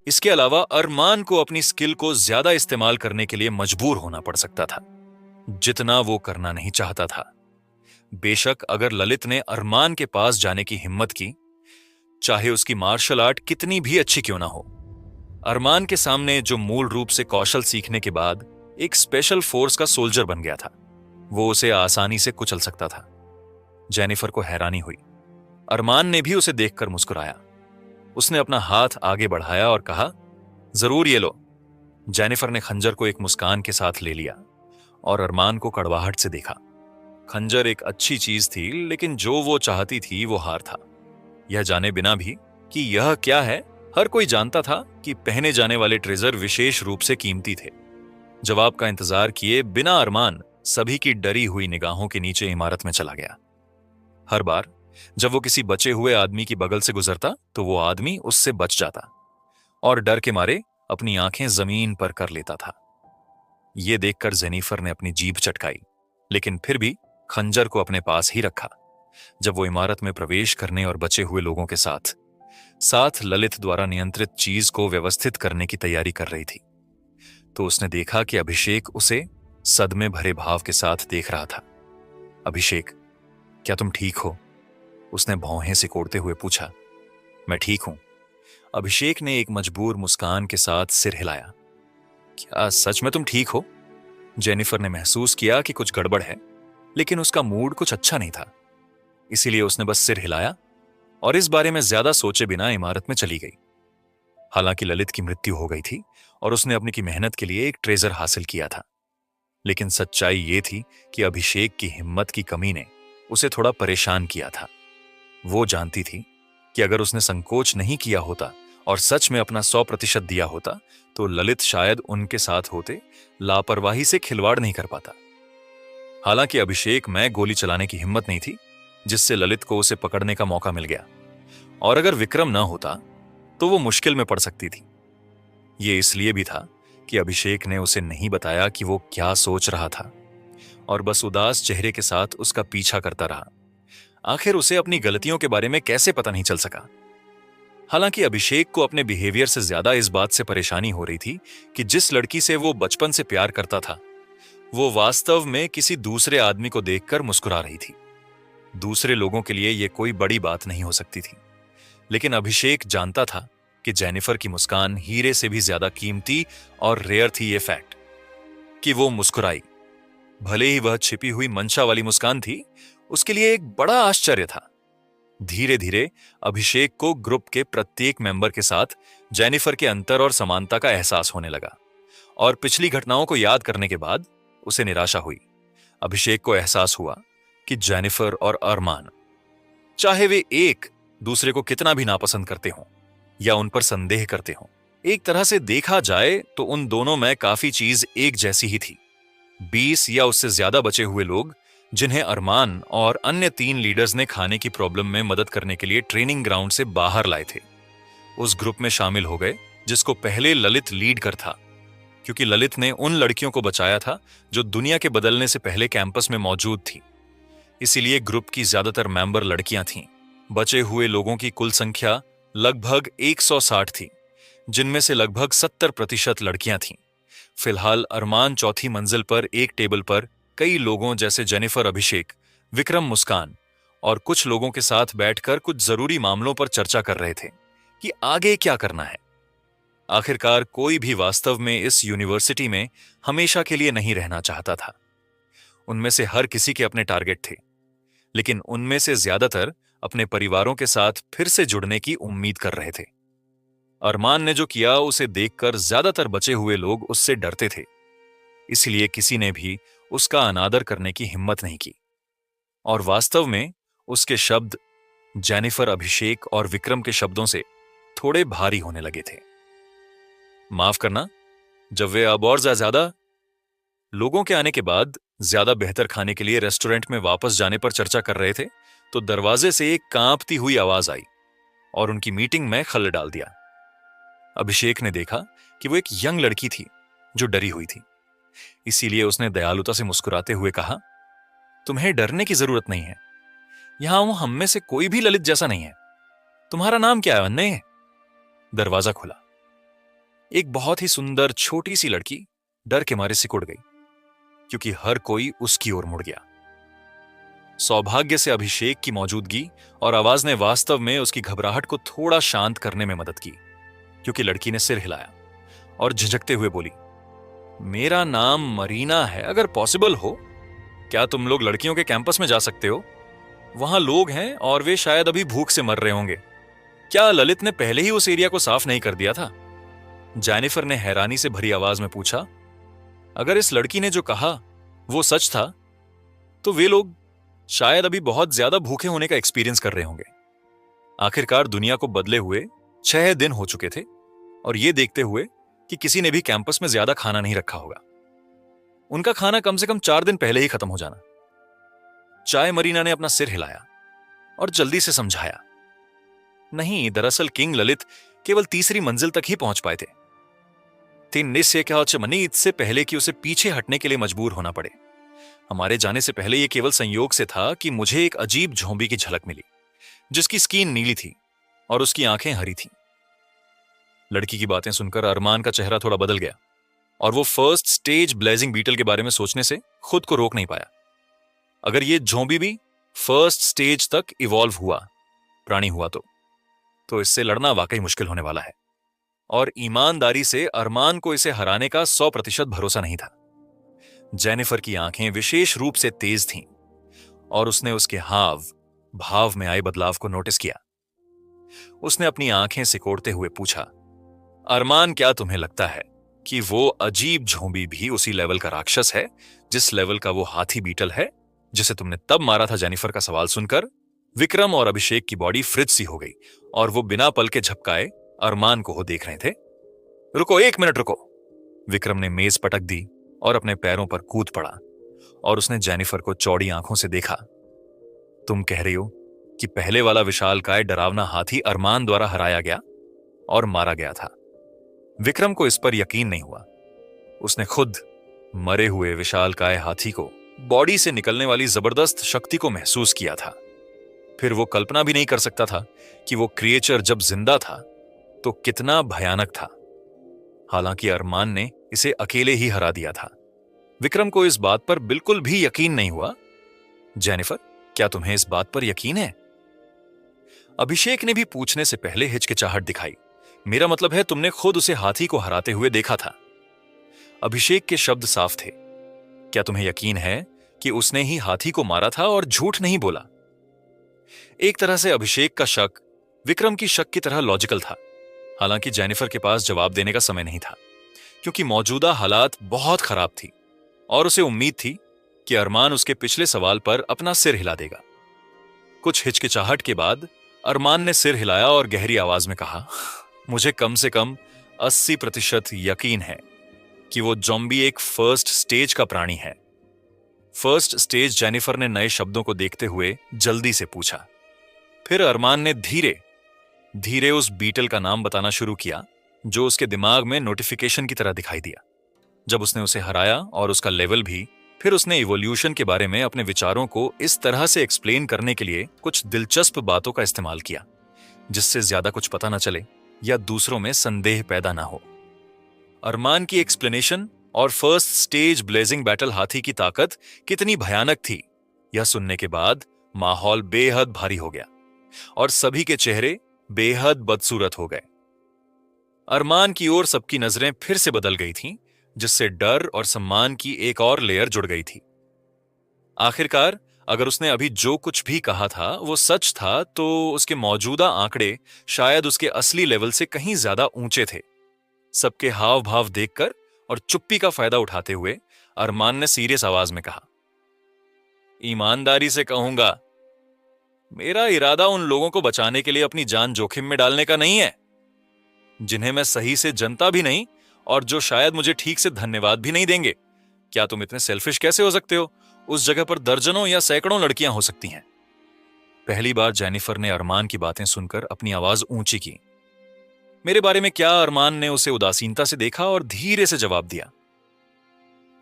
इसके अलावा अरमान को अपनी स्किल को ज्यादा इस्तेमाल करने के लिए मजबूर होना पड़ सकता था, जितना वो करना नहीं चाहता था। बेशक अगर ललित ने अरमान के पास जाने की हिम्मत की, चाहे उसकी मार्शल आर्ट कितनी भी अच्छी क्यों ना हो, अरमान के सामने जो मूल रूप से कौशल सीखने के बाद एक स्पेशल फोर्स का सोल्जर बन गया था, वो उसे आसानी से कुचल सकता था। जेनिफर को हैरानी हुई। अरमान ने भी उसे देखकर मुस्कुराया। उसने अपना हाथ आगे बढ़ाया और कहा, जरूर ये लो। जेनिफर ने खंजर को एक मुस्कान के साथ ले लिया और अरमान को कड़वाहट से देखा। खंजर एक अच्छी चीज थी, लेकिन जो वो चाहती थी वो हार था। यह जाने बिना भी कि यह क्या है, हर कोई जानता था कि पहने जाने वाले ट्रेजर विशेष रूप से कीमती थे। जवाब का इंतजार किए बिना अरमान सभी की डरी हुई निगाहों के नीचे इमारत में चला गया। हर बार जब वो किसी बचे हुए आदमी की बगल से गुजरता तो वो आदमी उससे बच जाता और डर के मारे अपनी आंखें जमीन पर कर लेता था। ये देखकर जेनिफर ने अपनी जीभ चटकाई, लेकिन फिर भी खंजर को अपने पास ही रखा। जब वो इमारत में प्रवेश करने और बचे हुए लोगों के साथ साथ ललित द्वारा नियंत्रित चीज को व्यवस्थित करने की तैयारी कर रही थी, तो उसने देखा कि अभिषेक उसे सदमे भरे भाव के साथ देख रहा था। अभिषेक, क्या तुम ठीक हो? उसने भौहें सिकोड़ते हुए पूछा। मैं ठीक हूं। अभिषेक ने एक मजबूर मुस्कान के साथ सिर हिलाया। क्या सच में तुम ठीक हो? जेनिफर ने महसूस किया कि कुछ गड़बड़ है, लेकिन उसका मूड कुछ अच्छा नहीं था। इसीलिए उसने बस सिर हिलाया और इस बारे में ज्यादा सोचे बिना इमारत में चली गई। हालांकि ललित की मृत्यु हो गई थी और उसने अपनी की मेहनत के लिए एक ट्रेजर हासिल किया था, लेकिन सच्चाई ये थी कि अभिषेक की हिम्मत की कमी ने उसे थोड़ा परेशान किया था। वो जानती थी कि अगर उसने संकोच नहीं किया होता और सच में अपना 100% दिया होता तो ललित शायद उनके साथ होते लापरवाही से खिलवाड़ नहीं कर पाता। हालांकि अभिषेक में गोली चलाने की हिम्मत नहीं थी, जिससे ललित को उसे पकड़ने का मौका मिल गया, और अगर विक्रम ना होता तो वो मुश्किल में पड़ सकती थी। ये इसलिए भी था कि अभिषेक ने उसे नहीं बताया कि वो क्या सोच रहा था और बस उदास चेहरे के साथ उसका पीछा करता रहा। आखिर उसे अपनी गलतियों के बारे में कैसे पता नहीं चल सका। हालांकि अभिषेक को अपने बिहेवियर से ज्यादा इस बात से परेशानी हो रही थी कि जिस लड़की से वो बचपन से प्यार करता था, वो वास्तव में किसी दूसरे आदमी को देखकर मुस्कुरा रही थी। दूसरे लोगों के लिए यह कोई बड़ी बात नहीं हो सकती थी, लेकिन अभिषेक जानता था कि जेनिफर की मुस्कान हीरे से भी ज्यादा कीमती और रेयर थी। ये फैक्ट कि वो मुस्कुराई, भले ही वह छिपी हुई मंशा वाली मुस्कान थी, उसके लिए एक बड़ा आश्चर्य था। धीरे धीरे अभिषेक को ग्रुप के प्रत्येक मेंबर के साथ जेनिफर के अंतर और समानता का एहसास होने लगा, और पिछली घटनाओं को याद करने के बाद उसे निराशा हुई। अभिषेक को एहसास हुआ कि जेनिफर और अरमान, चाहे वे एक दूसरे को कितना भी नापसंद करते हों या उन पर संदेह करते हों, एक तरह से देखा जाए तो उन दोनों में काफी चीज एक जैसी ही थी। 20 या उससे ज्यादा बचे हुए लोग, जिन्हें अरमान और अन्य 3 लीडर्स ने खाने की प्रॉब्लम में मदद करने के लिए ट्रेनिंग ग्राउंड से बाहर लाए थे, उस ग्रुप में शामिल हो गए जिसको पहले ललित लीड कर था, क्योंकि ललित ने उन लड़कियों को बचाया था जो दुनिया के बदलने से पहले कैंपस में मौजूद थी। इसीलिए ग्रुप की ज्यादातर मेंबर लड़कियां थीं। बचे हुए लोगों की कुल संख्या लगभग 160 थी, जिनमें से लगभग 70% लड़कियां थीं। फिलहाल अरमान चौथी मंजिल पर एक टेबल पर कई लोगों जैसे जेनिफर, अभिषेक, विक्रम, मुस्कान और कुछ लोगों के साथ बैठकर कुछ जरूरी मामलों पर चर्चा कर रहे थे कि आगे क्या करना है। आखिरकार कोई भी वास्तव में इस यूनिवर्सिटी में हमेशा के लिए नहीं रहना चाहता था। उनमें से हर किसी के अपने टारगेट थे, लेकिन उनमें से ज्यादातर अपने परिवारों के साथ फिर से जुड़ने की उम्मीद कर रहे थे। अरमान ने जो किया उसे देखकर ज्यादातर बचे हुए लोग उससे डरते थे, इसलिए किसी ने भी उसका अनादर करने की हिम्मत नहीं की, और वास्तव में उसके शब्द जेनिफर, अभिषेक और विक्रम के शब्दों से थोड़े भारी होने लगे थे। माफ करना, जब वे अब और ज्यादा लोगों के आने के बाद ज्यादा बेहतर खाने के लिए रेस्टोरेंट में वापस जाने पर चर्चा कर रहे थे, तो दरवाजे से एक कांपती हुई आवाज आई और उनकी मीटिंग में खलल डाल दिया। अभिषेक ने देखा कि वो एक यंग लड़की थी जो डरी हुई थी, इसीलिए उसने दयालुता से मुस्कुराते हुए कहा, तुम्हें डरने की जरूरत नहीं है। यहां हम में से कोई भी ललित जैसा नहीं है। तुम्हारा नाम क्या है, अन्नय? दरवाजा खुला एक बहुत ही सुंदर छोटी सी लड़की डर के मारे सिकुड़ गई, क्योंकि हर कोई उसकी ओर मुड़ गया। सौभाग्य से अभिषेक की मौजूदगी और आवाज ने वास्तव में उसकी घबराहट को थोड़ा शांत करने में मदद की, क्योंकि लड़की ने सिर हिलाया और झिझकते हुए बोली, मेरा नाम मरीना है, अगर पॉसिबल हो क्या तुम लोग लड़कियों के कैंपस में जा सकते हो? वहां लोग हैं और वे शायद अभी भूख से मर रहे होंगे। क्या ललित ने पहले ही उस एरिया को साफ नहीं कर दिया था? जेनिफर ने हैरानी से भरी आवाज में पूछा। अगर इस लड़की ने जो कहा वो सच था, तो वे लोग शायद अभी बहुत ज्यादा भूखे होने का एक्सपीरियंस कर रहे होंगे। आखिरकार दुनिया को बदले हुए 6 दिन हो चुके थे, और ये देखते हुए कि किसी ने भी कैंपस में ज्यादा खाना नहीं रखा होगा। उनका खाना कम से कम 4 दिन पहले ही खत्म हो जाना। चाय मरीना ने अपना सिर हिलाया और जल्दी से समझाया, नहीं, दरअसल किंग ललित केवल तीसरी मंजिल तक ही पहुंच पाए थे। इससे पहले कि उसे पीछे हटने के लिए मजबूर होना पड़े। हमारे जाने से पहले यह केवल संयोग से था कि मुझे एक अजीब झोंबी की झलक मिली, जिसकी स्किन नीली थी और उसकी आंखें हरी थीं। लड़की की बातें सुनकर अरमान का चेहरा थोड़ा बदल गया, और वो फर्स्ट स्टेज ब्लेजिंग बीटल के बारे में सोचने से खुद को रोक नहीं पाया। अगर ये झोंबी भी फर्स्ट स्टेज तक इवॉल्व हुआ प्राणी हुआ तो इससे लड़ना वाकई मुश्किल होने वाला है। और ईमानदारी से अरमान को इसे हराने का 100% भरोसा नहीं था। जेनिफर की आंखें विशेष रूप से तेज थीं, और उसने उसके हाव भाव में आए बदलाव को नोटिस किया। उसने अपनी आंखें सिकोड़ते हुए पूछा, अरमान, क्या तुम्हें लगता है कि वो अजीब झोंबी भी उसी लेवल का राक्षस है जिस लेवल का वो हाथी बीटल है जिसे तुमने तब मारा था? जेनिफर का सवाल सुनकर विक्रम और अभिषेक की बॉडी फ्रिज सी हो गई, और वो बिना पल के झपकाए अरमान को देख रहे थे। रुको, 1 मिनट रुको। विक्रम ने मेज पटक दी और अपने पैरों पर कूद पड़ा, और उसने जेनिफर को चौड़ी आंखों से देखा। तुम कह रही हो कि पहले वाला विशालकाय डरावना हाथी अरमान द्वारा हराया गया और मारा गया था? विक्रम को इस पर यकीन नहीं हुआ। उसने खुद मरे हुए विशालकाय हाथी को बॉडी से निकलने वाली जबरदस्त शक्ति को महसूस किया था। फिर वो कल्पना भी नहीं कर सकता था कि वो क्रिएचर जब जिंदा था तो कितना भयानक था। हालांकि अरमान ने इसे अकेले ही हरा दिया था। विक्रम को इस बात पर बिल्कुल भी यकीन नहीं हुआ। जेनिफर, क्या तुम्हें इस बात पर यकीन है? अभिषेक ने भी पूछने से पहले हिचकिचाहट दिखाई। मेरा मतलब है, तुमने खुद उसे हाथी को हराते हुए देखा था। अभिषेक के शब्द साफ थे। क्या तुम्हें यकीन है कि उसने ही हाथी को मारा था और झूठ नहीं बोला? एक तरह से अभिषेक का शक विक्रम की शक की तरह लॉजिकल था। हालांकि जेनिफर के पास जवाब देने का समय नहीं था, क्योंकि मौजूदा हालात बहुत खराब थी, और उसे उम्मीद थी कि अरमान उसके पिछले सवाल पर अपना सिर हिला देगा। कुछ हिचकिचाहट के बाद अरमान ने सिर हिलाया और गहरी आवाज में कहा, मुझे कम से कम 80% यकीन है कि वो ज़ॉम्बी एक फर्स्ट स्टेज का प्राणी है। First stage? जेनिफर ने नए शब्दों को देखते हुए जल्दी से पूछा। फिर अरमान ने धीरे धीरे उस बीटल का नाम बताना शुरू किया, जो उसके दिमाग में नोटिफिकेशन की तरह दिखाई दिया जब उसने उसे हराया, और उसका लेवल भी। फिर उसने इवोल्यूशन के बारे में अपने विचारों को इस तरह से एक्सप्लेन करने के लिए कुछ दिलचस्प बातों का इस्तेमाल किया, जिससे ज्यादा कुछ पता न चले या दूसरों में संदेह पैदा ना हो। अरमान की एक्सप्लेनेशन और फर्स्ट स्टेज ब्लेजिंग बैटल हाथी की ताकत कितनी भयानक थी, यह सुनने के बाद माहौल बेहद भारी हो गया और सभी के चेहरे बेहद बदसूरत हो गए। अरमान की ओर सबकी नजरें फिर से बदल गई थीं, जिससे डर और सम्मान की एक और लेयर जुड़ गई थी। आखिरकार अगर उसने अभी जो कुछ भी कहा था वो सच था, तो उसके मौजूदा आंकड़े शायद उसके असली लेवल से कहीं ज्यादा ऊंचे थे। सबके हाव भाव देखकर और चुप्पी का फायदा उठाते हुए अरमान ने सीरियस आवाज में कहा, ईमानदारी से कहूंगा, मेरा इरादा उन लोगों को बचाने के लिए अपनी जान जोखिम में डालने का नहीं है, जिन्हें मैं सही से जनता भी नहीं और जो शायद मुझे ठीक से धन्यवाद भी नहीं देंगे। क्या तुम इतने सेल्फिश कैसे हो सकते हो? उस जगह पर दर्जनों या सैकड़ों लड़कियां हो सकती हैं। पहली बार जेनिफर ने अरमान की बातें सुनकर अपनी आवाज ऊंची की। मेरे बारे में क्या? अरमान ने उसे उदासीनता से देखा और धीरे से जवाब दिया,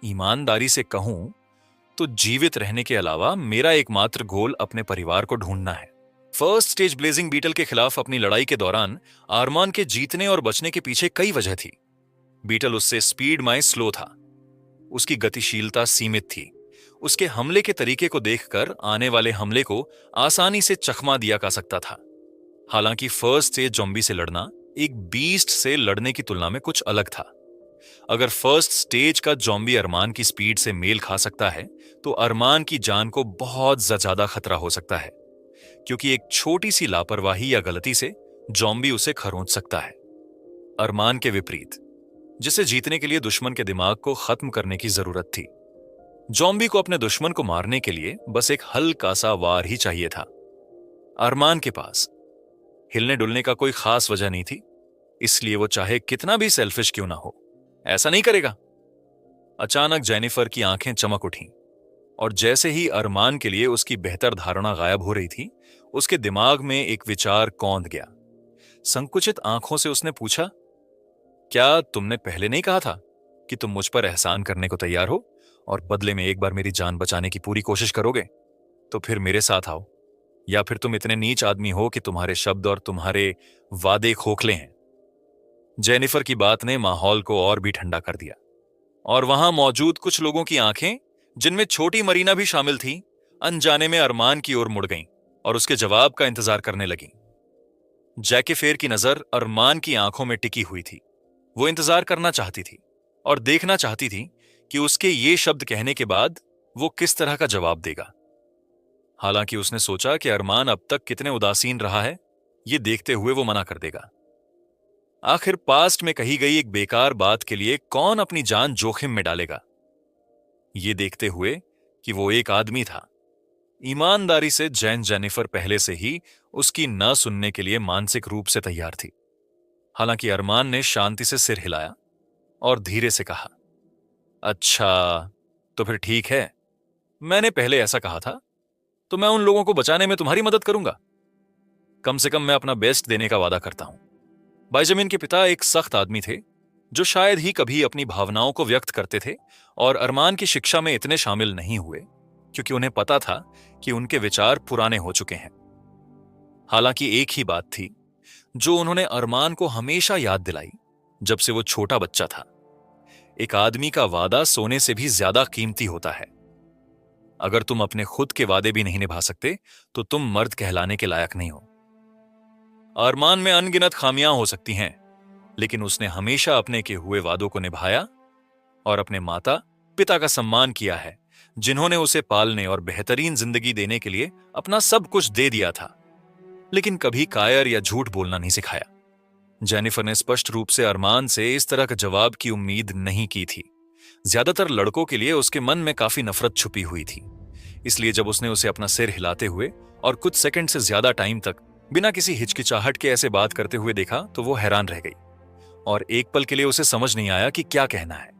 ईमानदारी से कहूं तो जीवित रहने के अलावा मेरा एकमात्र गोल अपने परिवार को ढूंढना है। फर्स्ट स्टेज ब्लेजिंग बीटल के खिलाफ अपनी लड़ाई के दौरान अरमान के जीतने और बचने के पीछे कई वजह थी। बीटल उससे स्पीड में स्लो था। उसकी गतिशीलता सीमित थी। उसके हमले के तरीके को देखकर आने वाले हमले को आसानी से चकमा दिया जा सकता था। हालांकि फर्स्ट स्टेज ज़ॉम्बी से लड़ना एक बीस्ट से लड़ने की तुलना में कुछ अलग था। अगर फर्स्ट स्टेज का ज़ॉम्बी अरमान की स्पीड से मेल खा सकता है, तो अरमान की जान को बहुत ज्यादा खतरा हो सकता है, क्योंकि एक छोटी सी लापरवाही या गलती से ज़ॉम्बी उसे खरोंच सकता है। अरमान के विपरीत, जिसे जीतने के लिए दुश्मन के दिमाग को खत्म करने की जरूरत थी, ज़ॉम्बी को अपने दुश्मन को मारने के लिए बस एक हल्का सा वार ही चाहिए था। अरमान के पास हिलने डुलने का कोई खास वजह नहीं थी, इसलिए वो चाहे कितना भी सेल्फिश क्यों ना हो, ऐसा नहीं करेगा। अचानक जेनिफर की आंखें चमक उठीं, और जैसे ही अरमान के लिए उसकी बेहतर धारणा गायब हो रही थी, उसके दिमाग में एक विचार कौंध गया। संकुचित आंखों से उसने पूछा, क्या तुमने पहले नहीं कहा था कि तुम मुझ पर एहसान करने को तैयार हो और बदले में एक बार मेरी जान बचाने की पूरी कोशिश करोगे? तो फिर मेरे साथ आओ, या फिर तुम इतने नीच आदमी हो कि तुम्हारे शब्द और तुम्हारे वादे खोखले हैं। जेनिफर की बात ने माहौल को और भी ठंडा कर दिया, और वहां मौजूद कुछ लोगों की आंखें, जिनमें छोटी मरीना भी शामिल थी, अनजाने में अरमान की ओर मुड़ गईं और उसके जवाब का इंतजार करने लगीं। जैकी फेर की नजर अरमान की आंखों में टिकी हुई थी। वो इंतजार करना चाहती थी और देखना चाहती थी कि उसके ये शब्द कहने के बाद वो किस तरह का जवाब देगा। हालांकि उसने सोचा कि अरमान अब तक कितने उदासीन रहा है, ये देखते हुए वो मना कर देगा। आखिर पास्ट में कही गई एक बेकार बात के लिए कौन अपनी जान जोखिम में डालेगा? ये देखते हुए कि वो एक आदमी था, ईमानदारी से जेनिफर पहले से ही उसकी न सुनने के लिए मानसिक रूप से तैयार थी। हालांकि अरमान ने शांति से सिर हिलाया और धीरे से कहा, अच्छा, तो फिर ठीक है, मैंने पहले ऐसा कहा था, तो मैं उन लोगों को बचाने में तुम्हारी मदद करूंगा। कम से कम मैं अपना बेस्ट देने का वादा करता हूं। बेंजामिन के पिता एक सख्त आदमी थे, जो शायद ही कभी अपनी भावनाओं को व्यक्त करते थे, और अरमान की शिक्षा में इतने शामिल नहीं हुए, क्योंकि उन्हें पता था कि उनके विचार पुराने हो चुके हैं। हालांकि एक ही बात थी जो उन्होंने अरमान को हमेशा याद दिलाई जब से वो छोटा बच्चा था। एक आदमी का वादा सोने से भी ज्यादा कीमती होता है। अगर तुम अपने खुद के वादे भी नहीं निभा सकते, तो तुम मर्द कहलाने के लायक नहीं हो। अरमान में अनगिनत खामियां हो सकती हैं, लेकिन उसने हमेशा अपने के हुए वादों को निभाया और अपने माता पिता का सम्मान किया है, जिन्होंने उसे पालने और बेहतरीन जिंदगी देने के लिए अपना सब कुछ दे दिया था, लेकिन कभी कायर या झूठ बोलना नहीं सिखाया। जेनिफर ने स्पष्ट रूप से अरमान से इस तरह का जवाब की उम्मीद नहीं की थी। ज्यादातर लड़कों के लिए उसके मन में काफी नफरत छुपी हुई थी, इसलिए जब उसने उसे अपना सिर हिलाते हुए और कुछ सेकंड से ज्यादा टाइम तक बिना किसी हिचकिचाहट के ऐसे बात करते हुए देखा, तो वो हैरान रह गई और एक पल के लिए उसे समझ नहीं आया कि क्या कहना है।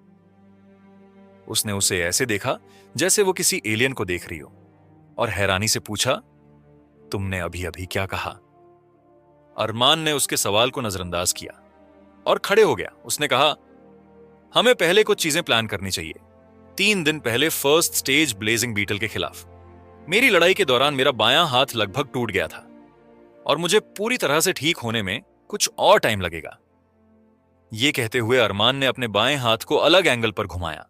उसने उसे ऐसे देखा जैसे वो किसी एलियन को देख रही हो, और हैरानी से पूछा, तुमने अभी अभी क्या कहा? अरमान ने उसके सवाल को नजरअंदाज किया और खड़े हो गया। उसने कहा, हमें पहले कुछ चीजें प्लान करनी चाहिए। 3 दिन पहले फर्स्ट स्टेज ब्लेजिंग बीटल के खिलाफ मेरी लड़ाई के दौरान मेरा बायां हाथ लगभग टूट गया था, और मुझे पूरी तरह से ठीक होने में कुछ और टाइम लगेगा। यह कहते हुए अरमान ने अपने बाएं हाथ को अलग एंगल पर घुमाया,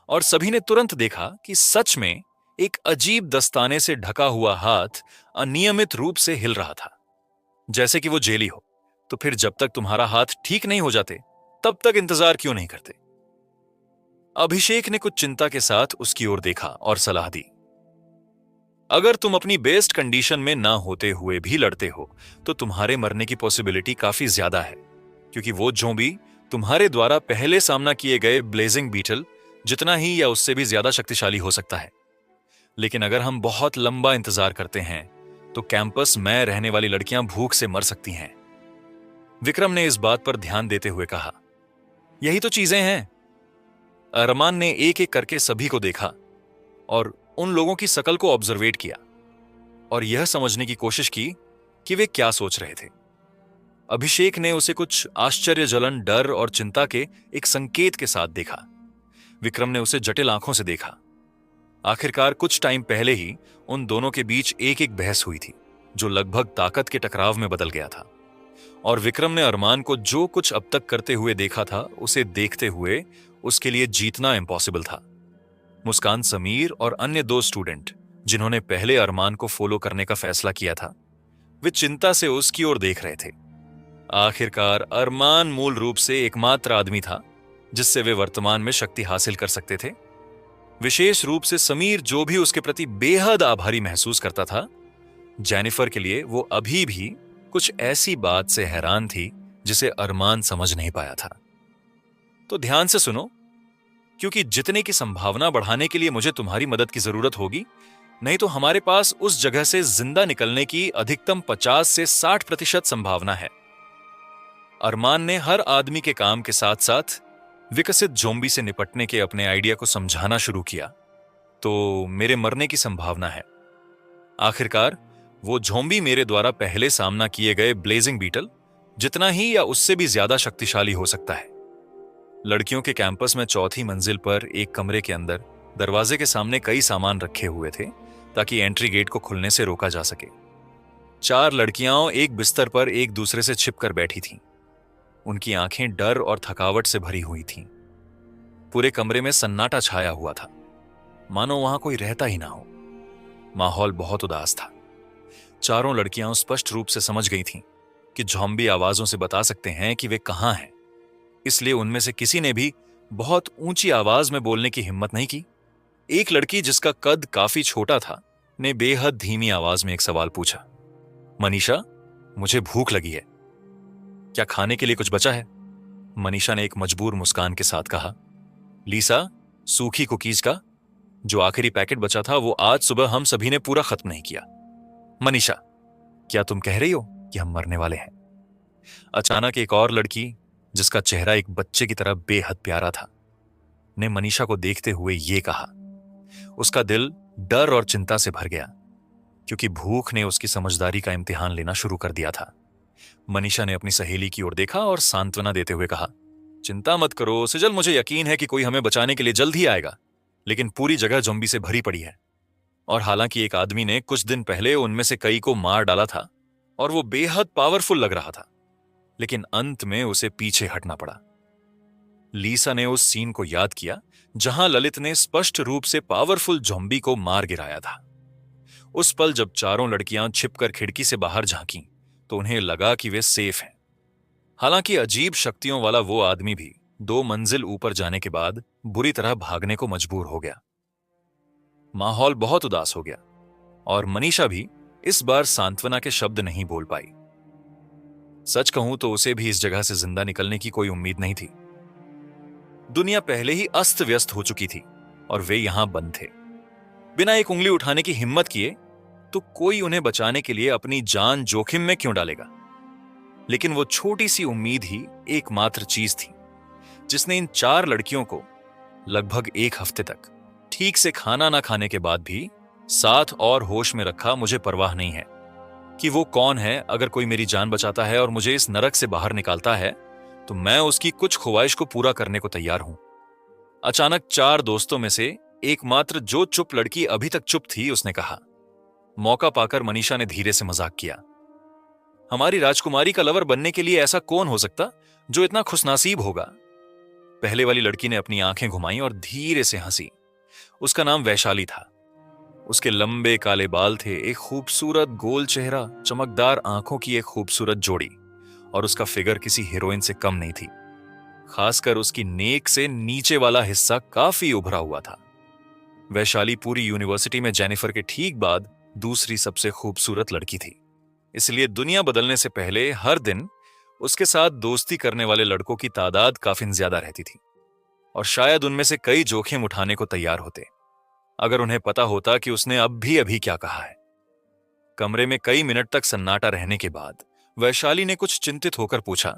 और सभी ने तुरंत देखा कि सच में एक अजीब दस्ताने से ढका हुआ हाथ अनियमित रूप से हिल रहा था, जैसे कि वो जेली हो। तो फिर जब तक तुम्हारा हाथ ठीक नहीं हो जाते, तब तक इंतजार क्यों नहीं करते? अभिषेक ने कुछ चिंता के साथ उसकी ओर देखा और सलाह दी, अगर तुम अपनी बेस्ट कंडीशन में ना होते हुए भी लड़ते हो, तो तुम्हारे मरने की पॉसिबिलिटी काफी ज्यादा है, क्योंकि वो ज़ॉम्बी तुम्हारे द्वारा पहले सामना किए गए ब्लेजिंग बीटल जितना ही या उससे भी ज्यादा शक्तिशाली हो सकता है। लेकिन अगर हम बहुत लंबा इंतजार करते हैं, तो कैंपस में रहने वाली लड़कियां भूख से मर सकती हैं। विक्रम ने इस बात पर ध्यान देते हुए कहा, यही तो चीजें हैं। अरमान ने एक एक करके सभी को देखा और उन लोगों की शकल को ऑब्जर्वेट किया और यह समझने की कोशिश की कि वे क्या सोच रहे थे। अभिषेक ने उसे कुछ आश्चर्यजलन, डर और चिंता के एक संकेत के साथ देखा। विक्रम ने उसे जटिल आंखों से देखा। आखिरकार कुछ टाइम पहले ही उन दोनों के बीच एक एक बहस हुई थी, जो लगभग ताकत के टकराव में बदल गया था। और विक्रम ने अरमान को जो कुछ अब तक करते हुए देखा था उसे देखते हुए उसके लिए जीतना इम्पॉसिबल था। मुस्कान, समीर और अन्य 2 स्टूडेंट जिन्होंने पहले अरमान को फॉलो करने का फैसला किया था, वे चिंता से उसकी ओर देख रहे थे। आखिरकार अरमान मूल रूप से एकमात्र आदमी था जिससे वे वर्तमान में शक्ति हासिल कर सकते थे। विशेष रूप से समीर, जो भी उसके प्रति बेहद आभारी महसूस करता था, जेनिफर के लिए वो अभी भी कुछ ऐसी बात से हैरान थी जिसे अरमान समझ नहीं पाया था। तो ध्यान से सुनो, क्योंकि जितने की संभावना बढ़ाने के लिए मुझे तुम्हारी मदद की जरूरत होगी, नहीं तो हमारे पास उस जगह से जिंदा निकलने की अधिकतम 50 से 60% संभावना है। अरमान ने हर आदमी के काम के साथ साथ विकसित ज़ोंबी से निपटने के अपने आइडिया को समझाना शुरू किया। तो मेरे मरने की संभावना है। आखिरकार वो ज़ोंबी मेरे द्वारा पहले सामना किए गए ब्लेजिंग बीटल जितना ही या उससे भी ज्यादा शक्तिशाली हो सकता है। लड़कियों के कैंपस में 4थी मंजिल पर एक कमरे के अंदर दरवाजे के सामने कई सामान रखे हुए थे ताकि एंट्री गेट को खुलने से रोका जा सके। 4 लड़कियां एक बिस्तर पर एक दूसरे से छिपकर बैठी थीं। उनकी आंखें डर और थकावट से भरी हुई थीं। पूरे कमरे में सन्नाटा छाया हुआ था, मानो वहां कोई रहता ही ना हो। माहौल बहुत उदास था। चारों लड़कियां स्पष्ट रूप से समझ गई थीं कि ज़ॉम्बी आवाजों से बता सकते हैं कि वे कहां हैं, इसलिए उनमें से किसी ने भी बहुत ऊंची आवाज में बोलने की हिम्मत नहीं की। एक लड़की, जिसका कद काफी छोटा था, ने बेहद धीमी आवाज में एक सवाल पूछा, मनीषा, मुझे भूख लगी है, क्या खाने के लिए कुछ बचा है? मनीषा ने एक मजबूर मुस्कान के साथ कहा, लीसा, सूखी कुकीज का जो आखिरी पैकेट बचा था वो आज सुबह हम सभी ने पूरा खत्म नहीं किया। मनीषा, क्या तुम कह रही हो कि हम मरने वाले हैं? अचानक एक और लड़की, जिसका चेहरा एक बच्चे की तरह बेहद प्यारा था, ने मनीषा को देखते हुए ये कहा। उसका दिल डर और चिंता से भर गया, क्योंकि भूख ने उसकी समझदारी का इम्तिहान लेना शुरू कर दिया था। मनीषा ने अपनी सहेली की ओर देखा और सांत्वना देते हुए कहा, चिंता मत करो सिजल, मुझे यकीन है कि कोई हमें बचाने के लिए जल्द ही आएगा, लेकिन पूरी जगह ज़ॉम्बी से भरी पड़ी है। और हालांकि एक आदमी ने कुछ दिन पहले उनमें से कई को मार डाला था और वो बेहद पावरफुल लग रहा था, लेकिन अंत में उसे पीछे हटना पड़ा। लीसा ने उस सीन को याद किया जहां ललित ने स्पष्ट रूप से पावरफुल ज़ॉम्बी को मार गिराया था। उस पल जब चारों लड़कियां छिपकर खिड़की से बाहर झांकीं, तो उन्हें लगा कि वे सेफ हैं। हालांकि अजीब शक्तियों वाला वो आदमी भी 2 मंजिल ऊपर जाने के बाद बुरी तरह भागने को मजबूर हो गया। माहौल बहुत उदास हो गया और मनीषा भी इस बार सांत्वना के शब्द नहीं बोल पाई। सच कहूं तो उसे भी इस जगह से जिंदा निकलने की कोई उम्मीद नहीं थी। दुनिया पहले ही अस्त व्यस्त हो चुकी थी और वे यहां बंद थे। बिना एक उंगली उठाने की हिम्मत किए तो कोई उन्हें बचाने के लिए अपनी जान जोखिम में क्यों डालेगा? लेकिन वो छोटी सी उम्मीद ही एकमात्र चीज थी जिसने इन 4 लड़कियों को लगभग 1 हफ्ते तक ठीक से खाना ना खाने के बाद भी साथ और होश में रखा। मुझे परवाह नहीं है कि वो कौन है। अगर कोई मेरी जान बचाता है और मुझे इस नरक से बाहर निकालता है तो मैं उसकी कुछ ख्वाहिश को पूरा करने को तैयार हूं। अचानक 4 दोस्तों में से एकमात्र जो चुप लड़की अभी तक चुप थी, उसने कहा। मौका पाकर मनीषा ने धीरे से मजाक किया, हमारी राजकुमारी का लवर बनने के लिए ऐसा कौन हो सकता जो इतना खुशनसीब होगा? पहले वाली लड़की ने अपनी आंखें घुमाई और धीरे से हंसी। उसका नाम वैशाली था। उसके लंबे काले बाल थे, एक खूबसूरत गोल चेहरा, चमकदार आंखों की एक खूबसूरत जोड़ी, और उसका फिगर किसी हीरोइन से कम नहीं थी। खासकर उसकी नेक से नीचे वाला हिस्सा काफी उभरा हुआ था। वैशाली पूरी यूनिवर्सिटी में जेनिफर के ठीक बाद दूसरी सबसे खूबसूरत लड़की थी। इसलिए दुनिया बदलने से पहले हर दिन उसके साथ दोस्ती करने वाले लड़कों की तादाद काफी ज्यादा रहती थी, और शायद उनमें से कई जोखिम उठाने को तैयार होते अगर उन्हें पता होता कि उसने अब भी अभी क्या कहा है। कमरे में कई मिनट तक सन्नाटा रहने के बाद वैशाली ने कुछ चिंतित होकर पूछा,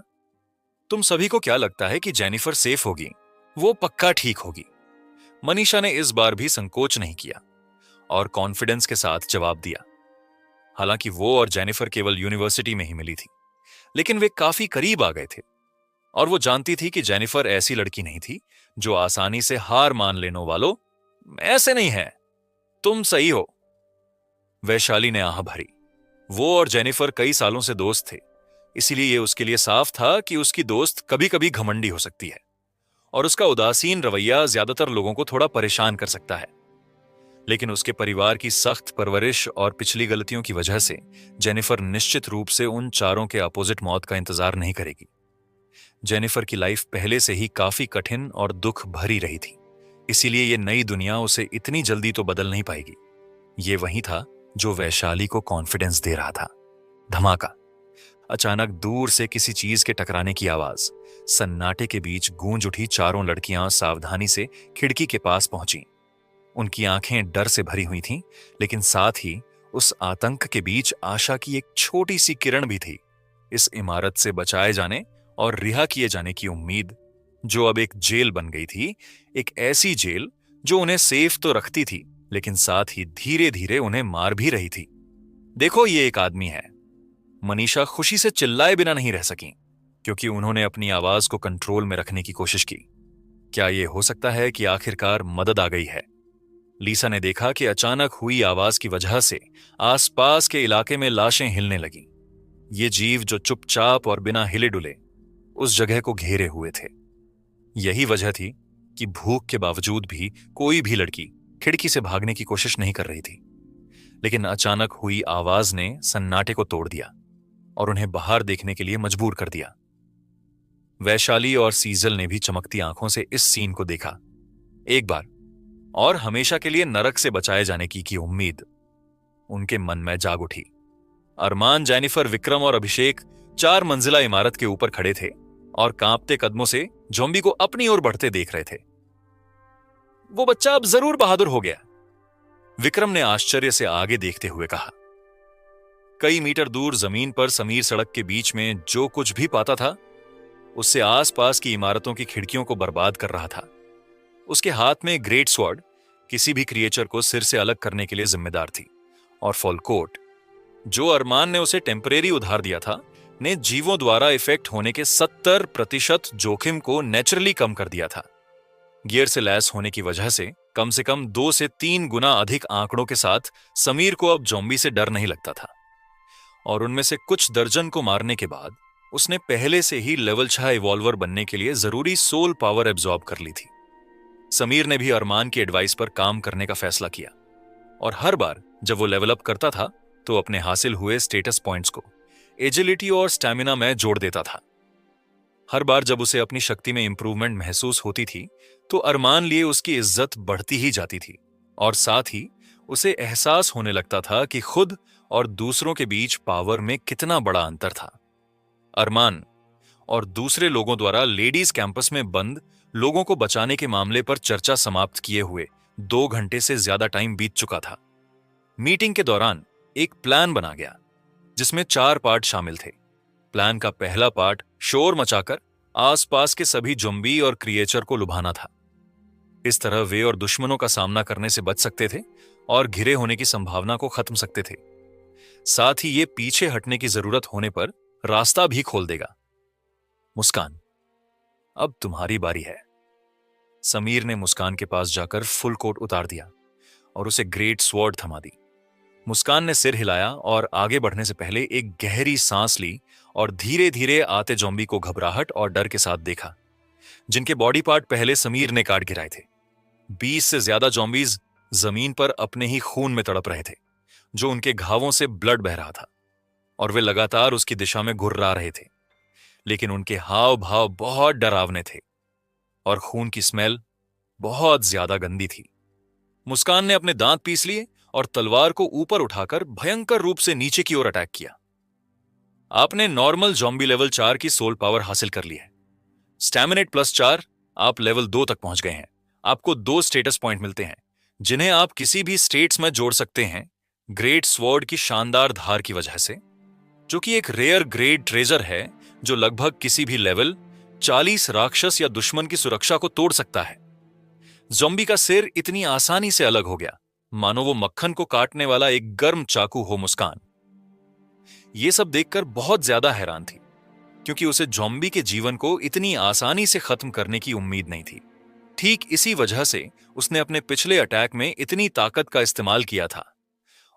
तुम सभी को क्या लगता है कि जेनिफर सेफ होगी? वो पक्का ठीक होगी। मनीषा ने इस बार भी संकोच नहीं किया और कॉन्फिडेंस के साथ जवाब दिया। हालांकि वो और जेनिफर केवल यूनिवर्सिटी में ही मिली थी, लेकिन वे काफी करीब आ गए थे और वो जानती थी कि जेनिफर ऐसी लड़की नहीं थी जो आसानी से हार मान लेने वालों ऐसे नहीं है। तुम सही हो, वैशाली ने आह भरी। वो और जेनिफर कई सालों से दोस्त थे, इसीलिए ये उसके लिए साफ था कि उसकी दोस्त कभी कभी घमंडी हो सकती है और उसका उदासीन रवैया ज्यादातर लोगों को थोड़ा परेशान कर सकता है। लेकिन उसके परिवार की सख्त परवरिश और पिछली गलतियों की वजह से जेनिफर निश्चित रूप से उन चारों के अपोजिट मौत का इंतजार नहीं करेगी। जेनिफर की लाइफ पहले से ही काफी कठिन और दुख भरी रही थी, इसीलिए ये नई दुनिया उसे इतनी जल्दी तो बदल नहीं पाएगी। ये वही था जो वैशाली को कॉन्फिडेंस दे रहा था। धमाका! अचानक दूर से किसी चीज के टकराने की आवाज, सन्नाटे के बीच गूंज उठी। चारों लड़कियां सावधानी से खिड़की के पास पहुंची। उनकी आंखें डर से भरी हुई थीं, लेकिन साथ ही उस आतंक के बीच आशा की एक छोटी सी किरण भी थी। इस इमारत से बचाए जाने और रिहा किए जाने की उम्मीद, जो अब एक जेल बन गई थी। एक ऐसी जेल जो उन्हें सेफ तो रखती थी, लेकिन साथ ही धीरे धीरे उन्हें मार भी रही थी। देखो, ये एक आदमी है। मनीषा खुशी से चिल्लाए बिना नहीं रह सकी, क्योंकि उन्होंने अपनी आवाज को कंट्रोल में रखने की कोशिश की। क्या यह हो सकता है कि आखिरकार मदद आ गई है? लीसा ने देखा कि अचानक हुई आवाज की वजह से आसपास के इलाके में लाशें हिलने लगीं। ये जीव जो चुपचाप और बिना हिले डुले उस जगह को घेरे हुए थे। यही वजह थी कि भूख के बावजूद भी कोई भी लड़की खिड़की से भागने की कोशिश नहीं कर रही थी। लेकिन अचानक हुई आवाज ने सन्नाटे को तोड़ दिया और उन्हें बाहर देखने के लिए मजबूर कर दिया। वैशाली और सीजल ने भी चमकती आंखों से इस सीन को देखा। एक बार और हमेशा के लिए नरक से बचाए जाने की उम्मीद उनके मन में जाग उठी। अरमान, जेनिफर, विक्रम और अभिषेक 4 मंजिला इमारत के ऊपर खड़े थे और कांपते कदमों से ज़ॉम्बी को अपनी ओर बढ़ते देख रहे थे। वो बच्चा अब जरूर बहादुर हो गया, विक्रम ने आश्चर्य से आगे देखते हुए कहा। कई मीटर दूर जमीन पर समीर सड़क के बीच में जो कुछ भी पाता था, उससे आसपास की इमारतों की खिड़कियों को बर्बाद कर रहा था। उसके हाथ में ग्रेट स्वॉर्ड किसी भी क्रिएचर को सिर से अलग करने के लिए जिम्मेदार थी, और फॉलकोट, जो अरमान ने उसे टेम्परेरी उधार दिया था, ने जीवों द्वारा इफेक्ट होने के 70% जोखिम को नेचुरली कम कर दिया था। गियर से लैस होने की वजह से कम 2 से 3 गुना अधिक आंकड़ों के साथ समीर को अब ज़ॉम्बी से डर नहीं लगता था। और उनमें से कुछ दर्जन को मारने के बाद उसने पहले से ही लेवल 6 इवॉल्वर बनने के लिए जरूरी सोल पावर एब्जॉर्ब कर ली थी। समीर ने भी अरमान की एडवाइस पर काम करने का फैसला किया, और हर बार जब वो लेवल अप करता था तो अपने हासिल हुए स्टेटस पॉइंट्स को एजिलिटी और स्टैमिना में जोड़ देता था। हर बार जब उसे अपनी शक्ति में इंप्रूवमेंट महसूस होती थी तो अरमान लिए उसकी इज्जत बढ़ती ही जाती थी, और साथ ही उसे एहसास होने लगता था कि खुद और दूसरों के बीच पावर में कितना बड़ा अंतर था। अरमान और दूसरे लोगों द्वारा लेडीज कैंपस में बंद लोगों को बचाने के मामले पर चर्चा समाप्त किए हुए 2 घंटे से ज्यादा टाइम बीत चुका था। मीटिंग के दौरान एक प्लान बना गया जिसमें 4 पार्ट शामिल थे। प्लान का पहला पार्ट शोर मचाकर आसपास के सभी ज़ॉम्बी और क्रिएचर को लुभाना था। इस तरह वे और दुश्मनों का सामना करने से बच सकते थे और घिरे होने की संभावना को खत्म सकते थे। साथ ही ये पीछे हटने की जरूरत होने पर रास्ता भी खोल देगा। मुस्कान, अब तुम्हारी बारी है। समीर ने मुस्कान के पास जाकर फुल कोट उतार दिया और उसे ग्रेट स्वॉर्ड थमा दी। मुस्कान ने सिर हिलाया और आगे बढ़ने से पहले एक गहरी सांस ली और धीरे धीरे आते ज़ॉम्बी को घबराहट और डर के साथ देखा, जिनके बॉडी पार्ट पहले समीर ने काट गिराए थे। 20 से ज्यादा ज़ॉम्बीज जमीन पर अपने ही खून में तड़प रहे थे, जो उनके घावों से ब्लड बह रहा था, और वे लगातार उसकी दिशा में घुर्रा रहे थे। लेकिन उनके हाव भाव बहुत डरावने थे और खून की स्मेल बहुत ज्यादा गंदी थी। मुस्कान ने अपने दांत पीस लिए और तलवार को ऊपर उठाकर भयंकर रूप से नीचे की ओर अटैक किया। आपने नॉर्मल ज़ॉम्बी लेवल 4 की सोल पावर हासिल कर ली है। स्टैमिनेट +4, आप लेवल 2 तक पहुंच गए हैं। आपको 2 स्टेटस पॉइंट मिलते हैं, जिन्हें आप किसी भी स्टेट्स में जोड़ सकते हैं ग्रेट स्वॉर्ड की शानदार धार की वजह से, जो कि एक रेयर ग्रेड ट्रेजर है जो लगभग किसी भी लेवल 40 राक्षस या दुश्मन की सुरक्षा को तोड़ सकता है। ज़ॉम्बी का सिर इतनी आसानी से अलग हो गया मानो वो मक्खन को काटने वाला एक गर्म चाकू हो। मुस्कान ये सब देखकर बहुत ज्यादा हैरान थी, क्योंकि उसे ज़ॉम्बी के जीवन को इतनी आसानी से खत्म करने की उम्मीद नहीं थी। ठीक इसी वजह से उसने अपने पिछले अटैक में इतनी ताकत का इस्तेमाल किया था,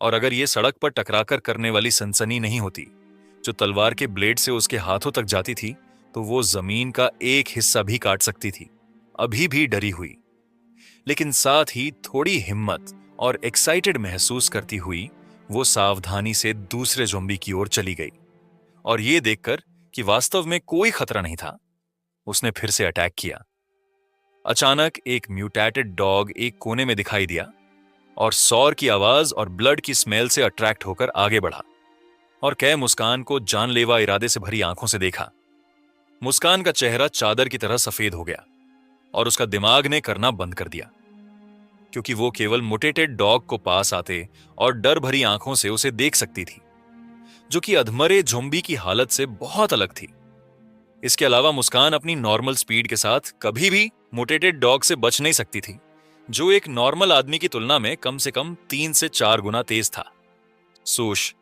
और अगर यह सड़क पर टकराकर करने वाली सनसनी नहीं होती जो तलवार के ब्लेड से उसके हाथों तक जाती थी तो वो जमीन का एक हिस्सा भी काट सकती थी। अभी भी डरी हुई, लेकिन साथ ही थोड़ी हिम्मत और एक्साइटेड महसूस करती हुई वो सावधानी से दूसरे ज़ॉम्बी की ओर चली गई। और ये देखकर कि वास्तव में कोई खतरा नहीं था, उसने फिर से अटैक किया। अचानक एक म्यूटेटेड डॉग एक कोने में दिखाई दिया और सौर की आवाज और ब्लड की स्मेल से अट्रैक्ट होकर आगे बढ़ा और कै मुस्कान को जानलेवा इरादे से भरी आंखों से देखा। मुस्कान का चेहरा चादर की तरह सफेद हो गया और उसका दिमाग ने करना बंद कर दिया, क्योंकि वो केवल मुटेटेड डॉग को पास आते और डर भरी आंखों से उसे देख सकती थी, जो कि अधमरे ज़ॉम्बी की हालत से बहुत अलग थी। इसके अलावा मुस्कान अपनी नॉर्मल स्पीड के साथ कभी भी मुटेटेड डॉग से बच नहीं सकती थी, जो एक नॉर्मल आदमी की तुलना में कम से कम 3 से 4 गुना तेज था। सूश,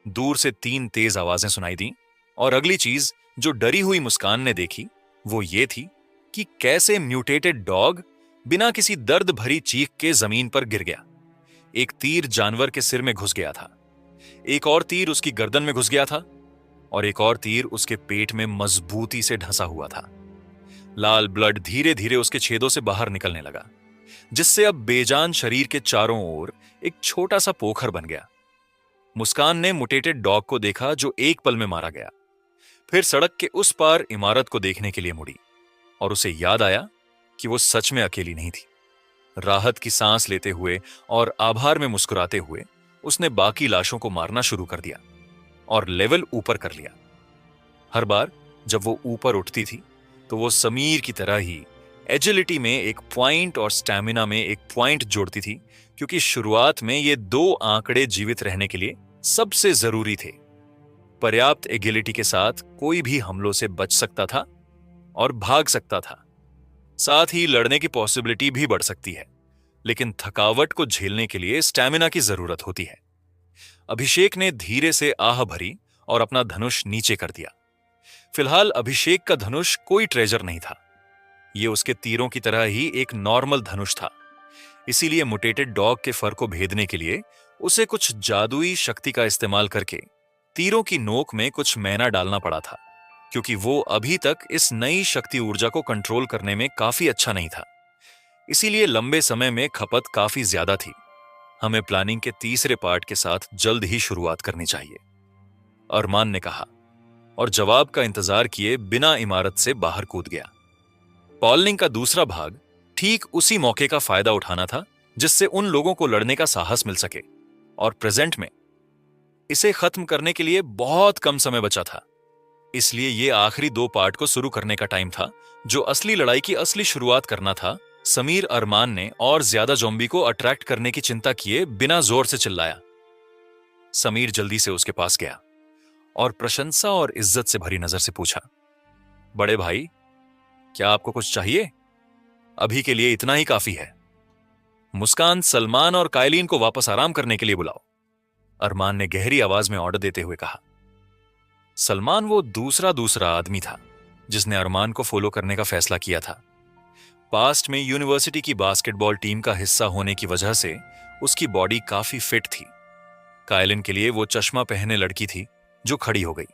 दूर से 3 तेज आवाजें सुनाई दी और अगली चीज जो डरी हुई मुस्कान ने देखी वो ये थी कि कैसे म्यूटेटेड डॉग बिना किसी दर्द भरी चीख के जमीन पर गिर गया। एक तीर जानवर के सिर में घुस गया था, एक और तीर उसकी गर्दन में घुस गया था और एक और तीर उसके पेट में मजबूती से ढंसा हुआ था। लाल ब्लड धीरे धीरे उसके छेदों से बाहर निकलने लगा, जिससे अब बेजान शरीर के चारों ओर एक छोटा सा पोखर बन गया। मुस्कान ने मुटेटेड डॉग को देखा जो एक पल में मारा गया, फिर सड़क के उस पार इमारत को देखने के लिए मुड़ी और उसे याद आया कि वो सच में अकेली नहीं थी। राहत की सांस लेते हुए और आभार में मुस्कुराते हुए उसने बाकी लाशों को मारना शुरू कर दिया और लेवल ऊपर कर लिया। हर बार जब वो ऊपर उठती थी तो वो समीर की तरह ही एजिलिटी में एक पॉइंट और स्टैमिना में एक पॉइंट जोड़ती थी, क्योंकि शुरुआत में ये 2 आंकड़े जीवित रहने के लिए सबसे जरूरी थे। पर्याप्त एगिलिटी के साथ कोई भी हमलों से बच सकता था और भाग सकता था। साथ ही लड़ने की पॉसिबिलिटी भी बढ़ सकती है, लेकिन थकावट को झेलने के लिए स्टैमिना की जरूरत होती है। अभिषेक ने धीरे से आह भरी और अपना धनुष नीचे कर दिया। फिलहाल अभिषेक का धनुष कोई ट्रेजर नहीं था, ये उसके तीरों की तरह ही एक नॉर्मल धनुष था। इसीलिए मुटेटेड डॉग के फर को भेदने के लिए उसे कुछ जादुई शक्ति का इस्तेमाल करके तीरों की नोक में कुछ मैना डालना पड़ा था, क्योंकि वो अभी तक इस नई शक्ति ऊर्जा को कंट्रोल करने में काफी अच्छा नहीं था। इसीलिए लंबे समय में खपत काफी ज्यादा थी। हमें प्लानिंग के तीसरे पार्ट के साथ जल्द ही शुरुआत करनी चाहिए, अरमान ने कहा और जवाब का इंतजार किए बिना इमारत से बाहर कूद गया। पॉलिंग का दूसरा भाग ठीक उसी मौके का फायदा उठाना था जिससे उन लोगों को लड़ने का साहस मिल सके, और प्रेजेंट में इसे खत्म करने के लिए बहुत कम समय बचा था। इसलिए ये आखिरी 2 पार्ट को शुरू करने का टाइम था, जो असली लड़ाई की असली शुरुआत करना था। समीर अरमान ने और ज्यादा ज़ॉम्बी को अट्रैक्ट करने की चिंता किए बिना जोर से चिल्लाया। समीर जल्दी से उसके पास गया और प्रशंसा और इज्जत से भरी नजर से पूछा, बड़े भाई, क्या आपको कुछ चाहिए? अभी के लिए इतना ही काफी है। मुस्कान, सलमान और कायलीन को वापस आराम करने के लिए बुलाओ, अरमान ने गहरी आवाज में ऑर्डर देते हुए कहा। सलमान वो दूसरा आदमी था जिसने अरमान को फॉलो करने का फैसला किया था। पास्ट में यूनिवर्सिटी की बास्केटबॉल टीम का हिस्सा होने की वजह से उसकी बॉडी काफी फिट थी। कायलिन के लिए वो चश्मा पहने लड़की थी जो खड़ी हो गई।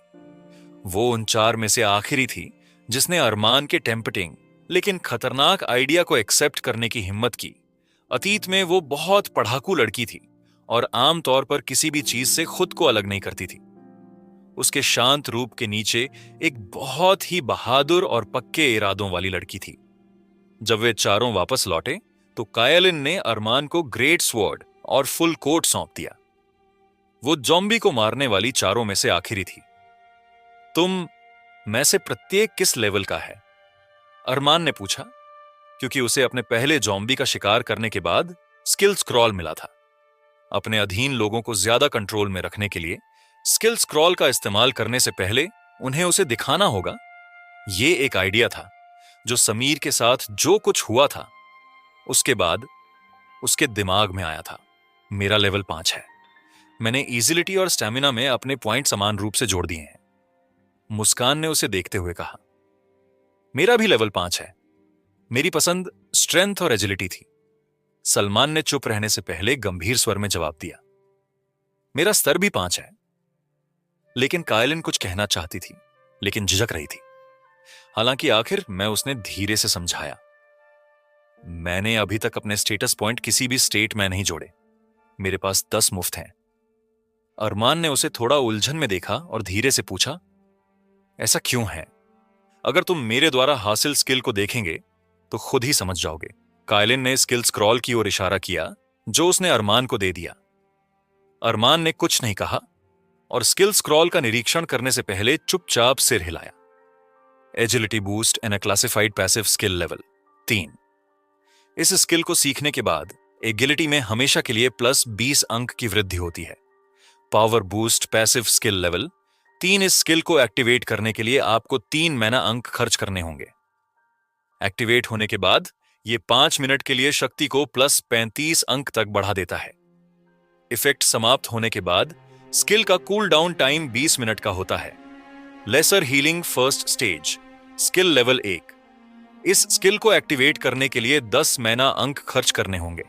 वो उन 4 में से आखिरी थी जिसने अरमान के टेम्पटिंग लेकिन खतरनाक आइडिया को एक्सेप्ट करने की हिम्मत की। अतीत में वो बहुत पढ़ाकू लड़की थी और आमतौर पर किसी भी चीज से खुद को अलग नहीं करती थी। उसके शांत रूप के नीचे एक बहुत ही बहादुर और पक्के इरादों वाली लड़की थी। जब वे चारों वापस लौटे तो कायलिन ने अरमान को ग्रेट स्वॉर्ड और फुल कोट सौंप दिया। वो ज़ॉम्बी को मारने वाली चारों में से आखिरी थी। तुम में से प्रत्येक किस लेवल का है? अरमान ने पूछा, क्योंकि उसे अपने पहले ज़ॉम्बी का शिकार करने के बाद स्किल स्क्रॉल मिला था। अपने अधीन लोगों को ज्यादा कंट्रोल में रखने के लिए स्किल स्क्रॉल का इस्तेमाल करने से पहले उन्हें उसे दिखाना होगा। यह एक आइडिया था जो समीर के साथ जो कुछ हुआ था उसके बाद उसके दिमाग में आया था। मेरा लेवल 5 है। मैंने इजिलिटी और स्टैमिना में अपने पॉइंट समान रूप से जोड़ दिए हैं। मुस्कान ने उसे देखते हुए कहा, मेरा भी लेवल 5 है। मेरी पसंद स्ट्रेंथ और एजिलिटी थी। सलमान ने चुप रहने से पहले गंभीर स्वर में जवाब दिया, मेरा स्तर भी 5 है। लेकिन कायलिन कुछ कहना चाहती थी, लेकिन झिझक रही थी। हालांकि आखिर मैं उसने धीरे से समझाया, मैंने अभी तक अपने स्टेटस पॉइंट किसी भी स्टेट में नहीं जोड़े। मेरे पास 10 मुफ्त हैं। अरमान ने उसे थोड़ा उलझन में देखा और धीरे से पूछा, ऐसा क्यों है? अगर तुम मेरे द्वारा हासिल स्किल को देखेंगे तो खुद ही समझ जाओगे। कायलिन ने स्किल स्क्रॉल की ओर इशारा किया जो उसने अरमान को दे दिया। अरमान ने कुछ नहीं कहा और स्किल स्क्रॉल का निरीक्षण करने से पहले चुपचाप सिर हिलाया। Agility boost and a classified passive skill level 3। इस स्किल को सीखने के बाद एगिलिटी में हमेशा के लिए +20 अंक की वृद्धि होती है। Power boost passive skill level 3। इस स्किल को एक्टिवेट करने के लिए आपको 3 मैना अंक खर्च करने होंगे। एक्टिवेट होने के बाद यह 5 मिनट के लिए शक्ति को +35 अंक तक बढ़ा देता है। इफेक्ट समाप्त होने के बाद स्किल का कूल डाउन टाइम 20 मिनट का होता है। Lesser healing first stage skill level 1। इस स्किल को एक्टिवेट करने के लिए 10 मैना अंक खर्च करने होंगे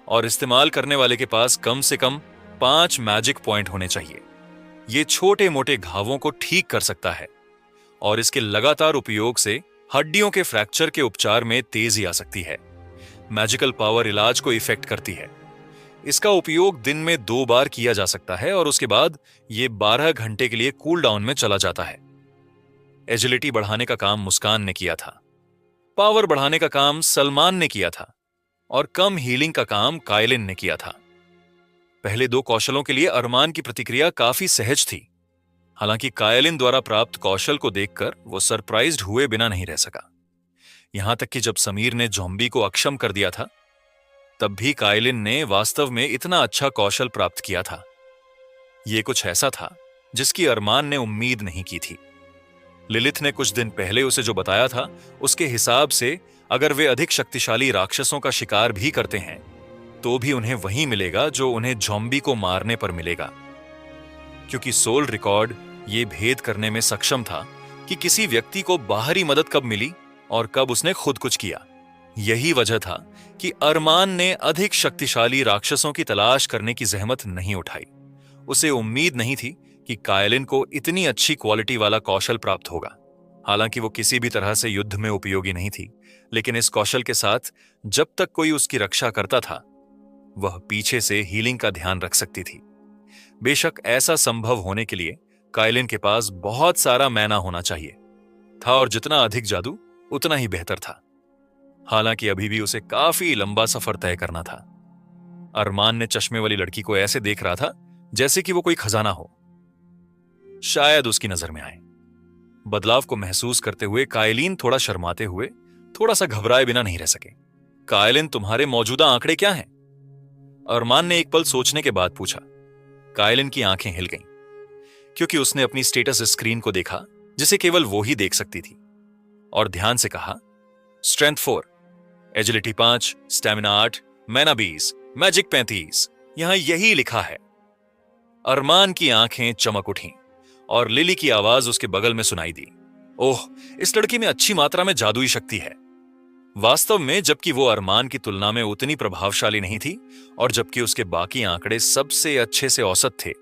और इस्तेमाल करने वाले के पास कम से कम 5 मैजिक पॉइंट होने चाहिए। यह छोटे मोटे घावों को ठीक कर सकता है और इसके लगातार उपयोग से हड्डियों के फ्रैक्चर के उपचार में तेजी आ सकती है। मैजिकल पावर इलाज को इफेक्ट करती है। इसका उपयोग दिन में 2 बार किया जा सकता है और उसके बाद यह 12 घंटे के लिए कूल डाउन में चला जाता है। एजिलिटी बढ़ाने का काम मुस्कान ने किया था, पावर बढ़ाने का काम सलमान ने किया था और कम हीलिंग का काम कायलिन ने किया था। पहले 2 कौशलों के लिए अरमान की प्रतिक्रिया काफी सहज थी। हालांकि कायलिन द्वारा प्राप्त कौशल को देखकर वो सरप्राइज्ड हुए बिना नहीं रह सका। यहां तक कि जब समीर ने ज़ॉम्बी को अक्षम कर दिया था तब भी कायलिन ने वास्तव में इतना अच्छा कौशल प्राप्त किया था। यह कुछ ऐसा था जिसकी अरमान ने उम्मीद नहीं की थी। लिलिथ ने कुछ दिन पहले उसे जो बताया था उसके हिसाब से अगर वे अधिक शक्तिशाली राक्षसों का शिकार भी करते हैं तो भी उन्हें वही मिलेगा जो उन्हें ज़ॉम्बी को मारने पर मिलेगा। क्योंकि सोल रिकॉर्ड ये भेद करने में सक्षम था कि किसी व्यक्ति को बाहरी मदद कब मिली और कब उसने खुद कुछ किया। यही वजह था कि अरमान ने अधिक शक्तिशाली राक्षसों की तलाश करने की जहमत नहीं उठाई। उसे उम्मीद नहीं थी कि कायलिन को इतनी अच्छी क्वालिटी वाला कौशल प्राप्त होगा। हालांकि वो किसी भी तरह से युद्ध में उपयोगी नहीं थी, लेकिन इस कौशल के साथ जब तक कोई उसकी रक्षा करता था वह पीछे से हीलिंग का ध्यान रख सकती थी। बेशक ऐसा संभव होने के लिए कायलिन के पास बहुत सारा मैना होना चाहिए था और जितना अधिक जादू उतना ही बेहतर था। हालांकि अभी भी उसे काफी लंबा सफर तय करना था। अरमान ने चश्मे वाली लड़की को ऐसे देख रहा था जैसे कि वो कोई खजाना हो, शायद उसकी नजर में आए। बदलाव को महसूस करते हुए कायलिन थोड़ा शर्माते हुए, थोड़ा सा घबराए बिना नहीं रह सके। कायलिन, तुम्हारे मौजूदा आंकड़े क्या हैं? अरमान ने एक पल सोचने के बाद पूछा। कायलिन की आंखें हिल गईं, क्योंकि उसने अपनी स्टेटस स्क्रीन को देखा जिसे केवल वो ही देख सकती थी, और ध्यान से कहा, स्ट्रेंथ 4, एजिलिटी 5, स्टैमिना 8, मैना 20, मैजिक 35। यहां यही लिखा है। अरमान की आंखें चमक उठीं और लिली की आवाज उसके बगल में सुनाई दी। ओह, इस लड़की में अच्छी मात्रा में जादुई शक्ति है। वास्तव में जबकि वो अरमान की तुलना में उतनी प्रभावशाली नहीं थी और जबकि उसके बाकी आंकड़े सबसे अच्छे से औसत थे,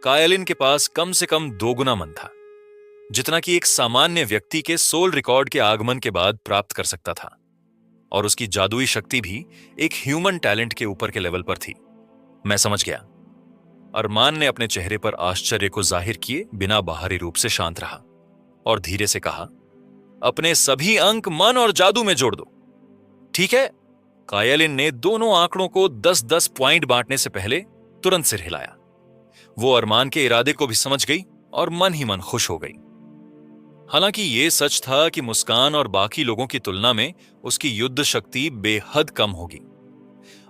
कायलिन के पास कम से कम 2 गुना मन था, जितना कि एक सामान्य व्यक्ति के सोल रिकॉर्ड के आगमन के बाद प्राप्त कर सकता था। और उसकी जादुई शक्ति भी एक ह्यूमन टैलेंट के ऊपर के लेवल पर थी। मैं समझ गया। अरमान ने अपने चेहरे पर आश्चर्य को जाहिर किए बिना बाहरी रूप से शांत रहा और धीरे से कहा, अपने सभी अंक मन और जादू में जोड़ दो। ठीक है। कायलिन ने दोनों आंकड़ों को 10-10 पॉइंट बांटने से पहले तुरंत सिर हिलाया। वो अरमान के इरादे को भी समझ गई और मन ही मन खुश हो गई। हालांकि यह सच था कि मुस्कान और बाकी लोगों की तुलना में उसकी युद्ध शक्ति बेहद कम होगी।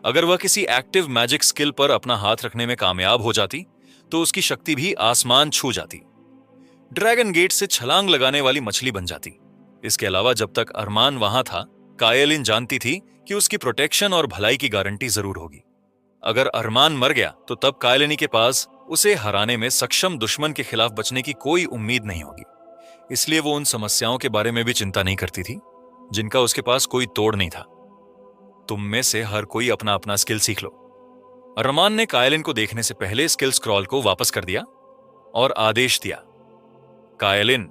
अगर वह किसी एक्टिव मैजिक स्किल पर अपना हाथ रखने में कामयाब हो जाती तो उसकी शक्ति भी आसमान छू जाती, ड्रैगन गेट से छलांग लगाने वाली मछली बन जाती। इसके अलावा जब तक अरमान वहां था, कायलिन जानती थी कि उसकी प्रोटेक्शन और भलाई की गारंटी जरूर होगी। अगर अरमान मर गया तो तब कायलिनी के पास उसे हराने में सक्षम दुश्मन के खिलाफ बचने की कोई उम्मीद नहीं होगी। इसलिए वो उन समस्याओं के बारे में भी चिंता नहीं करती थी जिनका उसके पास कोई तोड़ नहीं था। तुम में से हर कोई अपना अपना स्किल सीख लो। अरमान ने कायलिन को देखने से पहले स्किल स्क्रॉल को वापस कर दिया और आदेश दिया, कायलिन,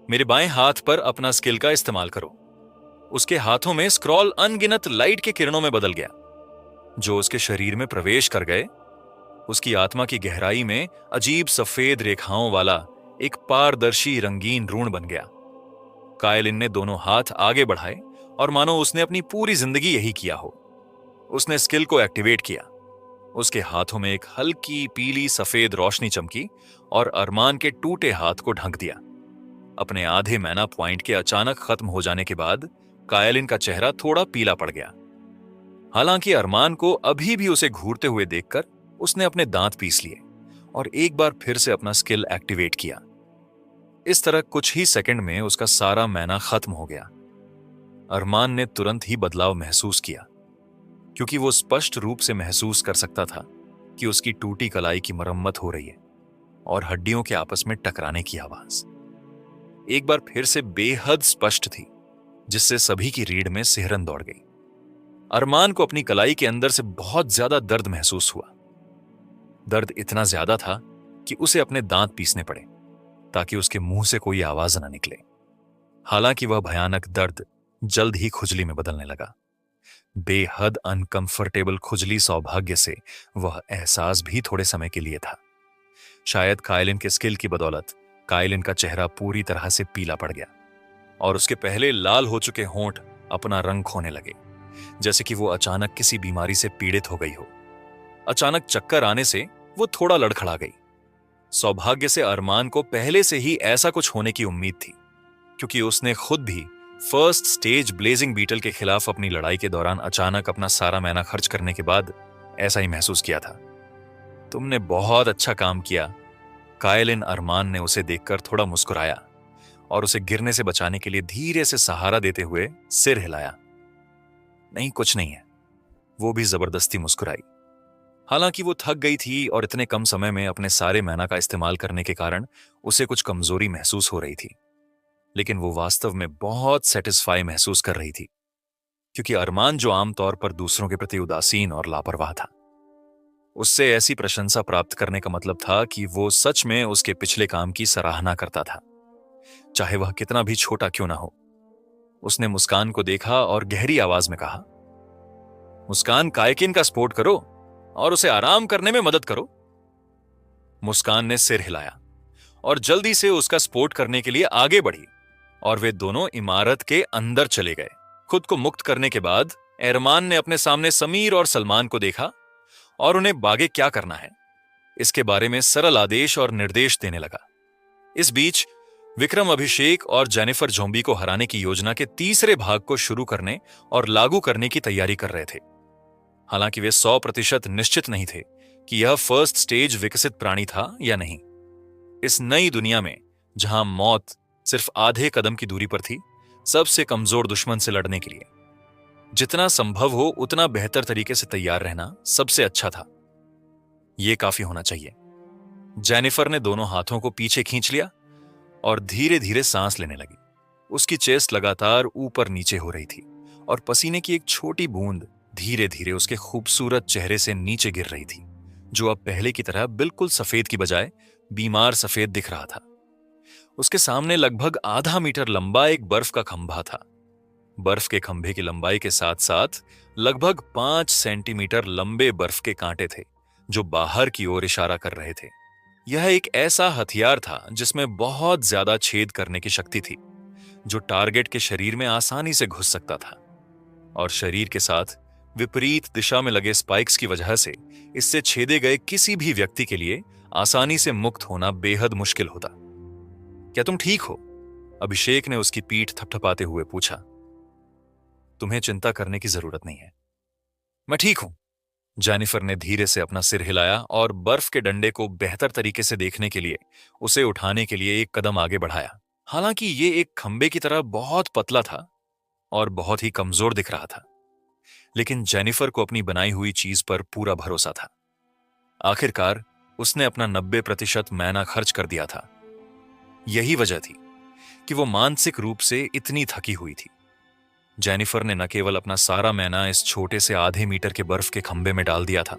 मेरे बाएं हाथ पर अपना स्किल का इस्तेमाल करो। उसके हाथों में स्क्रॉल अनगिनत लाइट के किरणों में बदल गया, जो उसके शरीर में प्रवेश कर गए। उसकी आत्मा की गहराई में अजीब सफेद रेखाओं वाला एक पारदर्शी रंगीन ऋण बन गया। कायलिन ने दोनों हाथ आगे बढ़ाए और मानो उसने अपनी पूरी जिंदगी यही किया हो। उसने स्किल को एक्टिवेट किया। उसके हाथों में एक हल्की पीली सफेद रोशनी चमकी और अरमान के टूटे हाथ को ढक दिया। अपने आधे मैना पॉइंट के अचानक खत्म हो जाने के बाद कायलिन का चेहरा थोड़ा पीला पड़ गया। हालांकि अरमान को अभी भी उसे घूरते हुए देखकर उसने अपने दांत पीस लिए और एक बार फिर से अपना स्किल एक्टिवेट किया। इस तरह कुछ ही सेकंड में उसका सारा मैना खत्म हो गया। अरमान ने तुरंत ही बदलाव महसूस किया, क्योंकि वो स्पष्ट रूप से महसूस कर सकता था कि उसकी टूटी कलाई की मरम्मत हो रही है और हड्डियों के आपस में टकराने की आवाज एक बार फिर से बेहद स्पष्ट थी, जिससे सभी की रीढ़ में सिहरन दौड़ गई। अरमान को अपनी कलाई के अंदर से बहुत ज्यादा दर्द महसूस हुआ। दर्द इतना ज्यादा था कि उसे अपने दांत पीसने पड़े ताकि उसके मुंह से कोई आवाज न निकले। हालांकि वह भयानक दर्द जल्द ही खुजली में बदलने लगा। बेहद अनकंफर्टेबल खुजली सौभाग्य से वह एहसास भी थोड़े समय के लिए था। शायद कायलिन के स्किल की बदौलत कायलिन का चेहरा पूरी तरह से पीला पड़ गया और उसके पहले लाल हो चुके होंठ अपना रंग खोने लगे, जैसे कि वो अचानक किसी बीमारी से पीड़ित हो गई हो। अचानक चक्कर आने से वो थोड़ा लड़खड़ा गई। सौभाग्य से अरमान को पहले से ही ऐसा कुछ होने की उम्मीद थी, क्योंकि उसने खुद भी फर्स्ट स्टेज ब्लेजिंग बीटल के खिलाफ अपनी लड़ाई के दौरान अचानक अपना सारा मैना खर्च करने के बाद ऐसा ही महसूस किया था। तुमने बहुत अच्छा काम किया, कायलिन अरमान ने उसे देखकर थोड़ा मुस्कुराया और उसे गिरने से बचाने के लिए धीरे से सहारा देते हुए सिर हिलाया। नहीं, कुछ नहीं है, वो भी जबरदस्ती मुस्कुराई। हालांकि वो थक गई थी और इतने कम समय में अपने सारे मैना का इस्तेमाल करने के कारण उसे कुछ कमजोरी महसूस हो रही थी, लेकिन वो वास्तव में बहुत सेटिस्फाई महसूस कर रही थी, क्योंकि अरमान, जो आमतौर पर दूसरों के प्रति उदासीन और लापरवाह था, उससे ऐसी प्रशंसा प्राप्त करने का मतलब था कि वो सच में उसके पिछले काम की सराहना करता था, चाहे वह कितना भी छोटा क्यों ना हो। उसने मुस्कान को देखा और गहरी आवाज में कहा, मुस्कान, कायकिन का सपोर्ट करो और उसे आराम करने में मदद करो। मुस्कान ने सिर हिलाया और जल्दी से उसका सपोर्ट करने के लिए आगे बढ़ी और वे दोनों इमारत के अंदर चले गए। खुद को मुक्त करने के बाद अरमान ने अपने सामने समीर और सलमान को देखा और उन्हें आगे क्या करना है इसके बारे में सरल आदेश और निर्देश देने लगा। इस बीच विक्रम अभिषेक और जेनिफर जोम्बी को हराने की योजना के तीसरे भाग को शुरू करने और लागू करने की तैयारी कर रहे थे। हालांकि वे 100% निश्चित नहीं थे कि यह फर्स्ट स्टेज विकसित प्राणी था या नहीं। इस नई दुनिया में जहां मौत सिर्फ आधे कदम की दूरी पर थी, सबसे कमजोर दुश्मन से लड़ने के लिए जितना संभव हो उतना बेहतर तरीके से तैयार रहना सबसे अच्छा था। यह काफी होना चाहिए। जेनिफर ने दोनों हाथों को पीछे खींच लिया और धीरे धीरे सांस लेने लगी। उसकी चेस्ट लगातार ऊपर नीचे हो रही थी और पसीने की एक छोटी बूंद धीरे धीरे उसके खूबसूरत चेहरे से नीचे गिर रही थी, जो अब पहले की तरह बिल्कुल सफेद की बजाय बीमार सफेद दिख रहा था। उसके सामने लगभग आधा मीटर लंबा एक बर्फ का खंभा था। बर्फ के खंभे की लंबाई के साथ साथ लगभग 5 सेंटीमीटर लंबे बर्फ के कांटे थे, जो बाहर की ओर इशारा कर रहे थे। यह एक ऐसा हथियार था जिसमें बहुत ज्यादा छेद करने की शक्ति थी, जो टारगेट के शरीर में आसानी से घुस सकता था, और शरीर के साथ विपरीत दिशा में लगे स्पाइक्स की वजह से इससे छेदे गए किसी भी व्यक्ति के लिए आसानी से मुक्त होना बेहद मुश्किल होता। क्या तुम ठीक हो? अभिषेक ने उसकी पीठ थपथपाते हुए पूछा। तुम्हें चिंता करने की जरूरत नहीं है, मैं ठीक हूं। जेनिफर ने धीरे से अपना सिर हिलाया और बर्फ के डंडे को बेहतर तरीके से देखने के लिए उसे उठाने के लिए एक कदम आगे बढ़ाया। हालांकि ये एक खंबे की तरह बहुत पतला था और बहुत ही कमजोर दिख रहा था, लेकिन जेनिफर को अपनी बनाई हुई चीज पर पूरा भरोसा था। आखिरकार उसने अपना 90% मैना खर्च कर दिया था। यही वजह थी कि वो मानसिक रूप से इतनी थकी हुई थी। जेनिफर ने न केवल अपना सारा मैना इस छोटे से आधे मीटर के बर्फ के खंभे में डाल दिया था,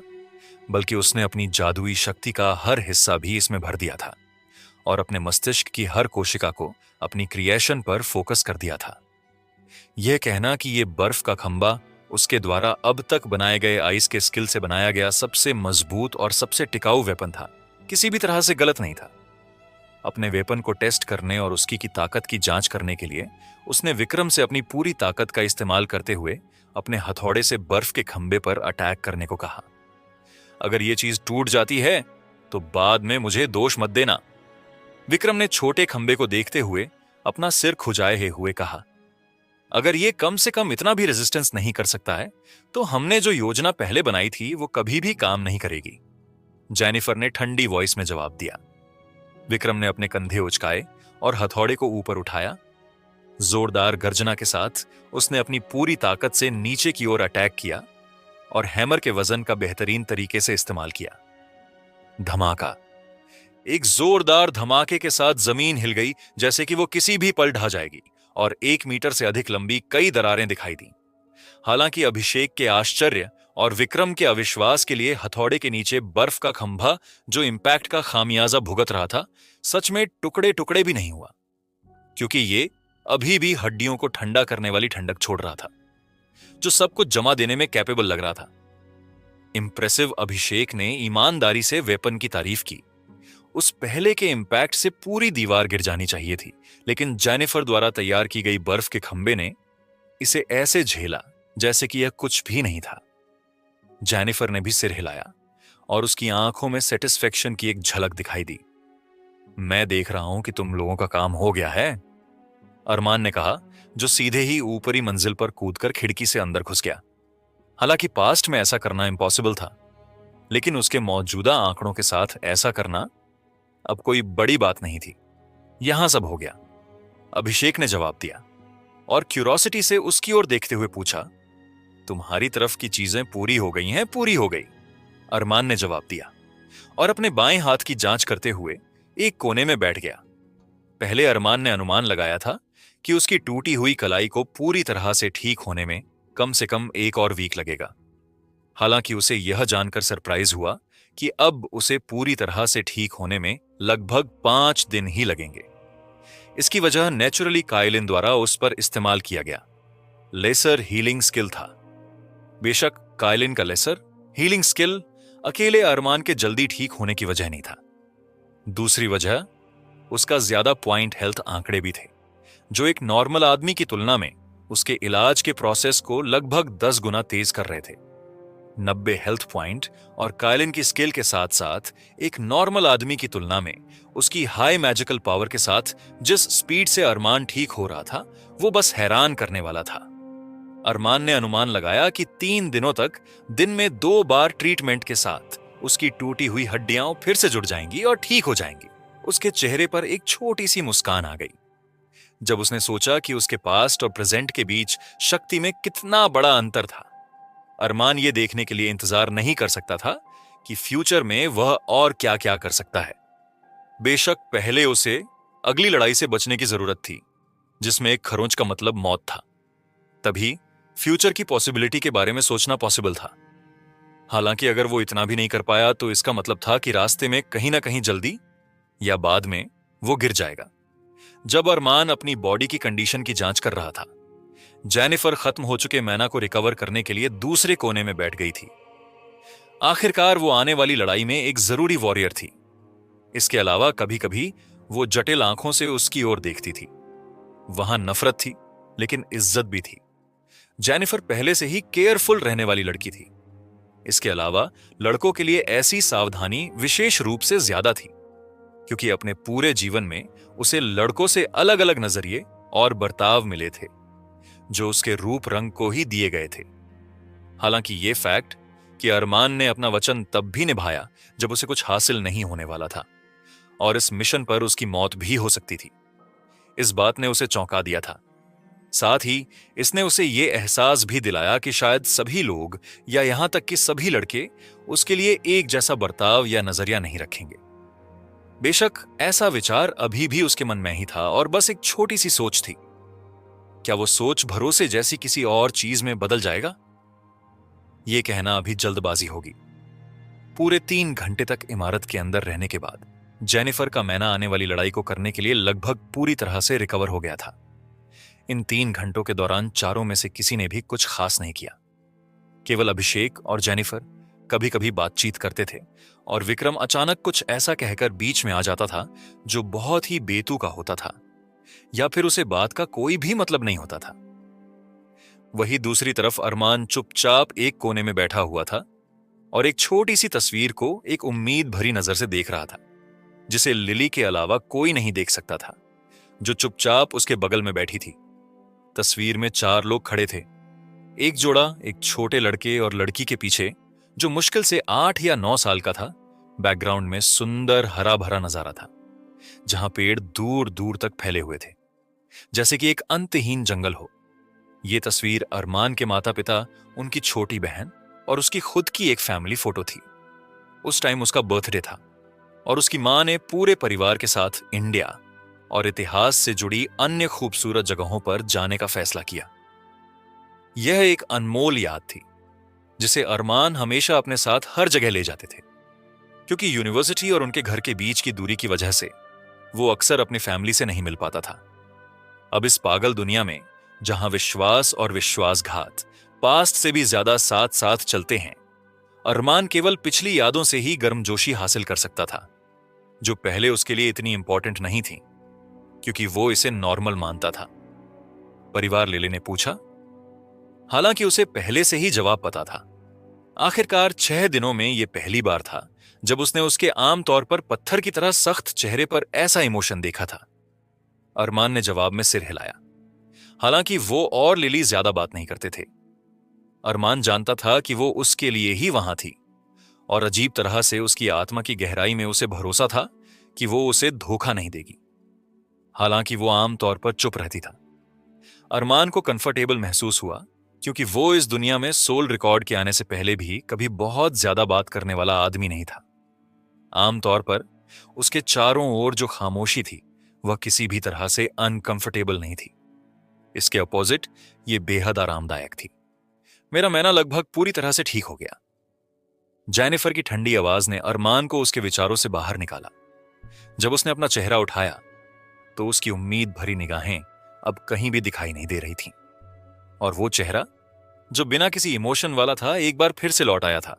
बल्कि उसने अपनी जादुई शक्ति का हर हिस्सा भी इसमें भर दिया था और अपने मस्तिष्क की हर कोशिका को अपनी क्रिएशन पर फोकस कर दिया था। यह कहना कि यह बर्फ का खंबा उसके द्वारा अब तक बनाए गए आइस के स्किल से बनाया गया सबसे मजबूत और सबसे टिकाऊ वेपन था, किसी भी तरह से गलत नहीं था। अपने वेपन को टेस्ट करने और उसकी की ताकत की जांच करने के लिए उसने विक्रम से अपनी पूरी ताकत का इस्तेमाल करते हुए अपने हथौड़े से बर्फ के खंबे पर अटैक करने को कहा। अगर यह चीज टूट जाती है तो बाद में मुझे दोष मत देना। विक्रम ने छोटे खंबे को देखते हुए अपना सिर खुजाए हुए कहा, अगर यह कम से कम इतना भी रेजिस्टेंस नहीं कर सकता है तो हमने जो योजना पहले बनाई थी वो कभी भी काम नहीं करेगी। जेनिफर ने ठंडी वॉइस में जवाब दिया। विक्रम ने अपने कंधे उचकाए और हथौड़े को ऊपर उठाया। जोरदार गर्जना के साथ उसने अपनी पूरी ताकत से नीचे की ओर अटैक किया और हैमर के वजन का बेहतरीन तरीके से इस्तेमाल किया। धमाका। एक जोरदार धमाके के साथ जमीन हिल गई, जैसे कि वो किसी भी पल ढह जाएगी, और 1 मीटर से अधिक लंबी कई दरारें दिखाई दी। हालांकि अभिषेक के आश्चर्य और विक्रम के अविश्वास के लिए हथौड़े के नीचे बर्फ का खंभा जो इंपैक्ट का खामियाजा भुगत रहा था, सच में टुकड़े टुकड़े भी नहीं हुआ, क्योंकि ये अभी भी हड्डियों को ठंडा करने वाली ठंडक छोड़ रहा था, जो सब कुछ जमा देने में कैपेबल लग रहा था। इंप्रेसिव अभिषेक ने ईमानदारी से वेपन की तारीफ की। उस पहले के इंपैक्ट से पूरी दीवार गिर जानी चाहिए थी, लेकिन जेनिफर द्वारा तैयार की गई बर्फ के खंबे ने इसे ऐसे झेला जैसे कि यह कुछ भी नहीं था। जेनिफर ने भी सिर हिलाया और उसकी आंखों में सेटिस्फेक्शन की एक झलक दिखाई दी। मैं देख रहा हूं कि तुम लोगों का काम हो गया है, अरमान ने कहा, जो सीधे ही ऊपरी मंजिल पर कूदकर खिड़की से अंदर घुस गया। हालांकि पास्ट में ऐसा करना इम्पॉसिबल था, लेकिन उसके मौजूदा आंकड़ों के साथ ऐसा करना अब कोई बड़ी बात नहीं थी। यहां सब हो गया, अभिषेक ने जवाब दिया और क्यूरोसिटी से उसकी ओर देखते हुए पूछा, तुम्हारी तरफ की चीजें पूरी हो गई हैं? पूरी हो गई, अरमान ने जवाब दिया और अपने बाएं हाथ की जांच करते हुए एक कोने में बैठ गया। पहले अरमान ने अनुमान लगाया था कि उसकी टूटी हुई कलाई को पूरी तरह से ठीक होने में कम से कम 1 और वीक लगेगा। हालांकि उसे यह जानकर सरप्राइज हुआ कि अब उसे पूरी तरह से ठीक होने में लगभग 5 दिन ही लगेंगे। इसकी वजह नेचुरली काइलिन द्वारा उस पर इस्तेमाल किया गया लेसर हीलिंग स्किल था। बेशक काइलिन का लेसर हीलिंग स्किल अकेले अरमान के जल्दी ठीक होने की वजह नहीं था। दूसरी वजह उसका ज्यादा पॉइंट हेल्थ आंकड़े भी थे, जो एक नॉर्मल आदमी की तुलना में उसके इलाज के प्रोसेस को लगभग 10 गुना तेज कर रहे थे। 90 हेल्थ पॉइंट और काइलिन की स्किल के साथ साथ एक नॉर्मल आदमी की तुलना में उसकी हाई मैजिकल पावर के साथ जिस स्पीड से अरमान ठीक हो रहा था, वो बस हैरान करने वाला था। अरमान ने अनुमान लगाया कि 3 दिनों तक दिन में 2 बार ट्रीटमेंट के साथ उसकी टूटी हुई हड्डियां फिर से जुड़ जाएंगी और ठीक हो जाएंगी। उसके चेहरे पर एक छोटी सी मुस्कान आ गई जब उसने सोचा कि उसके पास्ट और प्रेजेंट के बीच शक्ति में कितना बड़ा अंतर था। अरमान यह देखने के लिए इंतजार नहीं कर सकता था कि फ्यूचर में वह और क्या क्या कर सकता है। बेशक पहले उसे अगली लड़ाई से बचने की जरूरत थी, जिसमें एक खरोंच का मतलब मौत था। तभी फ्यूचर की पॉसिबिलिटी के बारे में सोचना पॉसिबल था। हालांकि अगर वो इतना भी नहीं कर पाया तो इसका मतलब था कि रास्ते में कहीं ना कहीं जल्दी या बाद में वो गिर जाएगा। जब अरमान अपनी बॉडी की कंडीशन की जांच कर रहा था, जेनिफर खत्म हो चुके मैना को रिकवर करने के लिए दूसरे कोने में बैठ गई थी। आखिरकार वो आने वाली लड़ाई में एक जरूरी वॉरियर थी। इसके अलावा कभी कभी वो जटिल आंखों से उसकी ओर देखती थी। वहां नफरत थी, लेकिन इज्जत भी थी। जेनिफर पहले से ही केयरफुल रहने वाली लड़की थी। इसके अलावा लड़कों के लिए ऐसी सावधानी विशेष रूप से ज्यादा थी, क्योंकि अपने पूरे जीवन में उसे लड़कों से अलग अलग नजरिए और बर्ताव मिले थे, जो उसके रूप रंग को ही दिए गए थे। हालांकि यह फैक्ट कि अरमान ने अपना वचन तब भी निभाया जब उसे कुछ हासिल नहीं होने वाला था, और इस मिशन पर उसकी मौत भी हो सकती थी, इस बात ने उसे चौंका दिया था। साथ ही इसने उसे यह एहसास भी दिलाया कि शायद सभी लोग या यहां तक कि सभी लड़के उसके लिए एक जैसा बर्ताव या नजरिया नहीं रखेंगे। बेशक ऐसा विचार अभी भी उसके मन में ही था और बस एक छोटी सी सोच थी। क्या वो सोच भरोसे जैसी किसी और चीज में बदल जाएगा? यह कहना अभी जल्दबाजी होगी। पूरे 3 घंटे तक इमारत के अंदर रहने के बाद जेनिफर का मैना आने वाली लड़ाई को करने के लिए लगभग पूरी तरह से रिकवर हो गया था। इन 3 घंटों के दौरान चारों में से किसी ने भी कुछ खास नहीं किया। केवल अभिषेक और जेनिफर कभी कभी बातचीत करते थे और विक्रम अचानक कुछ ऐसा कहकर बीच में आ जाता था जो बहुत ही बेतुका होता था, या फिर उसे बात का कोई भी मतलब नहीं होता था। वही दूसरी तरफ अरमान चुपचाप एक कोने में बैठा हुआ था और एक छोटी सी तस्वीर को एक उम्मीद भरी नजर से देख रहा था, जिसे लिली के अलावा कोई नहीं देख सकता था, जो चुपचाप उसके बगल में बैठी थी। तस्वीर में 4 लोग खड़े थे, एक जोड़ा एक छोटे लड़के और लड़की के पीछे, जो मुश्किल से 8 या 9 साल का था। बैकग्राउंड में सुंदर हरा भरा नजारा था, जहां पेड़ दूर दूर तक फैले हुए थे, जैसे कि एक अंतहीन जंगल हो। यह तस्वीर अरमान के माता पिता, उनकी छोटी बहन और उसकी खुद की एक फैमिली फोटो थी। उस टाइम उसका बर्थडे था और उसकी मां ने पूरे परिवार के साथ इंडिया और इतिहास से जुड़ी अन्य खूबसूरत जगहों पर जाने का फैसला किया। यह एक अनमोल याद थी जिसे अरमान हमेशा अपने साथ हर जगह ले जाते थे, क्योंकि यूनिवर्सिटी और उनके घर के बीच की दूरी की वजह से वो अक्सर अपनी फैमिली से नहीं मिल पाता था। अब इस पागल दुनिया में, जहां विश्वास और विश्वासघात पास्ट से भी ज्यादा साथ साथ चलते हैं, अरमान केवल पिछली यादों से ही गर्मजोशी हासिल कर सकता था, जो पहले उसके लिए इतनी इंपॉर्टेंट नहीं थी, क्योंकि वो इसे नॉर्मल मानता था। परिवार लिली ने पूछा, हालांकि उसे पहले से ही जवाब पता था। आखिरकार 6 दिनों में यह पहली बार था जब उसने उसके आम तौर पर पत्थर की तरह सख्त चेहरे पर ऐसा इमोशन देखा था। अरमान ने जवाब में सिर हिलाया। हालांकि वो और लिली ज्यादा बात नहीं करते थे। अरमान जानता था कि वो उसके लिए ही वहां थी, और अजीब तरह से उसकी आत्मा की गहराई में उसे भरोसा था कि वो उसे धोखा नहीं देगी। हालांकि वो आम तौर पर चुप रहती था। अरमान को कंफर्टेबल महसूस हुआ, क्योंकि वो इस दुनिया में सोल रिकॉर्ड के आने से पहले भी कभी बहुत ज्यादा बात करने वाला आदमी नहीं था। आमतौर पर उसके चारों ओर जो खामोशी थी वह किसी भी तरह से अनकंफर्टेबल नहीं थी। इसके अपोजिट ये बेहद आरामदायक थी। मेरा मैना लगभग पूरी तरह से ठीक हो गया। जेनिफर की ठंडी आवाज ने अरमान को उसके विचारों से बाहर निकाला। जब उसने अपना चेहरा उठाया तो उसकी उम्मीद भरी निगाहें अब कहीं भी दिखाई नहीं दे रही थीं, और वो चेहरा जो बिना किसी इमोशन वाला था एक बार फिर से लौट आया था।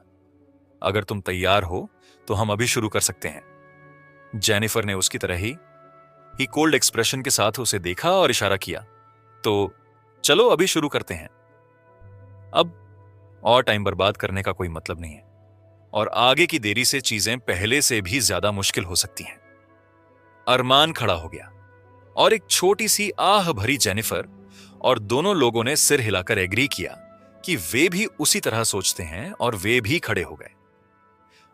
अगर तुम तैयार हो तो हम अभी शुरू कर सकते हैं। जेनिफर ने उसकी तरह ही कोल्ड एक्सप्रेशन के साथ उसे देखा और इशारा किया। तो चलो अभी शुरू करते हैं। अब और टाइम बर्बाद करने का कोई मतलब नहीं है, और आगे की देरी से चीजें पहले से भी ज्यादा मुश्किल हो सकती हैं। अरमान खड़ा हो गया और एक छोटी सी आह भरी जेनिफर और दोनों लोगों ने सिर हिलाकर एग्री किया कि वे भी उसी तरह सोचते हैं, और वे भी खड़े हो गए।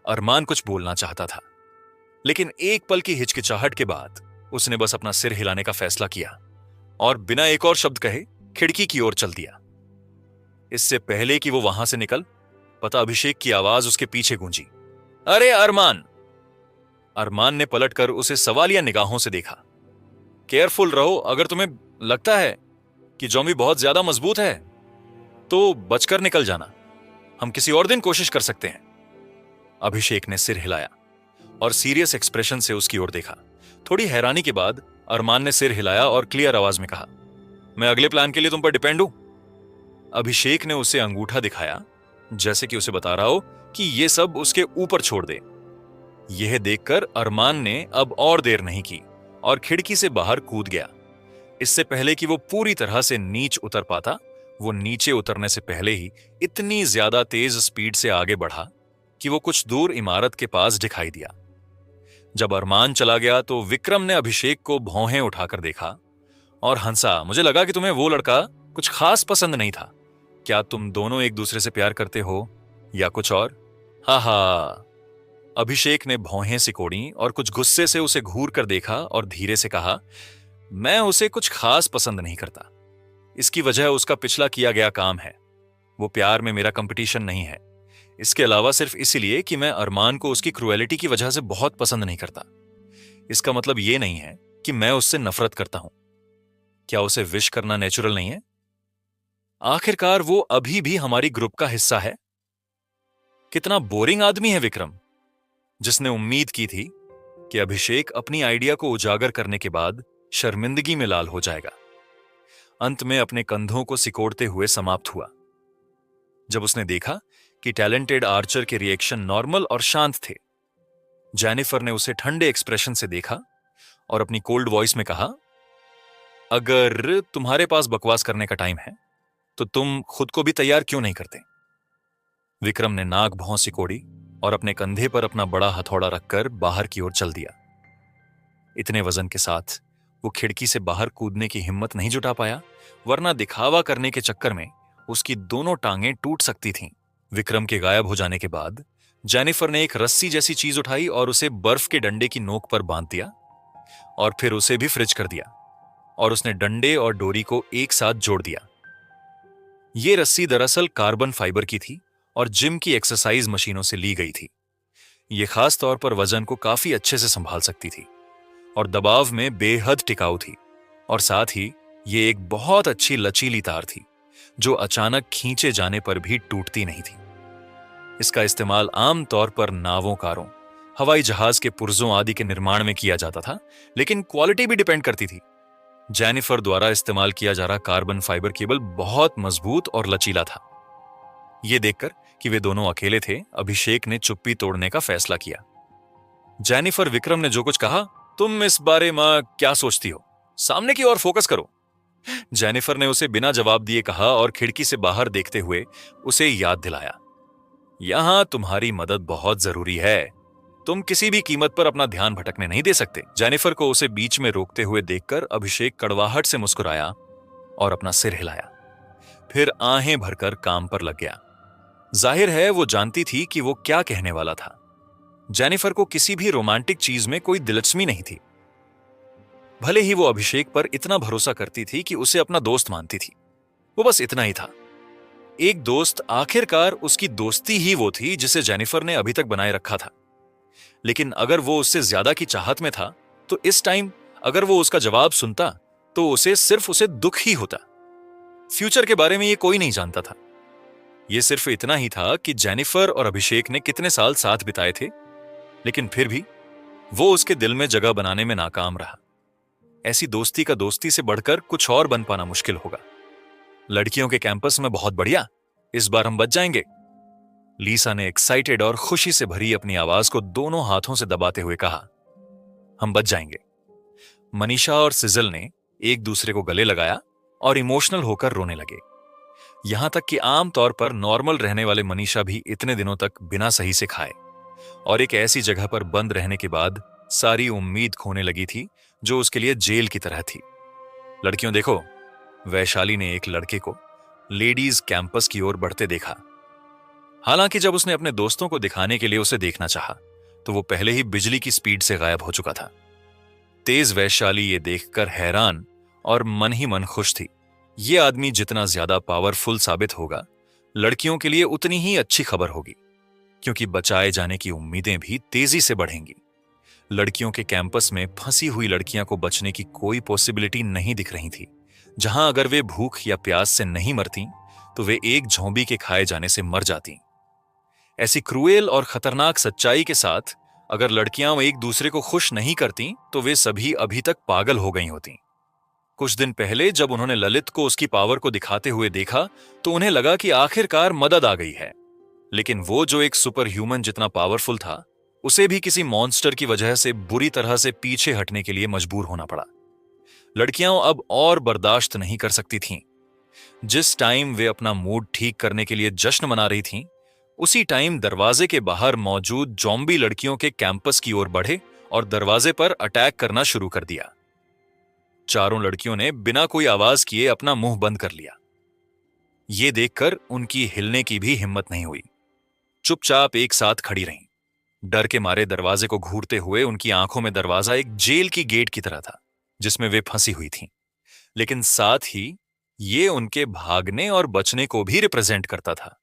अरमान कुछ बोलना चाहता था, लेकिन एक पल की हिचकिचाहट के बाद उसने बस अपना सिर हिलाने का फैसला किया और बिना एक और शब्द कहे खिड़की की ओर चल दिया। इससे पहले कि वो वहां से निकल, पता अभिषेक की आवाज उसके पीछे गूंजी, अरे अरमान! अरमान ने पलटकर उसे सवालिया निगाहों से देखा। केयरफुल रहो, अगर तुम्हें लगता है कि जॉम्बी बहुत ज्यादा मजबूत है तो बचकर निकल जाना, हम किसी और दिन कोशिश कर सकते हैं। अभिषेक ने सिर हिलाया और सीरियस एक्सप्रेशन से उसकी ओर देखा। थोड़ी हैरानी के बाद अरमान ने सिर हिलाया और क्लियर आवाज में कहा, मैं अगले प्लान के लिए तुम पर डिपेंड हूं। अभिषेक ने उसे अंगूठा दिखाया, जैसे कि उसे बता रहा हो कि यह सब उसके ऊपर छोड़ दे। यह देखकर अरमान ने अब और देर नहीं की और खिड़की से बाहर कूद गया। इससे पहले कि वो पूरी तरह से नीचे उतर पाता, वो नीचे उतरने से पहले ही इतनी ज्यादा तेज स्पीड से आगे बढ़ा कि वो कुछ दूर इमारत के पास दिखाई दिया। जब अरमान चला गया तो विक्रम ने अभिषेक को भौहें उठाकर देखा और हंसा। मुझे लगा कि तुम्हें वो लड़का कुछ खास पसंद नहीं था। क्या तुम दोनों एक दूसरे से प्यार करते हो या कुछ और? हा हा। अभिषेक ने भौहें सिकोड़ी और कुछ गुस्से से उसे घूर कर देखा और धीरे से कहा, मैं उसे कुछ खास पसंद नहीं करता। इसकी वजह उसका पिछला किया गया काम है। वो प्यार में मेरा कंपटीशन नहीं है। इसके अलावा सिर्फ इसलिए कि मैं अरमान को उसकी क्रूएलिटी की वजह से बहुत पसंद नहीं करता। इसका मतलब यह नहीं है कि मैं उससे नफरत करता हूं। क्या उसे विश करना नेचुरल नहीं है? आखिरकार वो अभी भी हमारी ग्रुप का हिस्सा है। कितना बोरिंग आदमी है विक्रम, जिसने उम्मीद की थी कि अभिषेक अपनी आइडिया को उजागर करने के बाद शर्मिंदगी में लाल हो जाएगा। अंत में अपने कंधों को सिकोड़ते हुए समाप्त हुआ जब उसने देखा कि टैलेंटेड आर्चर के रिएक्शन नॉर्मल और शांत थे। जेनिफर ने उसे ठंडे एक्सप्रेशन से देखा और अपनी कोल्ड वॉइस में कहा, अगर तुम्हारे पास बकवास करने का टाइम है तो तुम खुद को भी तैयार क्यों नहीं करते? विक्रम ने नाक भौं सिकोड़ी और अपने कंधे पर अपना बड़ा हथौड़ा रखकर बाहर की ओर चल दिया। इतने वजन के साथ वो खिड़की से बाहर कूदने की हिम्मत नहीं जुटा पाया, वरना दिखावा करने के चक्कर में उसकी दोनों टांगें टूट सकती थीं। विक्रम के गायब हो जाने के बाद जेनिफर ने एक रस्सी जैसी चीज उठाई और उसे बर्फ के डंडे की नोक पर बांध दिया और फिर उसे भी फ्रिज कर दिया और उसने डंडे और डोरी को एक साथ जोड़ दिया। ये रस्सी दरअसल कार्बन फाइबर की थी और जिम की एक्सरसाइज मशीनों से ली गई थी। ये खास तौर पर वजन को काफी अच्छे से संभाल सकती थी और दबाव में बेहद टिकाऊ थी, और साथ ही ये एक बहुत अच्छी लचीली तार थी जो अचानक खींचे जाने पर भी टूटती नहीं थी। इसका इस्तेमाल आम तौर पर नावों, कारों, हवाई जहाज के पुर्जों आदि के निर्माण में किया जाता था, लेकिन क्वालिटी भी डिपेंड करती थी। जेनिफर द्वारा इस्तेमाल किया जा रहा कार्बन फाइबर केबल बहुत मजबूत और लचीला था। यह देखकर कि वे दोनों अकेले थे, अभिषेक ने चुप्पी तोड़ने का फैसला किया। जेनिफर, विक्रम ने जो कुछ कहा, तुम इस बारे में क्या सोचती हो? सामने की ओर फोकस करो। जेनिफर ने उसे बिना जवाब दिए कहा और खिड़की से बाहर देखते हुए उसे याद दिलाया, यहां तुम्हारी मदद बहुत जरूरी है। तुम किसी भी कीमत पर अपना ध्यान भटकने नहीं दे सकते। जेनिफर को उसे बीच में रोकते हुए देखकर अभिषेक कड़वाहट से मुस्कुराया और अपना सिर हिलाया, फिर आहें भरकर काम पर लग गया। जाहिर है वो जानती थी कि वो क्या कहने वाला था। जेनिफर को किसी भी रोमांटिक चीज में कोई दिलचस्पी नहीं थी, भले ही वो अभिषेक पर इतना भरोसा करती थी कि उसे अपना दोस्त मानती थी। वो बस इतना ही था, एक दोस्त। आखिरकार उसकी दोस्ती ही वो थी जिसे जेनिफर ने अभी तक बनाए रखा था। लेकिन अगर वो उससे ज्यादा की चाहत में था तो इस टाइम अगर वो उसका जवाब सुनता तो उसे दुख ही होता। फ्यूचर के बारे में ये कोई नहीं जानता था। ये सिर्फ इतना ही था कि जेनिफर और अभिषेक ने कितने साल साथ बिताए थे, लेकिन फिर भी वो उसके दिल में जगह बनाने में नाकाम रहा। ऐसी दोस्ती का दोस्ती से बढ़कर कुछ और बन पाना मुश्किल होगा। लड़कियों के कैंपस में बहुत बढ़िया, इस बार हम बच जाएंगे। लीसा ने एक्साइटेड और खुशी से भरी अपनी आवाज को दोनों हाथों से दबाते हुए कहा, हम बच जाएंगे। मनीषा और सिजल ने एक दूसरे को गले लगाया और इमोशनल होकर रोने लगे। यहां तक कि आम तौर पर नॉर्मल रहने वाले मनीषा भी इतने दिनों तक बिना सही से खाए और एक ऐसी जगह पर बंद रहने के बाद सारी उम्मीद खोने लगी थी जो उसके लिए जेल की तरह थी। लड़कियों देखो, वैशाली ने एक लड़के को लेडीज कैंपस की ओर बढ़ते देखा। हालांकि जब उसने अपने दोस्तों को दिखाने के लिए उसे देखना चाहा तो वो पहले ही बिजली की स्पीड से गायब हो चुका था। तेज वैशाली ये देखकर हैरान और मन ही मन खुश थी। ये आदमी जितना ज्यादा पावरफुल साबित होगा, लड़कियों के लिए उतनी ही अच्छी खबर होगी, क्योंकि बचाए जाने की उम्मीदें भी तेजी से बढ़ेंगी। लड़कियों के कैंपस में फंसी हुई लड़कियां को बचने की कोई पॉसिबिलिटी नहीं दिख रही थी। जहां अगर वे भूख या प्यास से नहीं मरती तो वे एक झोंबी के खाए जाने से मर जाती। ऐसी क्रूएल और खतरनाक सच्चाई के साथ अगर लड़कियां एक दूसरे को खुश नहीं करती तो वे सभी अभी तक पागल हो गई होती। कुछ दिन पहले जब उन्होंने ललित को उसकी पावर को दिखाते हुए देखा तो उन्हें लगा कि आखिरकार मदद आ गई है, लेकिन वो जो एक सुपर ह्यूमन जितना पावरफुल था, उसे भी किसी मॉन्स्टर की वजह से बुरी तरह से पीछे हटने के लिए मजबूर होना पड़ा। लड़कियां अब और बर्दाश्त नहीं कर सकती थीं। जिस टाइम वे अपना मूड ठीक करने के लिए जश्न मना रही थीं, उसी टाइम दरवाजे के बाहर मौजूद ज़ॉम्बी लड़कियों के कैंपस की ओर बढ़े और दरवाजे पर अटैक करना शुरू कर दिया। चारों लड़कियों ने बिना कोई आवाज किए अपना मुंह बंद कर लिया। यह देखकर उनकी हिलने की भी हिम्मत नहीं हुई। चुपचाप एक साथ खड़ी रहीं। डर के मारे दरवाजे को घूरते हुए उनकी आंखों में दरवाजा एक जेल की गेट की तरह था जिसमें वे फंसी हुई थीं, लेकिन साथ ही ये उनके भागने और बचने को भी रिप्रेजेंट करता था।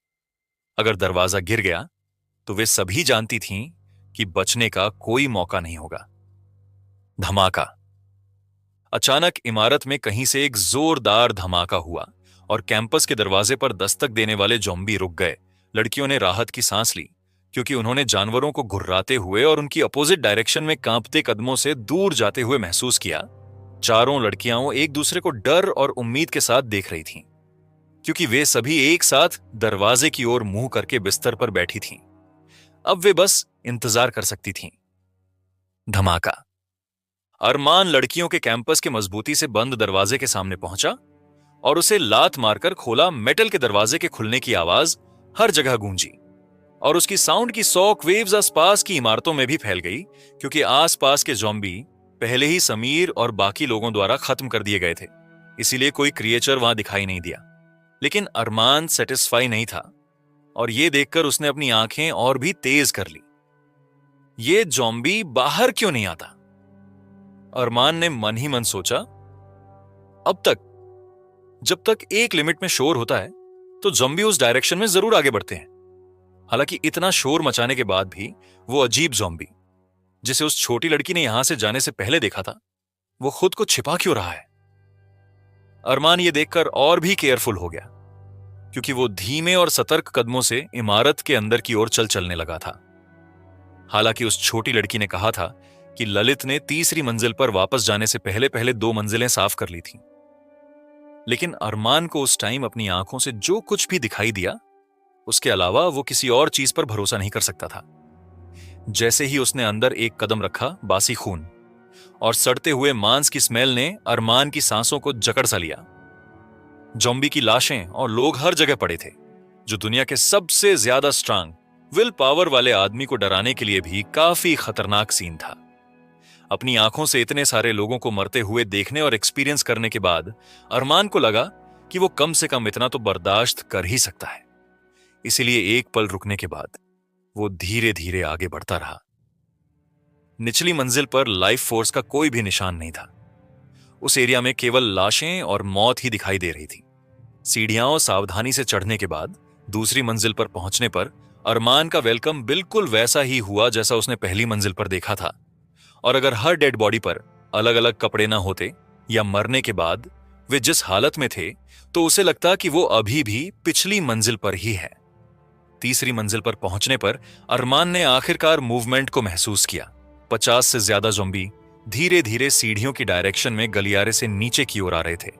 अगर दरवाजा गिर गया तो वे सभी जानती थीं कि बचने का कोई मौका नहीं होगा। धमाका। अचानक इमारत में कहीं से एक जोरदार धमाका हुआ और कैंपस के दरवाजे पर दस्तक देने वाले ज़ॉम्बी रुक गए। लड़कियों ने राहत की सांस ली क्योंकि उन्होंने जानवरों को घुर्राते हुए और उनकी अपोजिट डायरेक्शन में कांपते कदमों से दूर जाते हुए महसूस किया। चारों लड़कियां एक दूसरे को डर और उम्मीद के साथ देख रही थीं, क्योंकि वे सभी एक साथ दरवाजे की ओर मुंह करके बिस्तर पर बैठी थीं। अब वे बस इंतजार कर सकती थीं। धमाका। अरमान लड़कियों के कैंपस के मजबूती से बंद दरवाजे के सामने पहुंचा और उसे लात मारकर खोला। मेटल के दरवाजे के खुलने की आवाज हर जगह गूंजी और उसकी साउंड की शॉक वेव्स आसपास की इमारतों में भी फैल गई, क्योंकि आसपास के ज़ॉम्बी पहले ही समीर और बाकी लोगों द्वारा खत्म कर दिए गए थे। इसीलिए कोई क्रिएचर वहां दिखाई नहीं दिया। लेकिन अरमान सेटिस्फाई नहीं था और यह देखकर उसने अपनी आंखें और भी तेज कर ली। ये ज़ॉम्बी बाहर क्यों नहीं आता? अरमान ने मन ही मन सोचा। अब तक जब तक एक लिमिट में शोर होता है तो ज़ॉम्बी उस डायरेक्शन में जरूर आगे बढ़ते हैं। हालांकि इतना शोर मचाने के बाद भी वो अजीब ज़ॉम्बी जिसे उस छोटी लड़की ने यहां से जाने से पहले देखा था, वो खुद को छिपा क्यों रहा है? अरमान ये देखकर और भी केयरफुल हो गया, क्योंकि वो धीमे और सतर्क कदमों से इमारत के अंदर की ओर चलने लगा था। हालांकि उस छोटी लड़की ने कहा था कि ललित ने तीसरी मंजिल पर वापस जाने से पहले पहले 2 मंजिलें साफ कर ली थीं। लेकिन अरमान को उस टाइम अपनी आंखों से जो कुछ भी दिखाई दिया, उसके अलावा वो किसी और चीज पर भरोसा नहीं कर सकता था। जैसे ही उसने अंदर एक कदम रखा, बासी खून और सड़ते हुए मांस की स्मेल ने अरमान की सांसों को जकड़ सा लिया। ज़ॉम्बी की लाशें और लोग हर जगह पड़े थे, जो दुनिया के सबसे ज्यादा स्ट्रांग विल पावर वाले आदमी को डराने के लिए भी काफी खतरनाक सीन था। अपनी आंखों से इतने सारे लोगों को मरते हुए देखने और एक्सपीरियंस करने के बाद अरमान को लगा कि वो कम से कम इतना तो बर्दाश्त कर ही सकता है। इसीलिए एक पल रुकने के बाद वो धीरे धीरे आगे बढ़ता रहा। निचली मंजिल पर लाइफ फोर्स का कोई भी निशान नहीं था। उस एरिया में केवल लाशें और मौत ही दिखाई दे रही थी। सीढ़ियां सावधानी से चढ़ने के बाद दूसरी मंजिल पर पहुंचने पर अरमान का वेलकम बिल्कुल वैसा ही हुआ जैसा उसने पहली मंजिल पर देखा था। और अगर हर डेड बॉडी पर अलग अलग कपड़े ना होते या मरने के बाद वे जिस हालत में थे, तो उसे लगता कि वो अभी भी पिछली मंजिल पर ही है। तीसरी मंजिल पर पहुंचने पर अरमान ने आखिरकार मूवमेंट को महसूस किया। 50 से ज्यादा ज़ॉम्बी धीरे धीरे सीढ़ियों की डायरेक्शन में गलियारे से नीचे की ओर आ रहे थे।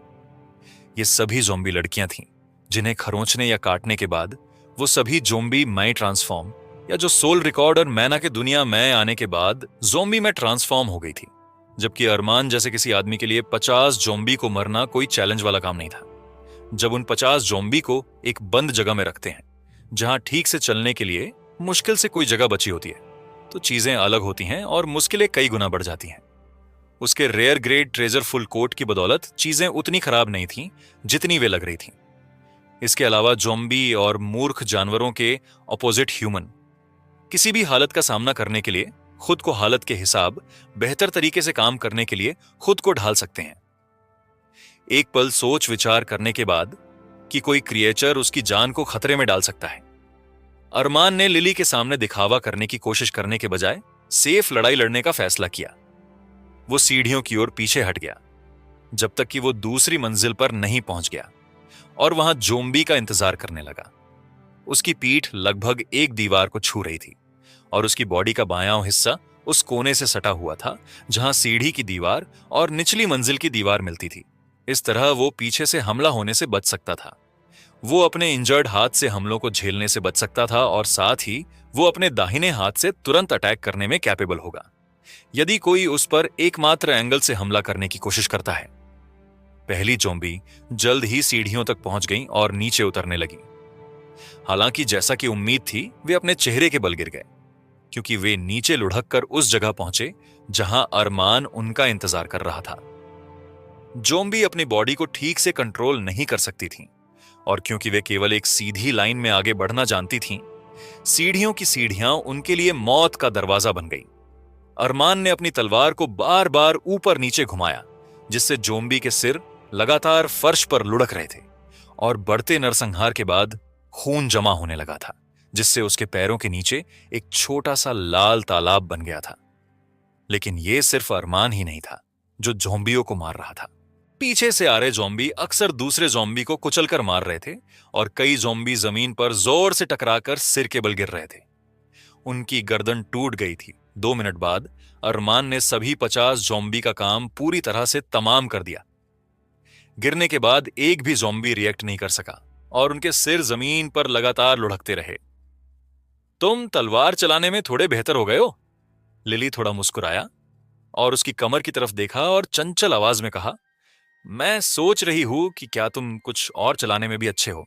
ये सभी ज़ॉम्बी लड़कियां थीं, जिन्हें खरोंचने या काटने के बाद वो सभी ज़ॉम्बी मैं ट्रांसफॉर्म या जो सोल रिकॉर्ड और मैना के दुनिया में आने के बाद ज़ॉम्बी में ट्रांसफॉर्म हो गई थी। जबकि अरमान जैसे किसी आदमी के लिए 50 ज़ॉम्बी को मरना कोई चैलेंज वाला काम नहीं था। जब उन 50 ज़ॉम्बी को एक बंद जगह में रखते हैं, जहां ठीक से चलने के लिए मुश्किल से कोई जगह बची होती है, तो चीजें अलग होती हैं और मुश्किलें कई गुना बढ़ जाती हैं। उसके rare grade treasure full coat की बदौलत चीजें उतनी खराब नहीं थीं जितनी वे लग रही थीं। इसके अलावा ज़ॉम्बी और मूर्ख जानवरों के अपोजिट ह्यूमन किसी भी हालत का सामना करने के लिए खुद को हालत के हिसाब बेहतर तरीके से काम करने के लिए खुद को ढाल सकते हैं। एक पल सोच विचार करने के बाद कि कोई क्रिएचर उसकी जान को खतरे में डाल सकता है, अरमान ने लिली के सामने दिखावा करने की कोशिश करने के बजाय सेफ लड़ाई लड़ने का फैसला किया। वो सीढ़ियों की ओर पीछे हट गया जब तक कि वो दूसरी मंजिल पर नहीं पहुंच गया और वहां ज़ॉम्बी का इंतजार करने लगा। उसकी पीठ लगभग एक दीवार को छू रही थी और उसकी बॉडी का बायां हिस्सा उस कोने से सटा हुआ था जहां सीढ़ी की दीवार और निचली मंजिल की दीवार मिलती थी। इस तरह वो पीछे से हमला होने से बच सकता था। वो अपने इंजर्ड हाथ से हमलों को झेलने से बच सकता था और साथ ही वो अपने दाहिने हाथ से तुरंत अटैक करने में कैपेबल होगा यदि कोई उस पर एकमात्र एंगल से हमला करने की कोशिश करता है। पहली ज़ॉम्बी जल्द ही सीढ़ियों तक पहुंच गई और नीचे उतरने लगी। हालांकि जैसा कि उम्मीद थी, वे अपने चेहरे के बल गिर गए, क्योंकि वे नीचे लुढ़क कर उस जगह पहुंचे जहां अरमान उनका इंतजार कर रहा था। ज़ॉम्बी अपनी बॉडी को ठीक से कंट्रोल नहीं कर सकती थीं, और क्योंकि वे केवल एक सीधी लाइन में आगे बढ़ना जानती थीं, सीढ़ियों की सीढ़ियां उनके लिए मौत का दरवाजा बन गई। अरमान ने अपनी तलवार को बार बार ऊपर नीचे घुमाया, जिससे ज़ॉम्बी के सिर लगातार फर्श पर लुढ़क रहे थे और बढ़ते नरसंहार के बाद खून जमा होने लगा था, जिससे उसके पैरों के नीचे एक छोटा सा लाल तालाब बन गया था। लेकिन यह सिर्फ अरमान ही नहीं था जो ज़ॉम्बियों को मार रहा था। पीछे से आ रहे ज़ॉम्बी अक्सर दूसरे ज़ॉम्बी को कुचलकर मार रहे थे और कई ज़ॉम्बी जमीन पर जोर से टकराकर सिर के बल गिर रहे थे। उनकी गर्दन टूट गई थी। 2 मिनट बाद अरमान ने सभी 50 ज़ॉम्बी का काम पूरी तरह से तमाम कर दिया। गिरने के बाद एक भी ज़ॉम्बी रिएक्ट नहीं कर सका और उनके सिर जमीन पर लगातार लुढ़कते रहे। तुम तलवार चलाने में थोड़े बेहतर हो गए हो। लिली थोड़ा मुस्कुराया और उसकी कमर की तरफ देखा और चंचल आवाज में कहा, मैं सोच रही हूं कि क्या तुम कुछ और चलाने में भी अच्छे हो।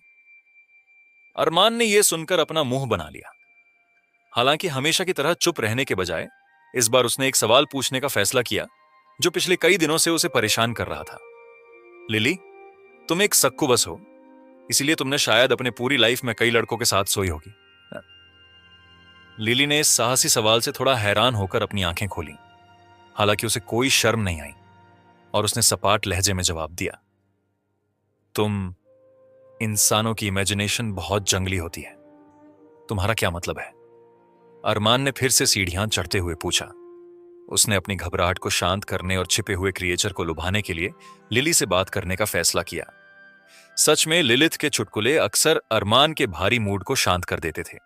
अरमान ने यह सुनकर अपना मुंह बना लिया। हालांकि हमेशा की तरह चुप रहने के बजाय इस बार उसने एक सवाल पूछने का फैसला किया जो पिछले कई दिनों से उसे परेशान कर रहा था। लिली, तुम एक सक्कुबस हो, इसलिए तुमने शायद अपने पूरी लाइफ में कई लड़कों के साथ सोई होगी। लिली ने इस साहसी सवाल से थोड़ा हैरान होकर अपनी आंखें खोली। हालांकि उसे कोई शर्म नहीं आई और उसने सपाट लहजे में जवाब दिया, तुम इंसानों की इमेजिनेशन बहुत जंगली होती है। तुम्हारा क्या मतलब है? अरमान ने फिर से सीढ़ियां चढ़ते हुए पूछा। उसने अपनी घबराहट को शांत करने और छिपे हुए क्रिएचर को लुभाने के लिए लिली से बात करने का फैसला किया। सच में लिलिथ के चुटकुले अक्सर अरमान के भारी मूड को शांत कर देते थे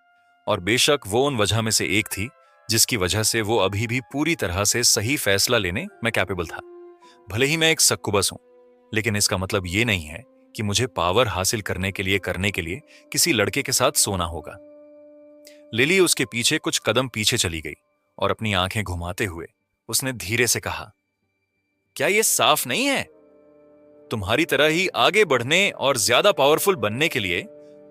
और बेशक वो उन वजह में से एक थी जिसकी वजह से वो अभी भी पूरी तरह से सही फैसला लेने में कैपेबल था। भले ही मैं एक सक्कुबस हूं, लेकिन इसका मतलब ये नहीं है कि मुझे पावर हासिल करने के लिए किसी लड़के के साथ सोना होगा। लिली उसके पीछे कुछ कदम पीछे चली गई और अपनी आंखें घुमाते हुए उसने धीरे से कहा, क्या यह साफ नहीं है? तुम्हारी तरह ही आगे बढ़ने और ज्यादा पावरफुल बनने के लिए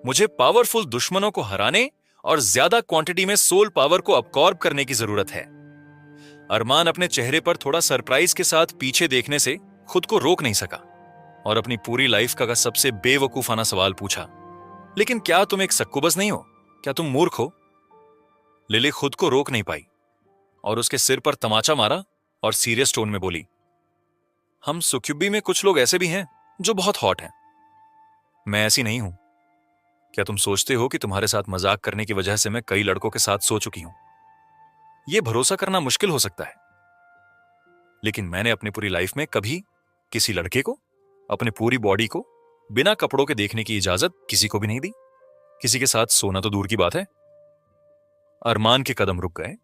मुझे पावरफुल दुश्मनों को हराने और ज्यादा क्वांटिटी में सोल पावर को अब्सॉर्ब करने की जरूरत है। अरमान अपने चेहरे पर थोड़ा सरप्राइज के साथ पीछे देखने से खुद को रोक नहीं सका और अपनी पूरी लाइफ का सबसे बेवकूफाना सवाल पूछा, लेकिन क्या तुम एक सक्कुबस नहीं हो? क्या तुम मूर्ख हो? लिली खुद को रोक नहीं पाई और उसके सिर पर तमाचा मारा और सीरियस टोन में बोली, हम सुक्यूबी में कुछ लोग ऐसे भी हैं जो बहुत हॉट हैं। मैं ऐसी नहीं हूं। क्या तुम सोचते हो कि तुम्हारे साथ मजाक करने की वजह से मैं कई लड़कों के साथ सो चुकी हूं? यह भरोसा करना मुश्किल हो सकता है, लेकिन मैंने अपनी पूरी लाइफ में कभी किसी लड़के को अपने पूरी बॉडी को बिना कपड़ों के देखने की इजाजत किसी को भी नहीं दी। किसी के साथ सोना तो दूर की बात है। अरमान के कदम रुक गए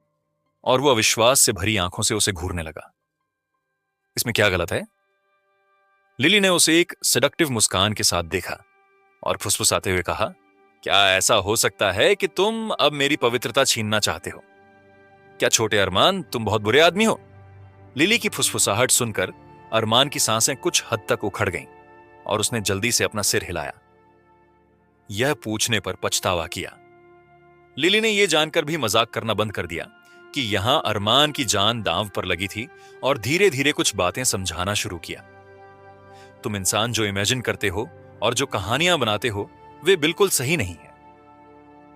और वो अविश्वास से भरी आंखों से उसे घूरने लगा। इसमें क्या गलत है? लिली ने उसे एक सेडक्टिव मुस्कान के साथ देखा और फुसफुसाते हुए कहा, क्या ऐसा हो सकता है कि तुम अब मेरी पवित्रता छीनना चाहते हो? क्या छोटे अरमान, तुम बहुत बुरे आदमी हो? लिली की फुसफुसाहट सुनकर अरमान की सांसें कुछ हद तक उखड़ गईं और उसने जल्दी से अपना सिर हिलाया। यह पूछने पर पछतावा किया। लिली ने यह जानकर भी मजाक करना बंद कर दिया कि यहां अरमान की जान दांव पर लगी थी और धीरे धीरे कुछ बातें समझाना शुरू किया। तुम इंसान जो इमेजिन करते हो और जो कहानियां बनाते हो वे बिल्कुल सही नहीं है।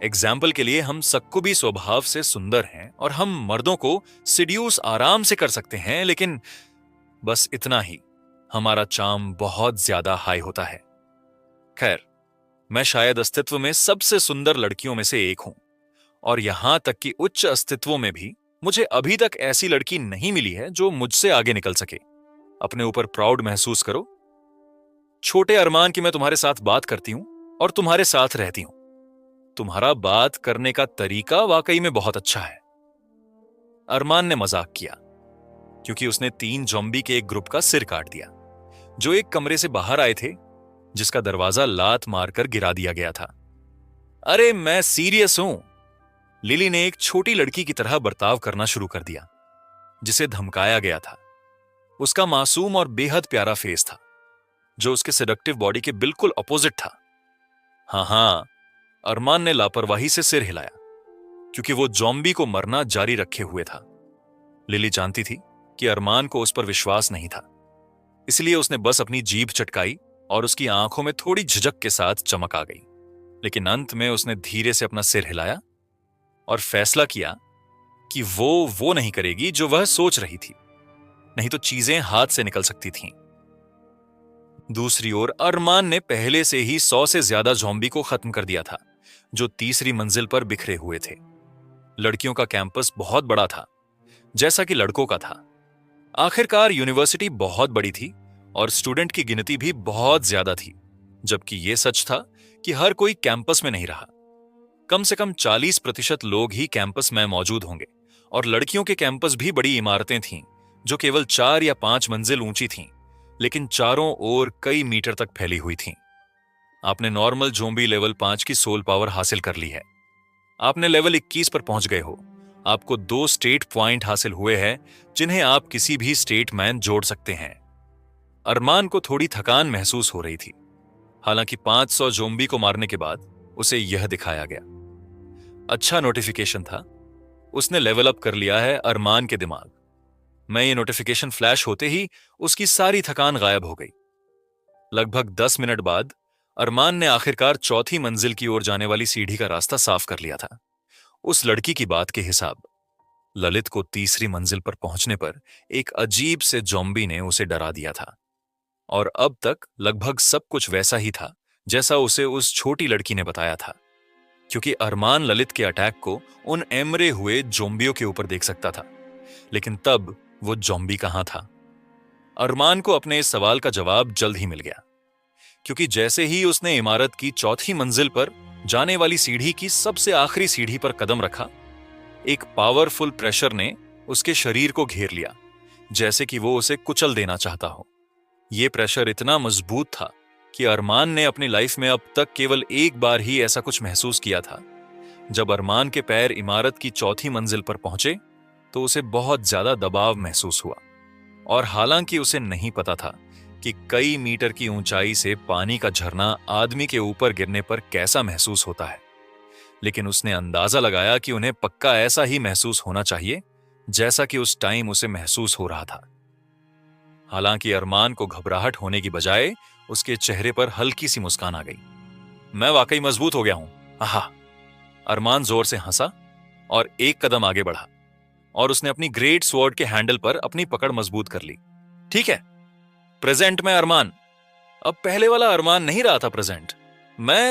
एग्जाम्पल के लिए हम सक्कुबी स्वभाव से सुंदर हैं और हम मर्दों को सिड्यूस आराम से कर सकते हैं, लेकिन बस इतना ही, हमारा चार्म बहुत ज्यादा हाई होता है। खैर, मैं शायद अस्तित्व में सबसे सुंदर लड़कियों में से एक हूं और यहां तक कि उच्च अस्तित्वों में भी मुझे अभी तक ऐसी लड़की नहीं मिली है जो मुझसे आगे निकल सके। अपने ऊपर प्राउड महसूस करो। छोटे अरमान की मैं तुम्हारे साथ बात करती हूं और तुम्हारे साथ रहती हूं। तुम्हारा बात करने का तरीका वाकई में बहुत अच्छा है। अरमान ने मजाक किया क्योंकि उसने 3 ज़ॉम्बी के एक ग्रुप का सिर काट दिया जो एक कमरे से बाहर आए थे, जिसका दरवाजा लात मारकर गिरा दिया गया था। अरे मैं सीरियस हूं। लिली ने एक छोटी लड़की की तरह बर्ताव करना शुरू कर दिया जिसे धमकाया गया था। उसका मासूम और बेहद प्यारा फेस था जो उसके सेडक्टिव बॉडी के बिल्कुल अपोजिट था। हां, अरमान ने लापरवाही से सिर हिलाया क्योंकि वो ज़ॉम्बी को मरना जारी रखे हुए था। लिली जानती थी कि अरमान को उस पर विश्वास नहीं था, इसलिए उसने बस अपनी जीभ चटकाई और उसकी आंखों में थोड़ी झिझक के साथ चमक आ गई। लेकिन अंत में उसने धीरे से अपना सिर हिलाया और फैसला किया कि वो नहीं करेगी जो वह सोच रही थी, नहीं तो चीजें हाथ से निकल सकती थीं। दूसरी ओर अरमान ने पहले से ही 100 से ज्यादा ज़ॉम्बी को खत्म कर दिया था जो तीसरी मंजिल पर बिखरे हुए थे। लड़कियों का कैंपस बहुत बड़ा था जैसा कि लड़कों का था। आखिरकार यूनिवर्सिटी बहुत बड़ी थी और स्टूडेंट की गिनती भी बहुत ज्यादा थी, जबकि यह सच था कि हर कोई कैंपस में नहीं रहा। कम से कम 40% लोग ही कैंपस में मौजूद होंगे, और लड़कियों के कैंपस भी बड़ी इमारतें थीं जो केवल 4 या 5 मंजिल ऊंची थीं, लेकिन चारों ओर कई मीटर तक फैली हुई थीं। आपने नॉर्मल ज़ोंबी लेवल 5 की सोल पावर हासिल कर ली है। आपने लेवल 21 पर पहुंच गए हो। आपको 2 स्टेट पॉइंट हासिल हुए हैं जिन्हें आप किसी भी स्टेट में जोड़ सकते हैं। अरमान को थोड़ी थकान महसूस हो रही थी। हालांकि 500 ज़ोंबी को मारने के बाद उसे यह दिखाया गया। अच्छा नोटिफिकेशन था। उसने लेवल अप कर लिया है अरमान के दिमाग में। ये नोटिफिकेशन फ्लैश होते ही उसकी सारी थकान गायब हो गई। लगभग 10 मिनट बाद अरमान ने आखिरकार चौथी मंजिल की ओर जाने वाली सीढ़ी का रास्ता साफ कर लिया था। उस लड़की की बात के हिसाब ललित को तीसरी मंजिल पर पहुंचने पर एक अजीब से ज़ॉम्बी ने उसे डरा दिया था, और अब तक लगभग सब कुछ वैसा ही था जैसा उसे उस छोटी लड़की ने बताया था, क्योंकि अरमान ललित के अटैक को उन एमरे हुए ज़ॉम्बियों के ऊपर देख सकता था। लेकिन तब वो ज़ॉम्बी कहां था? अरमान को अपने इस सवाल का जवाब जल्द ही मिल गया, क्योंकि जैसे ही उसने इमारत की चौथी मंजिल पर जाने वाली सीढ़ी की सबसे आखिरी सीढ़ी पर कदम रखा, एक पावरफुल प्रेशर ने उसके शरीर को घेर लिया, जैसे कि वो उसे कुचल देना चाहता हो। यह प्रेशर इतना मजबूत था कि अरमान ने अपनी लाइफ में अब तक केवल एक बार ही ऐसा कुछ महसूस किया था। जब अरमान के पैर इमारत की चौथी मंजिल पर पहुंचे तो उसे बहुत ज्यादा दबाव महसूस हुआ, और हालांकि उसे नहीं पता था कि कई मीटर की ऊंचाई से पानी का झरना आदमी के ऊपर गिरने पर कैसा महसूस होता है, लेकिन उसने अंदाजा लगाया कि उन्हें पक्का ऐसा ही महसूस होना चाहिए जैसा कि उस टाइम उसे महसूस हो रहा था। हालांकि अरमान को घबराहट होने की बजाय उसके चेहरे पर हल्की सी मुस्कान आ गई। मैं वाकई मजबूत हो गया हूं, आहा। अरमान जोर से हंसा और एक कदम आगे बढ़ा, और उसने अपनी ग्रेट स्वॉर्ड के हैंडल पर अपनी पकड़ मजबूत कर ली। ठीक है, प्रेजेंट में अरमान। अब पहले वाला अरमान नहीं रहा था प्रेजेंट।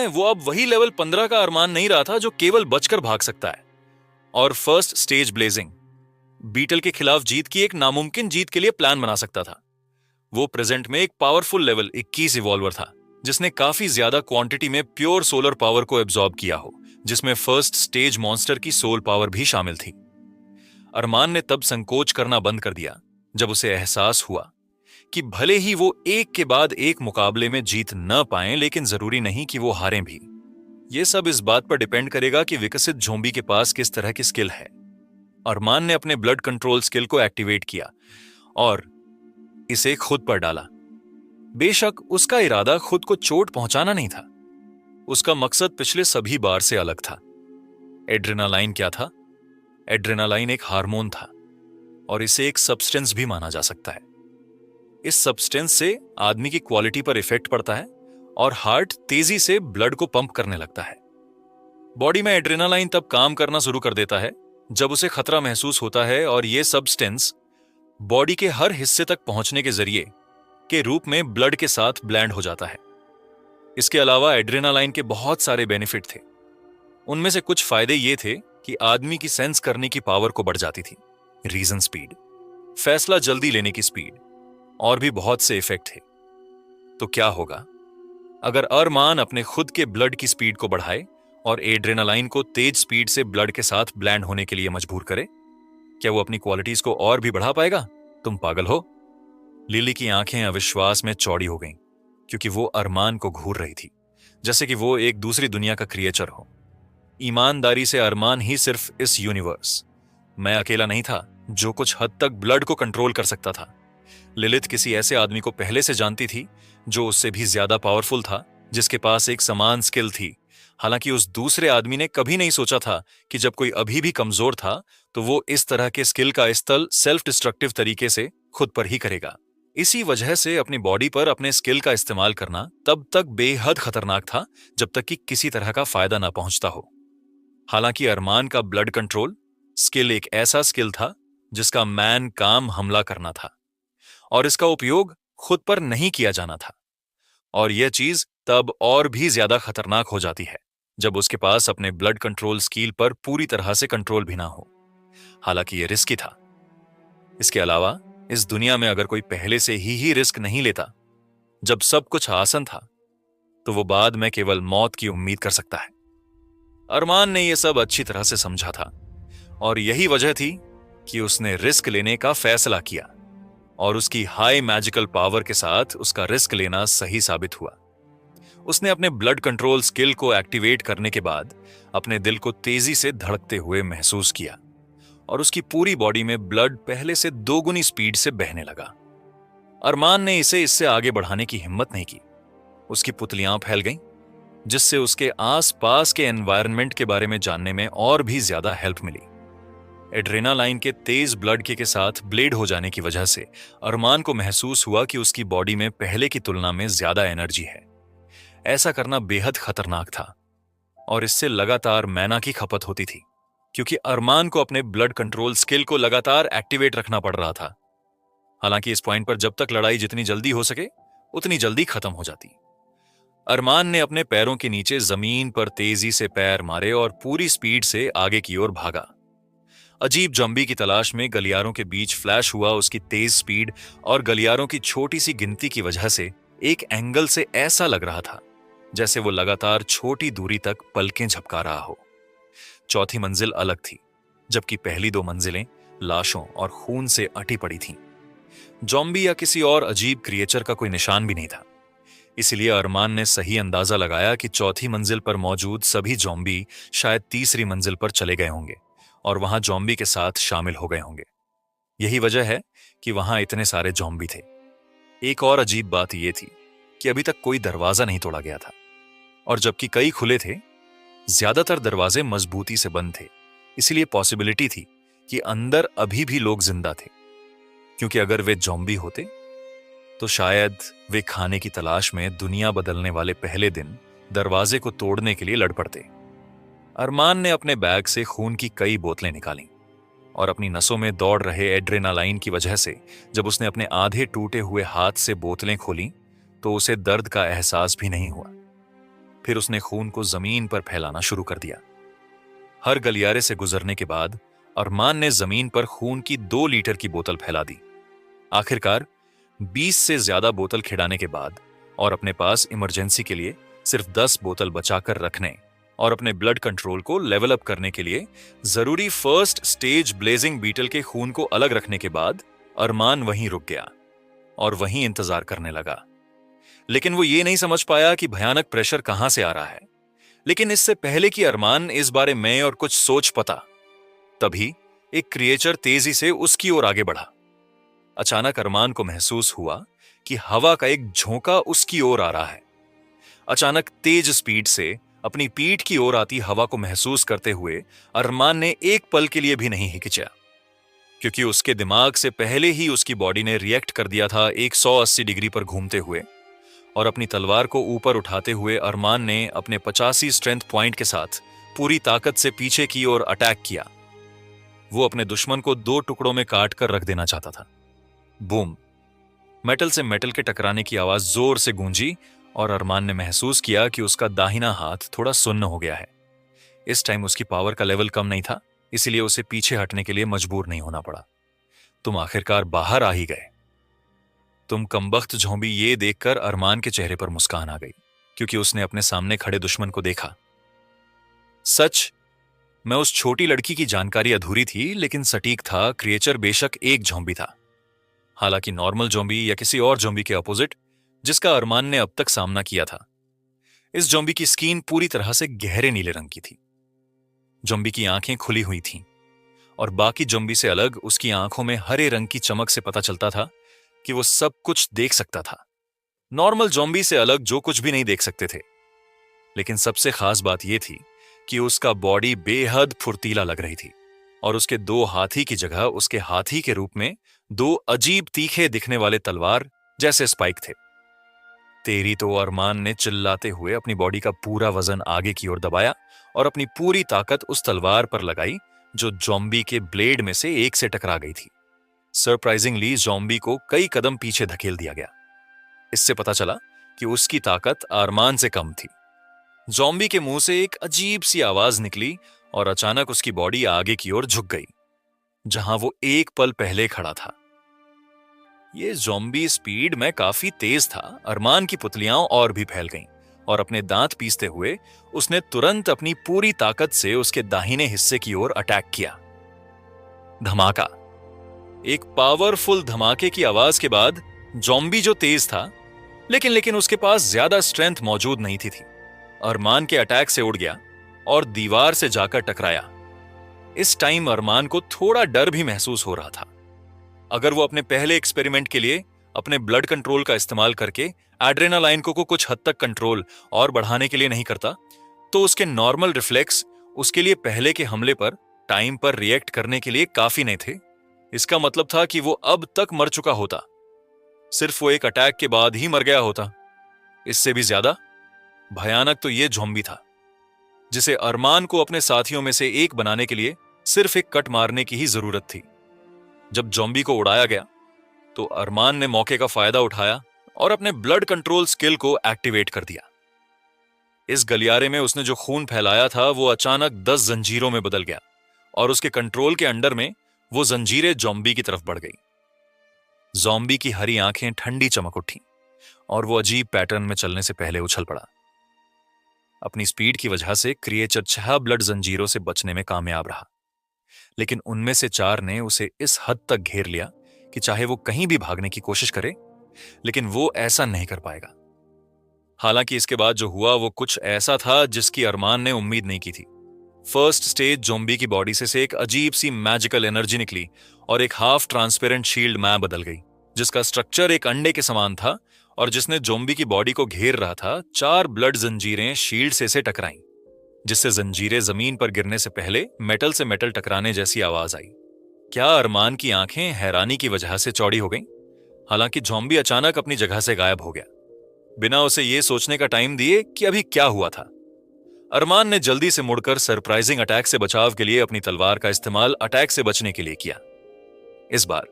वो अब वही लेवल 15 का अरमान नहीं रहा था जो केवल बचकर भाग सकता है और फर्स्ट स्टेज ब्लेजिंग बीटल के खिलाफ जीत की एक नामुमकिन जीत के लिए प्लान बना सकता था। वो प्रेजेंट में एक पावरफुल लेवल 21 इवॉल्वर था, जिसने काफी ज्यादा क्वांटिटी में प्योर सोलर पावर को एब्जॉर्ब किया हो, जिसमें फर्स्ट स्टेज मॉन्स्टर की सोल पावर भी शामिल थी। अरमान ने तब संकोच करना बंद कर दिया जब उसे एहसास हुआ कि भले ही वो एक के बाद एक मुकाबले में जीत न पाएं, लेकिन जरूरी नहीं कि वो हारें भी। ये सब इस बात पर डिपेंड करेगा कि विकसित ज़ोंबी के पास किस तरह की स्किल है। अरमान ने अपने ब्लड कंट्रोल स्किल को एक्टिवेट किया और इसे खुद पर डाला। बेशक उसका इरादा खुद को चोट पहुंचाना नहीं था। उसका मकसद पिछले सभी बार से अलग था। एड्रेनालाइन क्या था? एड्रेनालाइन एक हार्मोन था, और इसे एक सब्सटेंस भी माना जा सकता है। इस सब्सटेंस से आदमी की क्वालिटी पर इफेक्ट पड़ता है और हार्ट तेजी से ब्लड को पंप करने लगता है। बॉडी में एड्रेनालाइन तब काम करना शुरू कर देता है जब उसे खतरा महसूस होता है, और यह सब्सटेंस बॉडी के हर हिस्से तक पहुंचने के जरिए के रूप में ब्लड के साथ ब्लेंड हो जाता है। इसके अलावा एड्रेनालाइन के बहुत सारे बेनिफिट थे। उनमें से कुछ फायदे ये थे कि आदमी की सेंस करने की पावर को बढ़ जाती थी, रीजन स्पीड, फैसला जल्दी लेने की स्पीड, और भी बहुत से इफेक्ट थे। तो क्या होगा अगर अरमान अपने खुद के ब्लड की स्पीड को बढ़ाए और एड्रेनालाइन को तेज स्पीड से ब्लड के साथ ब्लेंड होने के लिए मजबूर करे? क्या वो अपनी क्वालिटीज को और भी बढ़ा पाएगा? तुम पागल हो। लिली की आंखें अविश्वास में चौड़ी हो गईं, क्योंकि वो अरमान को घूर रही थी जैसे कि वो एक दूसरी दुनिया का क्रिएचर हो। ईमानदारी से अरमान ही सिर्फ इस यूनिवर्स मैं अकेला नहीं था जो कुछ हद तक ब्लड को कंट्रोल कर सकता था। लिलित किसी ऐसे आदमी को पहले से जानती थी जो उससे भी ज्यादा पावरफुल था, जिसके पास एक समान स्किल थी। हालांकि उस दूसरे आदमी ने कभी नहीं सोचा था कि जब कोई अभी भी कमजोर था तो वो इस तरह के स्किल का इस्तेमाल सेल्फ डिस्ट्रक्टिव तरीके से खुद पर ही करेगा। इसी वजह से अपनी बॉडी पर अपने स्किल का इस्तेमाल करना तब तक बेहद खतरनाक था जब तक कि किसी तरह का फायदा ना पहुंचता हो। हालांकि अरमान का ब्लड कंट्रोल स्किल एक ऐसा स्किल था जिसका मैन काम हमला करना था, और इसका उपयोग खुद पर नहीं किया जाना था। और यह चीज तब और भी ज्यादा खतरनाक हो जाती है जब उसके पास अपने ब्लड कंट्रोल स्किल पर पूरी तरह से कंट्रोल भी ना हो। हालांकि यह रिस्की था। इसके अलावा इस दुनिया में अगर कोई पहले से ही रिस्क नहीं लेता, जब सब कुछ आसान था, तो वो बाद में केवल मौत की उम्मीद कर सकता है। अरमान ने यह सब अच्छी तरह से समझा था और यही वजह थी कि उसने रिस्क लेने का फैसला किया और उसकी हाई मैजिकल पावर के साथ उसका रिस्क लेना सही साबित हुआ। उसने अपने ब्लड कंट्रोल स्किल को एक्टिवेट करने के बाद अपने दिल को तेजी से धड़कते हुए महसूस किया और उसकी पूरी बॉडी में ब्लड पहले से दोगुनी स्पीड से बहने लगा। अरमान ने इसे इससे आगे बढ़ाने की हिम्मत नहीं की। उसकी पुतलियां फैल गईं, जिससे उसके आसपास के एनवायरनमेंट के बारे में जानने में और भी ज्यादा हेल्प मिली। एड्रेनालाइन के तेज ब्लड के साथ ब्लेड हो जाने की वजह से अरमान को महसूस हुआ कि उसकी बॉडी में पहले की तुलना में ज्यादा एनर्जी है। ऐसा करना बेहद खतरनाक था और इससे लगातार मैना की खपत होती थी, क्योंकि अरमान को अपने ब्लड कंट्रोल स्किल को लगातार एक्टिवेट रखना पड़ रहा था। हालांकि इस पॉइंट पर जब तक लड़ाई जितनी जल्दी हो सके उतनी जल्दी खत्म हो जाती। अरमान ने अपने पैरों के नीचे जमीन पर तेजी से पैर मारे और पूरी स्पीड से आगे की ओर भागा। अजीब जॉम्बी की तलाश में गलियारों के बीच फ्लैश हुआ उसकी तेज स्पीड और गलियारों की छोटी सी गिनती की वजह से एक एंगल से ऐसा लग रहा था जैसे वो लगातार छोटी दूरी तक पलकें झपका रहा हो। चौथी मंजिल अलग थी, जबकि पहली दो मंजिलें लाशों और खून से अटी पड़ी थीं। जॉम्बी या किसी और अजीब क्रिएचर का कोई निशान भी नहीं था। इसलिए अरमान ने सही अंदाजा लगाया कि चौथी मंजिल पर मौजूद सभी जॉम्बी शायद तीसरी मंजिल पर चले गए होंगे और वहां जॉम्बी के साथ शामिल हो गए होंगे। यही वजह है कि वहां इतने सारे जॉम्बी थे। एक और अजीब बात यह थी कि अभी तक कोई दरवाजा नहीं तोड़ा गया था, और जबकि कई खुले थे, ज्यादातर दरवाजे मजबूती से बंद थे। इसलिए पॉसिबिलिटी थी कि अंदर अभी भी लोग जिंदा थे, क्योंकि अगर वे जॉम्बी होते तो शायद वे खाने की तलाश में दुनिया बदलने वाले पहले दिन दरवाजे को तोड़ने के लिए लड़ पड़ते। अरमान ने अपने बैग से खून की कई बोतलें निकालीं और अपनी नसों में दौड़ रहे एड्रेनालाइन की वजह से जब उसने अपने आधे टूटे हुए हाथ से बोतलें खोलीं तो उसे दर्द का एहसास भी नहीं हुआ। फिर उसने खून को जमीन पर फैलाना शुरू कर दिया। हर गलियारे से गुजरने के बाद अरमान ने जमीन पर खून की 2 लीटर की बोतल फैला दी। आखिरकार 20 से ज्यादा बोतल खिड़ाने के बाद और अपने पास इमरजेंसी के लिए सिर्फ 10 बोतल बचाकर रखने और अपने ब्लड कंट्रोल को लेवल अप करने के लिए जरूरी फर्स्ट स्टेज ब्लेजिंग बीटल के खून को अलग रखने के बाद अरमान वहीं रुक गया और वहीं इंतजार करने लगा। लेकिन वो ये नहीं समझ पाया कि भयानक प्रेशर कहां से आ रहा है। लेकिन इससे पहले कि अरमान इस बारे में और कुछ सोच पाता, तभी एक क्रिएचर तेजी से उसकी ओर आगे बढ़ा। अचानक अरमान को महसूस हुआ कि हवा का एक झोंका उसकी ओर आ रहा है। अचानक तेज स्पीड से अपनी पीठ की ओर आती हवा को महसूस करते हुए अरमान ने एक पल के लिए भी नहीं हिचकिचाया, क्योंकि उसके दिमाग से पहले ही उसकी बॉडी ने रिएक्ट कर दिया था 180 डिग्री पर घूमते हुए। और अपनी तलवार को ऊपर उठाते हुए अरमान ने अपने 85 स्ट्रेंथ पॉइंट के साथ पूरी ताकत से पीछे की ओर अटैक किया। वो अपने दुश्मन को 2 टुकड़ों में काट कर रख देना चाहता था। बूम! मेटल से मेटल के टकराने की आवाज जोर से गूंजी और अरमान ने महसूस किया कि उसका दाहिना हाथ थोड़ा सुन्न हो गया है। इस टाइम उसकी पावर का लेवल कम नहीं था, इसलिए उसे पीछे हटने के लिए मजबूर नहीं होना पड़ा। तुम आखिरकार बाहर आ ही गए। तुम कमबख्त झोंबी, ये देखकर अरमान के चेहरे पर मुस्कान आ गई, क्योंकि उसने अपने सामने खड़े दुश्मन को देखा। सच में उस छोटी लड़की की जानकारी अधूरी थी, लेकिन सटीक था, क्रिएचर बेशक एक झोंबी था। हालांकि नॉर्मल जोम्बी या किसी और जोम्बी के अपोजिट जिसका अरमान ने अब तक सामना किया था। इस जोम्बी की स्किन पूरी तरह से गहरे नीले रंग की थी। जोम्बी की आंखें खुली हुई थीं और बाकी जोम्बी से अलग उसकी आंखों में हरे रंग की चमक से पता चलता था कि वो सब कुछ देख सकता था। नॉर्मल जोम्बी से अलग जो कुछ भी नहीं देख सकते थे। लेकिन सबसे खास बात यह थी कि उसका बॉडी बेहद फुर्तीला लग रही थी और उसके 2 हाथी की जगह उसके हाथी के रूप में 2 अजीब तीखे दिखने वाले तलवार जैसे स्पाइक थे। तेरी तो, अरमान ने चिल्लाते हुए अपनी बॉडी का पूरा वजन आगे की ओर दबाया और अपनी पूरी ताकत उस तलवार पर लगाई जो जॉम्बी के ब्लेड में से एक से टकरा गई थी। सरप्राइजिंगली जॉम्बी को कई कदम पीछे धकेल दिया गया। इससे पता चला कि उसकी ताकत अरमान से कम थी। जॉम्बी के मुंह से एक अजीब सी आवाज निकली और अचानक उसकी बॉडी आगे की ओर झुक गई, जहां वो एक पल पहले खड़ा था। ये जॉम्बी स्पीड में काफी तेज था। अरमान की पुतलियां और भी फैल गईं और अपने दांत पीसते हुए उसने तुरंत अपनी पूरी ताकत से उसके दाहिने हिस्से की ओर अटैक किया। धमाका। एक पावरफुल धमाके की आवाज के बाद ज़ॉम्बी जो तेज था, लेकिन उसके पास ज्यादा स्ट्रेंथ मौजूद नहीं थी, अरमान के अटैक से उड़ गया और दीवार से जाकर टकराया। इस टाइम अरमान को थोड़ा डर भी महसूस हो रहा था। अगर वो अपने पहले एक्सपेरिमेंट के लिए अपने ब्लड कंट्रोल का इस्तेमाल करके एड्रेनालाइन को कुछ हद तक कंट्रोल और बढ़ाने के लिए नहीं करता, तो उसके नॉर्मल रिफ्लेक्स उसके लिए पहले के हमले पर टाइम पर रिएक्ट करने के लिए काफी नहीं थे। इसका मतलब था कि वो अब तक मर चुका होता, सिर्फ वो एक अटैक के बाद ही मर गया होता। इससे भी ज्यादा भयानक तो ये ज़ॉम्बी था, जिसे अरमान को अपने साथियों में से एक बनाने के लिए सिर्फ एक कट मारने की ही जरूरत थी। जब ज़ॉम्बी को उड़ाया गया तो अरमान ने मौके का फायदा उठाया और अपने ब्लड कंट्रोल स्किल को एक्टिवेट कर दिया। इस गलियारे में उसने जो खून फैलाया था वो अचानक 10 जंजीरों में बदल गया और उसके कंट्रोल के अंडर में वो जंजीरें ज़ॉम्बी की तरफ बढ़ गई। ज़ॉम्बी की हरी आंखें ठंडी चमक उठी और वो अजीब पैटर्न में चलने से पहले उछल पड़ा। अपनी स्पीड की वजह से क्रिएचर 6 ब्लड जंजीरों से बचने में कामयाब रहा, लेकिन उनमें से 4 ने उसे इस हद तक घेर लिया कि चाहे वो कहीं भी भागने की कोशिश करे, लेकिन वो ऐसा नहीं कर पाएगा। हालांकि इसके बाद जो हुआ वो कुछ ऐसा था जिसकी अरमान ने उम्मीद नहीं की थी। फर्स्ट स्टेज ज़ॉम्बी की बॉडी से एक अजीब सी मैजिकल एनर्जी निकली और एक हाफ ट्रांसपेरेंट शील्ड मैप बदल गई, जिसका स्ट्रक्चर एक अंडे के समान था और जिसने ज़ॉम्बी की बॉडी को घेर रहा था। 4 ब्लड जंजीरें शील्ड से टकराईं, जिससे जंजीरें जमीन पर गिरने से पहले मेटल से मेटल टकराने जैसी आवाज आई। क्या अरमान की आंखें हैरानी की वजह से चौड़ी हो गईं? हालांकि ज़ॉम्बी अचानक अपनी जगह से गायब हो गया, बिना उसे यह सोचने का टाइम दिए कि अभी क्या हुआ था। अरमान ने जल्दी से मुड़कर सरप्राइजिंग अटैक से बचाव के लिए अपनी तलवार का इस्तेमाल अटैक से बचने के लिए किया। इस बार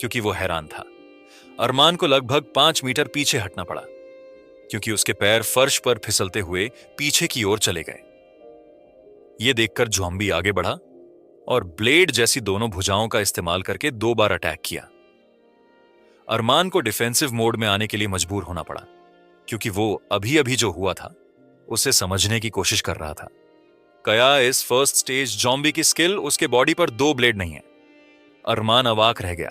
क्योंकि वो हैरान था, अरमान को लगभग 5 मीटर पीछे हटना पड़ा, क्योंकि उसके पैर फर्श पर फिसलते हुए पीछे की ओर चले गए। यह देखकर ज़ॉम्बी आगे बढ़ा और ब्लेड जैसी दोनों भुजाओं का इस्तेमाल करके 2 बार अटैक किया। अरमान को डिफेंसिव मोड में आने के लिए मजबूर होना पड़ा, क्योंकि वो अभी अभी जो हुआ था उसे समझने की कोशिश कर रहा था। क्या इस फर्स्ट स्टेज ज़ॉम्बी की स्किल उसके बॉडी पर 2 ब्लेड नहीं है? अरमान अवाक रह गया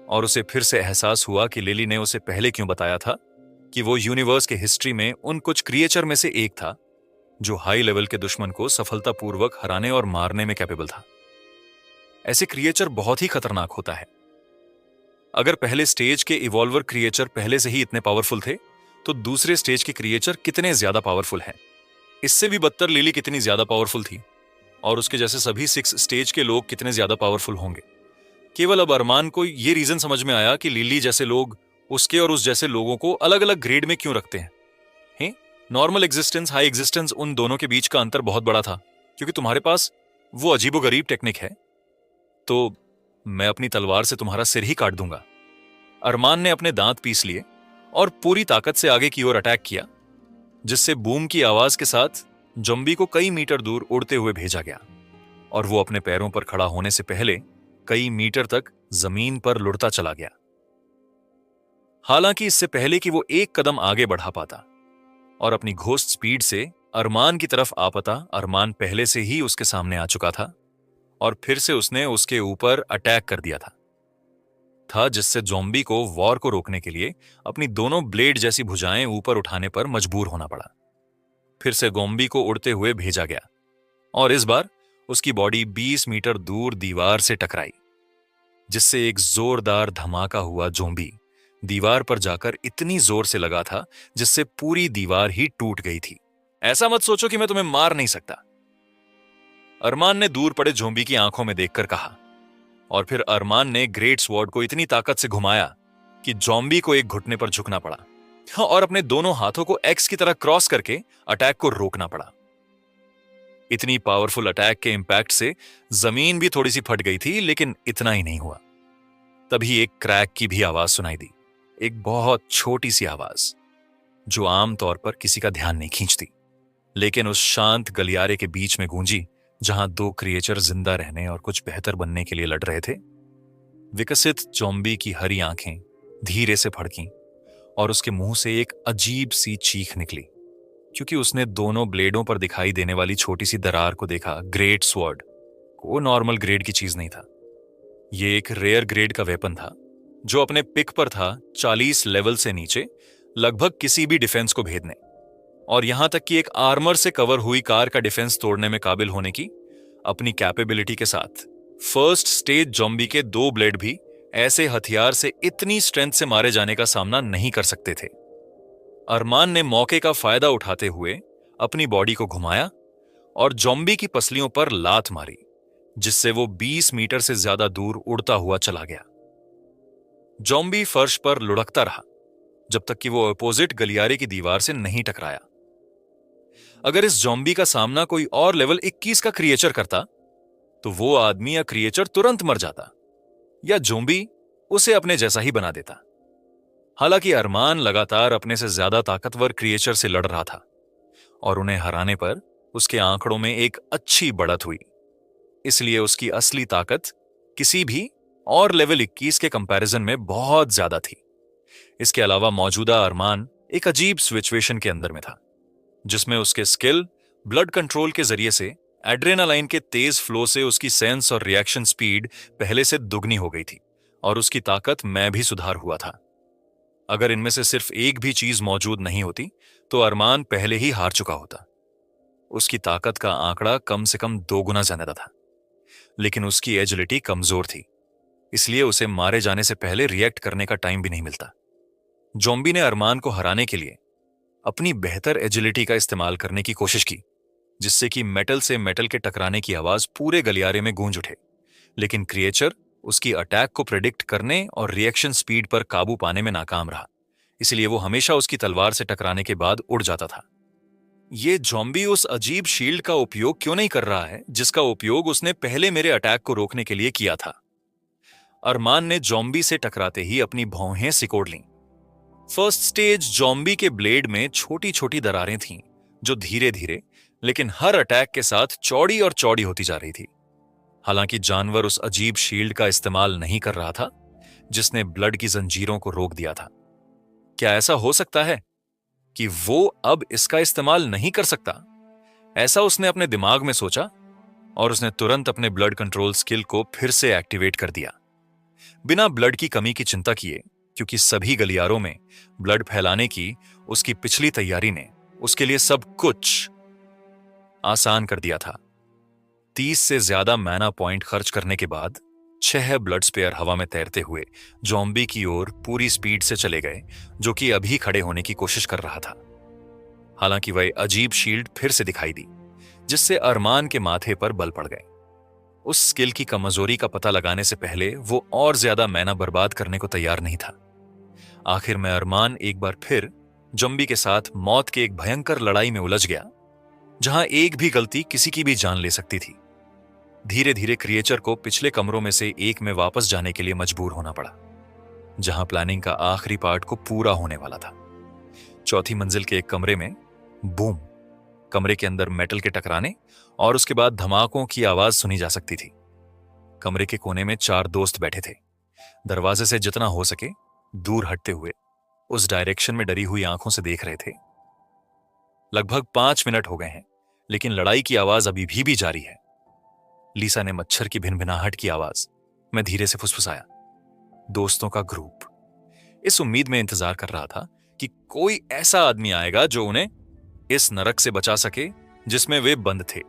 और उसे फिर से एहसास हुआ कि लिली ने उसे पहले क्यों बताया था कि वो यूनिवर्स के हिस्ट्री में उन कुछ क्रिएचर में से एक था जो हाई लेवल के दुश्मन को सफलतापूर्वक हराने और मारने में कैपेबल था। ऐसे क्रिएचर बहुत ही खतरनाक होता है। अगर पहले स्टेज के इवॉल्वर क्रिएचर पहले से ही इतने पावरफुल थे, तो दूसरे स्टेज के क्रिएचर कितने ज्यादा पावरफुल हैं। इससे भी बदतर लिली कितनी ज्यादा पावरफुल थी और उसके जैसे सभी 6 स्टेज के लोग कितने ज्यादा पावरफुल होंगे। केवल अब अरमान को यह रीजन समझ में आया कि लिली जैसे लोग उसके और उस जैसे लोगों को अलग अलग ग्रेड में क्यों रखते हैं। नॉर्मल एग्जिस्टेंस, हाई एग्जिस्टेंस, उन दोनों के बीच का अंतर बहुत बड़ा था, क्योंकि तुम्हारे पास वो अजीबोगरीब टेक्निक है, तो मैं अपनी तलवार से तुम्हारा सिर ही काट दूंगा। अरमान ने अपने दांत पीस लिए और पूरी ताकत से आगे की ओर अटैक किया, जिससे बूम की आवाज के साथ ज़ॉम्बी को कई मीटर दूर उड़ते हुए भेजा गया और वो अपने पैरों पर खड़ा होने से पहले कई मीटर तक जमीन पर लुढ़ता चला गया। हालांकि इससे पहले कि वो एक कदम आगे बढ़ा पाता और अपनी घोस्ट स्पीड से अरमान की तरफ आ पाता, अरमान पहले से ही उसके सामने आ चुका था और फिर से उसने उसके ऊपर अटैक कर दिया था, जिससे ज़ॉम्बी को वॉर को रोकने के लिए अपनी दोनों ब्लेड जैसी भुजाएं ऊपर उठाने पर मजबूर होना पड़ा। फिर से ज़ॉम्बी को उड़ते हुए भेजा गया और इस बार उसकी बॉडी 20 मीटर दूर दीवार से टकराई, जिससे एक जोरदार धमाका हुआ। ज़ॉम्बी दीवार पर जाकर इतनी जोर से लगा था जिससे पूरी दीवार ही टूट गई थी। ऐसा मत सोचो कि मैं तुम्हें मार नहीं सकता, अरमान ने दूर पड़े ज़ॉम्बी की आंखों में देखकर कहा, और फिर अरमान ने ग्रेट स्वॉर्ड को इतनी ताकत से घुमाया कि ज़ॉम्बी को एक घुटने पर झुकना पड़ा और अपने दोनों हाथों को एक्स की तरह क्रॉस करके अटैक को रोकना पड़ा। इतनी पावरफुल अटैक के इंपैक्ट से जमीन भी थोड़ी सी फट गई थी, लेकिन इतना ही नहीं हुआ। तभी एक क्रैक की भी आवाज सुनाई दी, एक बहुत छोटी सी आवाज जो आमतौर पर किसी का ध्यान नहीं खींचती, लेकिन उस शांत गलियारे के बीच में गूंजी जहां 2 क्रिएचर जिंदा रहने और कुछ बेहतर बनने के लिए लड़ रहे थे। विकसित ज़ॉम्बी की हरी आंखें धीरे से फड़कीं और उसके मुंह से एक अजीब सी चीख निकली, क्योंकि उसने दोनों ब्लेडों पर दिखाई देने वाली छोटी सी दरार को देखा। ग्रेट स्वॉर्ड वो नॉर्मल ग्रेड की चीज नहीं था, ये एक रेयर ग्रेड का वेपन था जो अपने पिक पर था 40 लेवल से नीचे लगभग किसी भी डिफेंस को भेदने, और यहां तक कि एक आर्मर से कवर हुई कार का डिफेंस तोड़ने में काबिल होने की अपनी कैपेबिलिटी के साथ फर्स्ट स्टेज जॉम्बी के 2 ब्लेड भी ऐसे हथियार से इतनी स्ट्रेंथ से मारे जाने का सामना नहीं कर सकते थे। अरमान ने मौके का फायदा उठाते हुए अपनी बॉडी को घुमाया और जॉम्बी की पसलियों पर लात मारी, जिससे वो 20 मीटर से ज्यादा दूर उड़ता हुआ चला गया। जॉम्बी फर्श पर लुढ़कता रहा जब तक कि वो अपोजिट गलियारे की दीवार से नहीं टकराया। अगर इस जॉम्बी का सामना कोई और लेवल 21 का क्रिएचर करता तो वो आदमी या क्रिएचर तुरंत मर जाता, या ज़ॉम्बी उसे अपने जैसा ही बना देता। हालांकि अरमान लगातार अपने से ज्यादा ताकतवर क्रिएचर से लड़ रहा था और उन्हें हराने पर उसके आंकड़ों में एक अच्छी बढ़त हुई, इसलिए उसकी असली ताकत किसी भी और लेवल 21 के कंपैरिजन में बहुत ज्यादा थी। इसके अलावा मौजूदा अरमान एक अजीब सिचुएशन के अंदर में था, जिसमें उसके स्किल ब्लड कंट्रोल के जरिए से एड्रेनालाइन के तेज फ्लो से उसकी सेंस और रिएक्शन स्पीड पहले से दुगनी हो गई थी और उसकी ताकत में भी सुधार हुआ था। अगर इनमें से सिर्फ एक भी चीज मौजूद नहीं होती तो अरमान पहले ही हार चुका होता। उसकी ताकत का आंकड़ा कम से कम 2 गुना ज्यादा था, लेकिन उसकी एजिलिटी कमजोर थी, इसलिए उसे मारे जाने से पहले रिएक्ट करने का टाइम भी नहीं मिलता। जॉम्बी ने अरमान को हराने के लिए अपनी बेहतर एजिलिटी का इस्तेमाल करने की कोशिश की, जिससे कि मेटल से मेटल के टकराने की आवाज पूरे गलियारे में गूंज उठे, लेकिन क्रिएचर उसकी अटैक को प्रेडिक्ट करने और रिएक्शन स्पीड पर काबू पाने में नाकाम रहा, इसलिए वो हमेशा उसकी तलवार से टकराने के बाद उड़ जाता था। ये जॉम्बी उस अजीब शील्ड का उपयोग क्यों नहीं कर रहा है जिसका उपयोग उसने पहले मेरे अटैक को रोकने के लिए किया था? अरमान ने जॉम्बी से टकराते ही अपनी भौहें सिकोड़ लीं। फर्स्ट स्टेज जॉम्बी के ब्लेड में छोटी छोटी दरारें थीं, जो धीरे धीरे लेकिन हर अटैक के साथ चौड़ी और चौड़ी होती जा रही थी। हालांकि जानवर उस अजीब शील्ड का इस्तेमाल नहीं कर रहा था जिसने ब्लड की जंजीरों को रोक दिया था। क्या ऐसा हो सकता है कि वो अब इसका इस्तेमाल नहीं कर सकता? ऐसा उसने अपने दिमाग में सोचा और उसने तुरंत अपने ब्लड कंट्रोल स्किल को फिर से एक्टिवेट कर दिया, बिना ब्लड की कमी की चिंता किए, क्योंकि सभी गलियारों में ब्लड फैलाने की उसकी पिछली तैयारी ने उसके लिए सब कुछ आसान कर दिया था। 30 से ज्यादा मैना पॉइंट खर्च करने के बाद 6 ब्लड स्पेयर हवा में तैरते हुए जॉम्बी की ओर पूरी स्पीड से चले गए, जो कि अभी खड़े होने की कोशिश कर रहा था। हालांकि वह अजीब शील्ड फिर से दिखाई दी, जिससे अरमान के माथे पर बल पड़ गए। उस स्किल की कमजोरी का पता लगाने से पहले वो और ज्यादा मैना बर्बाद करने को तैयार नहीं था। आखिर में अरमान एक बार फिर जॉम्बी के साथ मौत के एक भयंकर लड़ाई में उलझ गया, जहां एक भी गलती किसी की भी जान ले सकती थी। धीरे धीरे क्रिएचर को पिछले कमरों में से एक में वापस जाने के लिए मजबूर होना पड़ा, जहां प्लानिंग का आखिरी पार्ट को पूरा होने वाला था। चौथी मंजिल के एक कमरे में बूम, कमरे के अंदर मेटल के टकराने और उसके बाद धमाकों की आवाज सुनी जा सकती थी। कमरे के कोने में 4 दोस्त बैठे थे, दरवाजे से जितना हो सके दूर हटते हुए उस डायरेक्शन में डरी हुई आंखों से देख रहे थे। लगभग 5 मिनट हो गए हैं, लेकिन लड़ाई की आवाज अभी भी जारी है। लीसा ने मच्छर की भिनभिनाहट की आवाज में धीरे से फुसफुसाया। दोस्तों का ग्रुप इस उम्मीद में इंतजार कर रहा था कि कोई ऐसा आदमी आएगा जो उन्हें इस नरक से बचा सके जिसमें वे बंद थे।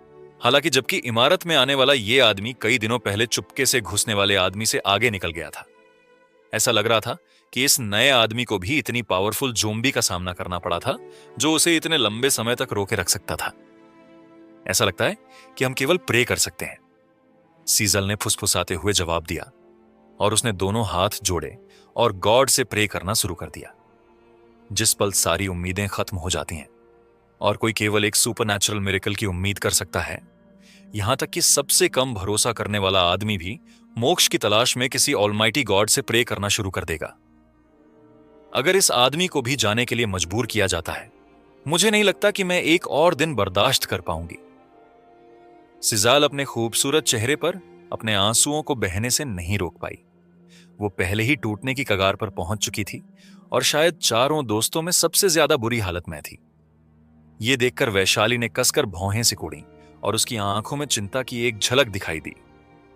हालांकि जबकि इमारत में आने वाला यह आदमी कई दिनों पहले चुपके से घुसने वाले आदमी से आगे निकल गया था। ऐसा लग रहा था कि इस नए आदमी को भी इतनी पावरफुल ज़ॉम्बी का सामना करना पड़ा था जो उसे इतने लंबे समय तक रोके रख सकता था। ऐसा लगता है कि हम केवल प्रे कर सकते हैं, सीजल ने फुसफुसाते हुए जवाब दिया, और उसने दोनों हाथ जोड़े और गॉड से प्रे करना शुरू कर दिया। जिस पल सारी उम्मीदें खत्म हो जाती हैं और कोई केवल एक सुपरनैचुरल मिरेकल की उम्मीद कर सकता है, यहां तक कि सबसे कम भरोसा करने वाला आदमी भी मोक्ष की तलाश में किसी ऑलमाइटी गॉड से प्रे करना शुरू कर देगा। अगर इस आदमी को भी जाने के लिए मजबूर किया जाता है, मुझे नहीं लगता कि मैं एक और दिन बर्दाश्त कर पाऊंगी। सिजाल अपने खूबसूरत चेहरे पर अपने आंसुओं को बहने से नहीं रोक पाई। वो पहले ही टूटने की कगार पर पहुंच चुकी थी और शायद चारों दोस्तों में सबसे ज्यादा बुरी हालत में थी। ये देखकर वैशाली ने कसकर भौहें सिकोड़ी और उसकी आंखों में चिंता की एक झलक दिखाई दी।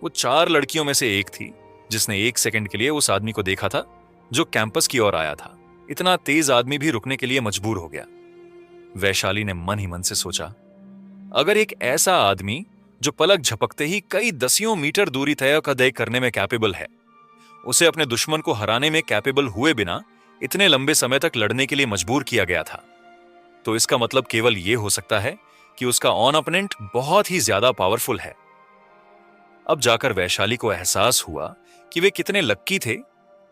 वो 4 लड़कियों में से एक थी जिसने 1 सेकंड के लिए उस आदमी को देखा था जो कैंपस की ओर आया था। इतना तेज आदमी भी रुकने के लिए मजबूर हो गया। वैशाली ने मन ही मन से सोचा, अगर एक ऐसा आदमी जो पलक झपकते ही कई दसियों मीटर दूरी तय करने में कैपेबल है, उसे अपने दुश्मन को हराने में कैपेबल हुए बिना इतने लंबे समय तक लड़ने के लिए मजबूर किया गया था, तो इसका मतलब केवल यह हो सकता है कि उसका ऑन ओपोनेंट बहुत ही ज्यादा पावरफुल है। अब जाकर वैशाली को एहसास हुआ कि वे कितने लक्की थे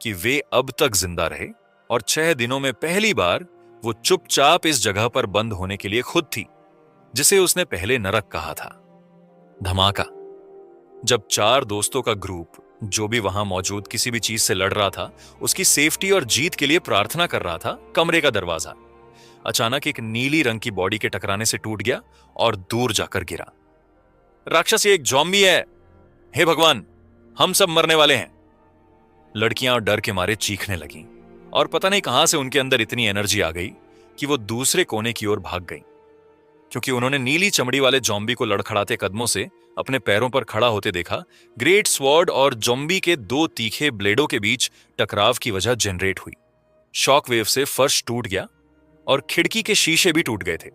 कि वे अब तक जिंदा रहे और 6 दिनों में पहली बार वो चुपचाप इस जगह पर बंद होने के लिए खुद थी जिसे उसने पहले नरक कहा था। धमाका। जब 4 दोस्तों का ग्रुप जो भी वहां मौजूद किसी भी चीज से लड़ रहा था, उसकी सेफ्टी और जीत के लिए प्रार्थना कर रहा था, कमरे का दरवाजा अचानक एक नीली रंग की बॉडी के टकराने से टूट गया और दूर जाकर गिरा। राक्षस, ये एक ज़ॉम्बी है। हे भगवान, हम सब मरने वाले हैं। लड़कियां डर के मारे चीखने लगीं और पता नहीं कहां से उनके अंदर इतनी एनर्जी आ गई कि वो दूसरे कोने की ओर भाग गईं, क्योंकि उन्होंने नीली चमड़ी वाले ज़ॉम्बी को लड़खड़ाते कदमों से अपने पैरों पर खड़ा होते देखा। ग्रेट स्वॉर्ड और ज़ॉम्बी के 2 तीखे ब्लेडों के बीच टकराव की वजह जनरेट हुई। शॉक वेव से फर्श टूट गया और खिड़की के शीशे भी टूट गए थे।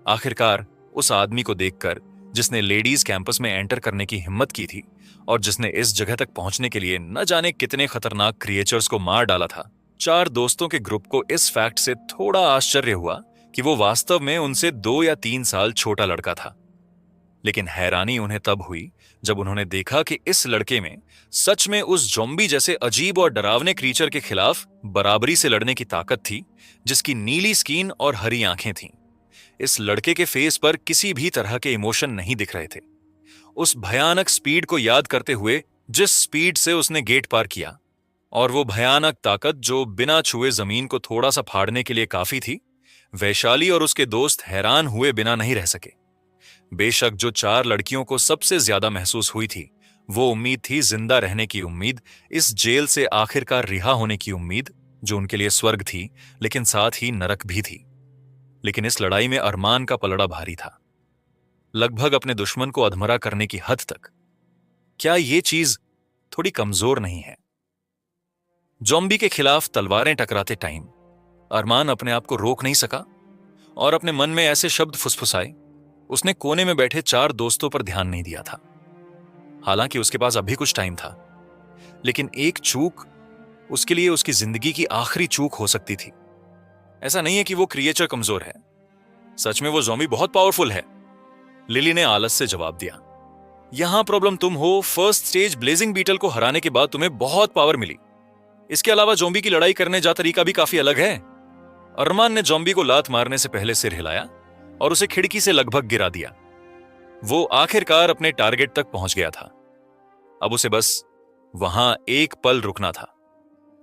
आखिरकार उस आदमी को देखकर जिसने लेडीज कैंपस में एंटर करने की हिम्मत की थी और जिसने इस जगह तक पहुंचने के लिए न जाने कितने खतरनाक क्रिएचर्स को मार डाला था, 4 दोस्तों के ग्रुप को इस फैक्ट से थोड़ा आश्चर्य हुआ कि वो वास्तव में उनसे 2 या 3 साल छोटा लड़का था। लेकिन हैरानी उन्हें तब हुई जब उन्होंने देखा कि इस लड़के में सच में उस ज़ॉम्बी जैसे अजीब और डरावने क्रीचर के खिलाफ बराबरी से लड़ने की ताकत थी, जिसकी नीली स्किन और हरी आंखें थीं। इस लड़के के फेस पर किसी भी तरह के इमोशन नहीं दिख रहे थे। उस भयानक स्पीड को याद करते हुए जिस स्पीड से उसने गेट पार किया और वो भयानक ताकत जो बिना छुए जमीन को थोड़ा सा फाड़ने के लिए काफी थी, वैशाली और उसके दोस्त हैरान हुए बिना नहीं रह सके। बेशक जो 4 लड़कियों को सबसे ज्यादा महसूस हुई थी वो उम्मीद थी, जिंदा रहने की उम्मीद, इस जेल से आखिरकार रिहा होने की उम्मीद, जो उनके लिए स्वर्ग थी लेकिन साथ ही नरक भी थी। लेकिन इस लड़ाई में अरमान का पलड़ा भारी था, लगभग अपने दुश्मन को अधमरा करने की हद तक। क्या यह चीज थोड़ी कमजोर नहीं है? ज़ॉम्बी के खिलाफ तलवारें टकराते टाइम अरमान अपने आप को रोक नहीं सका और अपने मन में ऐसे शब्द फुसफुसाए। उसने कोने में बैठे 4 दोस्तों पर ध्यान नहीं दिया था। हालांकि उसके पास अभी कुछ टाइम था, लेकिन एक चूक उसके लिए उसकी जिंदगी की आखिरी चूक हो सकती थी। ऐसा नहीं है कि वो क्रिएचर कमजोर है, सच में वो ज़ॉम्बी बहुत पावरफुल है। लिली ने आलस से जवाब दिया, यहां प्रॉब्लम तुम हो। फर्स्ट स्टेज ब्लेजिंग बीटल को हराने के बाद तुम्हें बहुत पावर मिली। इसके अलावा ज़ॉम्बी की लड़ाई करने जा तरीका भी काफी अलग है। अरमान ने ज़ॉम्बी को लात मारने से पहले सिर हिलाया और उसे खिड़की से लगभग गिरा दिया। वो आखिरकार अपने टारगेट तक पहुंच गया था। अब उसे बस वहां एक पल रुकना था।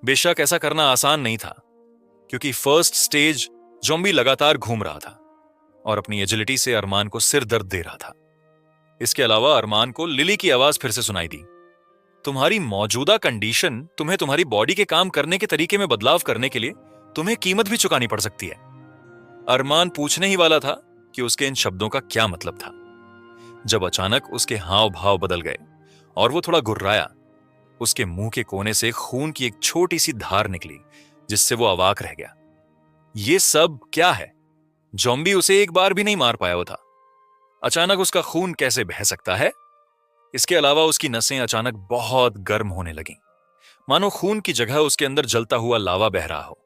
बेशक ऐसा करना आसान नहीं था, क्योंकि फर्स्ट स्टेज ज़ॉम्बी लगातार घूम रहा था और अपनी एजिलिटी से अरमान को सिर दर्द दे रहा था। इसके अलावा अरमान को लिली की आवाज फिर से सुनाई दी, तुम्हारी मौजूदा कंडीशन तुम्हें तुम्हारी बॉडी के काम करने के तरीके में बदलाव करने के लिए तुम्हें कीमत भी चुकानी पड़ सकती है। अरमान पूछने ही वाला था कि उसके इन शब्दों का क्या मतलब था, जब अचानक उसके हाव भाव बदल गए और वो थोड़ा गुर्राया। उसके मुंह के कोने से खून की एक छोटी सी धार निकली, जिससे वो अवाक रह गया। ये सब क्या है? ज़ॉम्बी उसे एक बार भी नहीं मार पाया हुआ था, अचानक उसका खून कैसे बह सकता है? इसके अलावा उसकी नसें अचानक बहुत गर्म होने लगीं, मानो खून की जगह उसके अंदर जलता हुआ लावा बह रहा हो।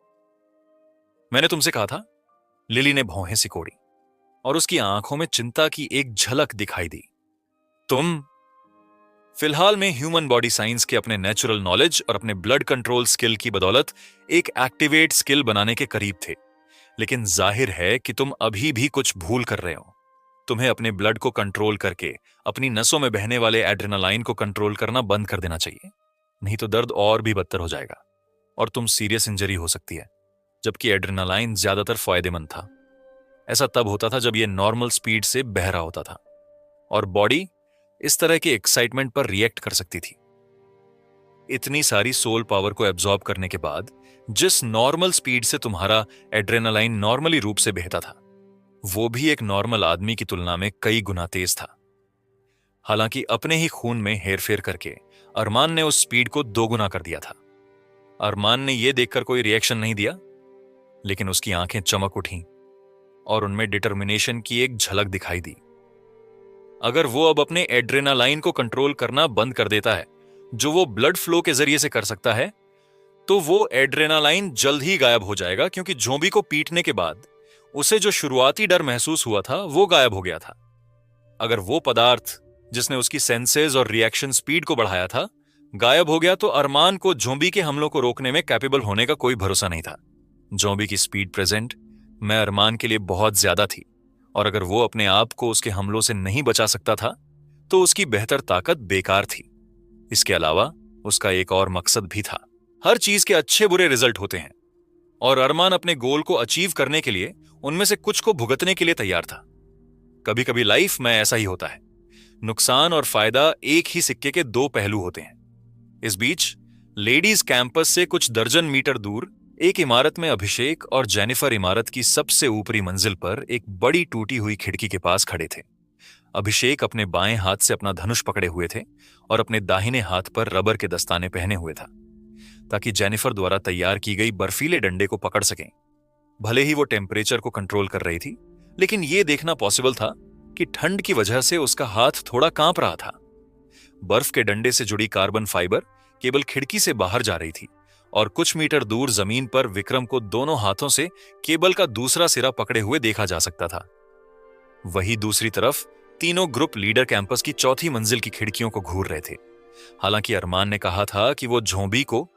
मैंने तुमसे कहा था, लिली ने भौहें सिकोड़ी और उसकी आंखों में चिंता की एक झलक दिखाई दी। तुम फिलहाल में ह्यूमन बॉडी साइंस के अपने नेचुरल नॉलेज और अपने ब्लड कंट्रोल स्किल की बदौलत एक एक्टिवेट स्किल बनाने के करीब थे, लेकिन जाहिर है कि तुम अभी भी कुछ भूल कर रहे हो। तुम्हें अपने ब्लड को कंट्रोल करके अपनी नसों में बहने वाले एड्रेनालाइन को कंट्रोल करना बंद कर देना चाहिए, नहीं तो दर्द और भी बदतर हो जाएगा और तुम सीरियस इंजरी हो सकती है। जबकि एड्रेनालाइन ज्यादातर फायदेमंद था। ऐसा तब होता था जब यह नॉर्मल स्पीड से बह रहा होता था और बॉडी इस तरह के एक्साइटमेंट पर रिएक्ट कर सकती थी। इतनी सारी सोल पावर को एब्जॉर्ब करने के बाद जिस नॉर्मल स्पीड से तुम्हारा एड्रेनालाइन नॉर्मली रूप से बहता था, वो भी एक नॉर्मल आदमी की तुलना में कई गुना तेज था। हालांकि अपने ही खून में हेरफेर करके अरमान ने उस स्पीड को 2 गुना कर दिया था। अरमान ने यह देखकर कोई रिएक्शन नहीं दिया, लेकिन उसकी आंखें चमक उठीं और उनमें डिटर्मिनेशन की एक झलक दिखाई दी। अगर वो अब अपने एड्रेनालाइन को कंट्रोल करना बंद कर देता है, जो वो ब्लड फ्लो के जरिए से कर सकता है, तो वो एड्रेनालाइन जल्द ही गायब हो जाएगा, क्योंकि जोंबी को पीटने के बाद उसे जो शुरुआती डर महसूस हुआ था वो गायब हो गया था। अगर वो पदार्थ जिसने उसकी सेंसेस और रिएक्शन स्पीड को बढ़ाया था गायब हो गया, तो अरमान को जोंबी के हमलों को रोकने में कैपेबल होने का कोई भरोसा नहीं था। जोंबी की स्पीड प्रेजेंट में अरमान के लिए बहुत ज्यादा थी, और अगर वो अपने आप को उसके हमलों से नहीं बचा सकता था तो उसकी बेहतर ताकत बेकार थी। इसके अलावा उसका एक और मकसद भी था। हर चीज के अच्छे बुरे रिजल्ट होते हैं, और अरमान अपने गोल को अचीव करने के लिए उनमें से कुछ को भुगतने के लिए तैयार था। कभी कभी लाइफ में ऐसा ही होता है, नुकसान और फायदा एक ही सिक्के के 2 पहलू होते हैं। इस बीच लेडीज कैंपस से कुछ दर्जन मीटर दूर एक इमारत में अभिषेक और जेनिफर इमारत की सबसे ऊपरी मंजिल पर एक बड़ी टूटी हुई खिड़की के पास खड़े थे। अभिषेक अपने बाएं हाथ से अपना धनुष पकड़े हुए थे और अपने दाहिने हाथ पर रबर के दस्ताने पहने हुए था, ताकि जेनिफर द्वारा तैयार की गई बर्फीले डंडे को पकड़ सकें। भले ही वो टेम्परेचर को कंट्रोल कर रही थी, लेकिन यह देखना पॉसिबल था कि ठंड की वजह से उसका हाथ थोड़ा कांप रहा था। बर्फ के डंडे से जुड़ी कार्बन फाइबर केबल खिड़की से बाहर जा रही थी, और कुछ मीटर दूर जमीन पर विक्रम को दोनों हाथों से केबल का दूसरा सिरा पकड़े हुए देखा जा सकता था। वहीं दूसरी तरफ तीनों ग्रुप लीडर कैंपस की चौथी मंजिल की खिड़कियों को घूर रहे थे। हालांकि अरमान ने कहा था कि वो जोंबी को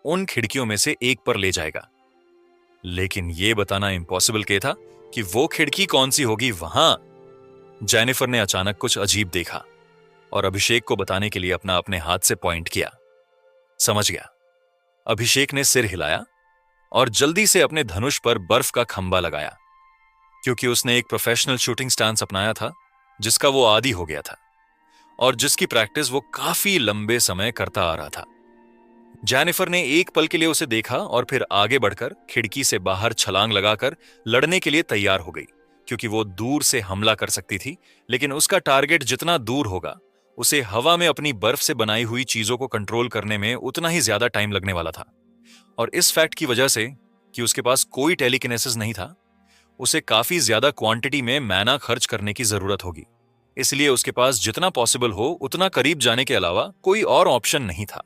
उन खिड़कियों में से एक पर ले जाएगा, लेकिन यह बताना इम्पॉसिबल के था कि वो खिड़की कौन सी होगी। वहां जेनिफर ने अचानक कुछ अजीब देखा और अभिषेक को बताने के लिए अपने हाथ से पॉइंट किया। समझ गया। अभिषेक ने सिर हिलाया और जल्दी से अपने धनुष पर बर्फ का खंबा लगाया, क्योंकि उसने एक प्रोफेशनल शूटिंग स्टांस अपनाया था जिसका वो आदी हो गया था और जिसकी प्रैक्टिस वो काफी लंबे समय करता आ रहा था। जेनिफर ने एक पल के लिए उसे देखा और फिर आगे बढ़कर खिड़की से बाहर छलांग लगाकर लड़ने के लिए तैयार हो गई, क्योंकि वो दूर से हमला कर सकती थी, लेकिन उसका टारगेट जितना दूर होगा उसे हवा में अपनी बर्फ से बनाई हुई चीजों को कंट्रोल करने में उतना ही ज्यादा टाइम लगने वाला था। और इस फैक्ट की वजह से कि उसके पास कोई टेलीकिनेसिस नहीं था, उसे काफी ज्यादा क्वांटिटी में मैना खर्च करने की जरूरत होगी। इसलिए उसके पास जितना पॉसिबल हो उतना करीब जाने के अलावा कोई और ऑप्शन नहीं था।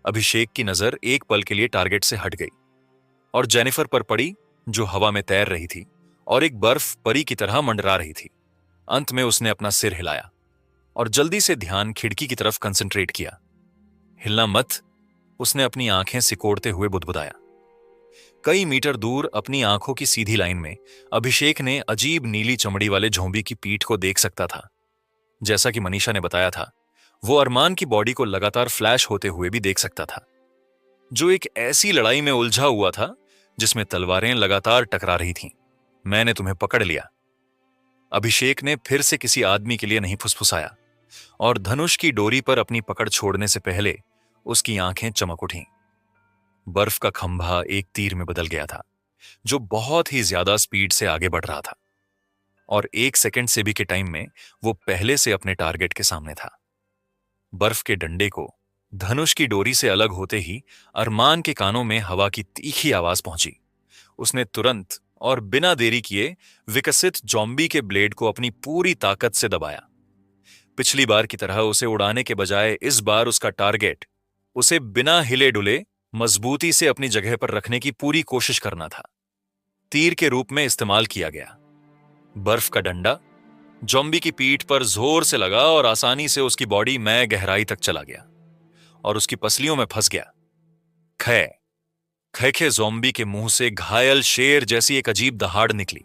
अभिषेक की नजर एक पल के लिए टारगेट से हट गई और जेनिफर पर पड़ी, जो हवा में तैर रही थी और एक बर्फ परी की तरह मंडरा रही थी। अंत में उसने अपना सिर हिलाया और जल्दी से ध्यान खिड़की की तरफ कंसंट्रेट किया। हिलना मत, उसने अपनी आंखें सिकोड़ते हुए बुदबुदाया। कई मीटर दूर अपनी आंखों की सीधी लाइन में अभिषेक ने अजीब नीली चमड़ी वाले जोंबी की पीठ को देख सकता था। जैसा कि मनीषा ने बताया था, वो अरमान की बॉडी को लगातार फ्लैश होते हुए भी देख सकता था, जो एक ऐसी लड़ाई में उलझा हुआ था जिसमें तलवारें लगातार टकरा रही थीं। मैंने तुम्हें पकड़ लिया। अभिषेक ने फिर से किसी आदमी के लिए नहीं फुसफुसाया, और धनुष की डोरी पर अपनी पकड़ छोड़ने से पहले उसकी आंखें चमक उठीं। बर्फ का खंभा एक तीर में बदल गया था, जो बहुत ही ज्यादा स्पीड से आगे बढ़ रहा था, और 1 सेकंड से भी के टाइम में वो पहले से अपने टारगेट के सामने था। बर्फ के डंडे को धनुष की डोरी से अलग होते ही अरमान के कानों में हवा की तीखी आवाज पहुंची। उसने तुरंत और बिना देरी किए विकसित जोंबी के ब्लेड को अपनी पूरी ताकत से दबाया। पिछली बार की तरह उसे उड़ाने के बजाय इस बार उसका टारगेट उसे बिना हिले डुले मजबूती से अपनी जगह पर रखने की पूरी कोशिश करना था। तीर के रूप में इस्तेमाल किया गया। बर्फ का डंडा जोंबी की पीठ पर जोर से लगा और आसानी से उसकी बॉडी में गहराई तक चला गया और उसकी पसलियों में फंस गया। खै खैखे जोंबी के मुंह से घायल शेर जैसी एक अजीब दहाड़ निकली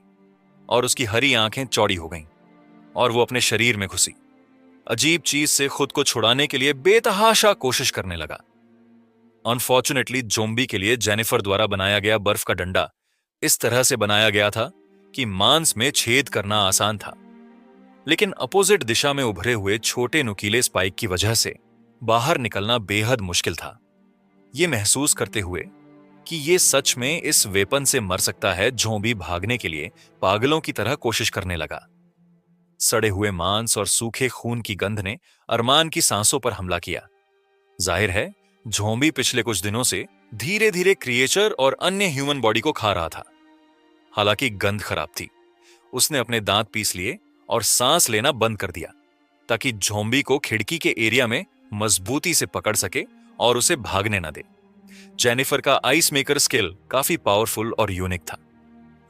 और उसकी हरी आंखें चौड़ी हो गईं और वो अपने शरीर में घुसी। अजीब चीज से खुद को छुड़ाने के लिए बेतहाशा कोशिश करने लगा। अनफॉर्चुनेटली जोंबी के लिए जेनिफर द्वारा बनाया गया बर्फ का डंडा इस तरह से बनाया गया था कि मांस में छेद करना आसान था, लेकिन अपोजिट दिशा में उभरे हुए छोटे नुकीले स्पाइक की वजह से बाहर निकलना बेहद मुश्किल था। यह महसूस करते हुए कि ये सच में इस वेपन से मर सकता है, ज़ॉम्बी भागने के लिए पागलों की तरह कोशिश करने लगा। सड़े हुए मांस और सूखे खून की गंध ने अरमान की सांसों पर हमला किया। जाहिर है, ज़ॉम्बी पिछले कुछ दिनों से धीरे धीरे क्रिएचर और अन्य ह्यूमन बॉडी को खा रहा था। हालांकि गंध खराब थी। उसने अपने दांत पीस लिए और सांस लेना बंद कर दिया ताकि ज़ॉम्बी को खिड़की के एरिया में मजबूती से पकड़ सके और उसे भागने न दे। जेनिफर का आइस मेकर स्किल काफी पावरफुल और यूनिक था,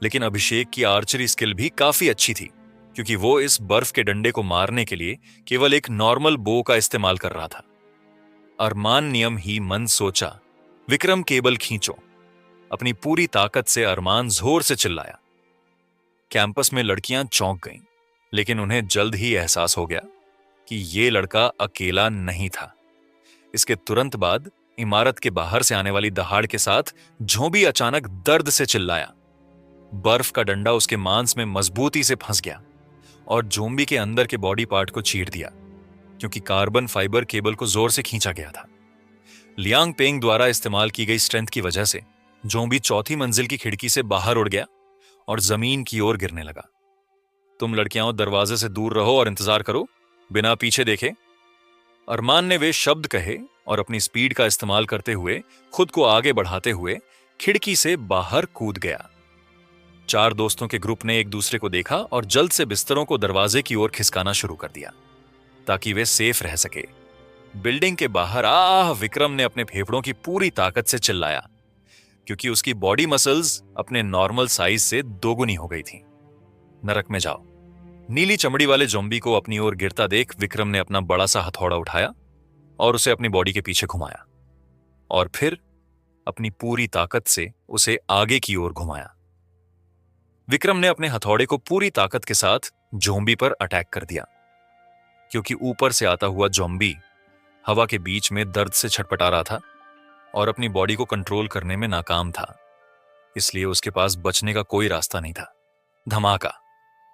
लेकिन अभिषेक की आर्चरी स्किल भी काफी अच्छी थी, क्योंकि वो इस बर्फ के डंडे को मारने के लिए केवल एक नॉर्मल बो का इस्तेमाल कर रहा था। अरमान नियम ही मन सोचा, विक्रम केबल खींचो। अपनी पूरी ताकत से अरमान जोर से चिल्लाया। कैंपस में लड़कियां चौंक गईं, लेकिन उन्हें जल्द ही एहसास हो गया कि ये लड़का अकेला नहीं था। इसके तुरंत बाद इमारत के बाहर से आने वाली दहाड़ के साथ ज़ॉम्बी अचानक दर्द से चिल्लाया। बर्फ का डंडा उसके मांस में मजबूती से फंस गया और ज़ॉम्बी के अंदर के बॉडी पार्ट को चीर दिया, क्योंकि कार्बन फाइबर केबल को जोर से खींचा गया था। लियांग पेंग द्वारा इस्तेमाल की गई स्ट्रेंथ की वजह से ज़ॉम्बी चौथी मंजिल की खिड़की से बाहर उड़ गया और जमीन की ओर गिरने लगा। तुम लड़कियां दरवाजे से दूर रहो और इंतजार करो, बिना पीछे देखे। अरमान ने वे शब्द कहे और अपनी स्पीड का इस्तेमाल करते हुए खुद को आगे बढ़ाते हुए खिड़की से बाहर कूद गया। 4 दोस्तों के ग्रुप ने एक दूसरे को देखा और जल्द से बिस्तरों को दरवाजे की ओर खिसकाना शुरू कर दिया ताकि वे सेफ रह सके। बिल्डिंग के बाहर विक्रम ने अपने फेफड़ों की पूरी ताकत से चिल्लाया, क्योंकि उसकी बॉडी मसल्स अपने नॉर्मल साइज से दोगुनी हो गई थी। नरक में जाओ। नीली चमड़ी वाले ज़ॉम्बी को अपनी ओर गिरता देख विक्रम ने अपना बड़ा सा हथौड़ा उठाया और उसे अपनी बॉडी के पीछे घुमाया और फिर अपनी पूरी ताकत से उसे आगे की ओर घुमाया। विक्रम ने अपने हथौड़े को पूरी ताकत के साथ ज़ॉम्बी पर अटैक कर दिया। क्योंकि ऊपर से आता हुआ ज़ॉम्बी हवा के बीच में दर्द से छटपटा रहा था और अपनी बॉडी को कंट्रोल करने में नाकाम था, इसलिए उसके पास बचने का कोई रास्ता नहीं था। धमाका।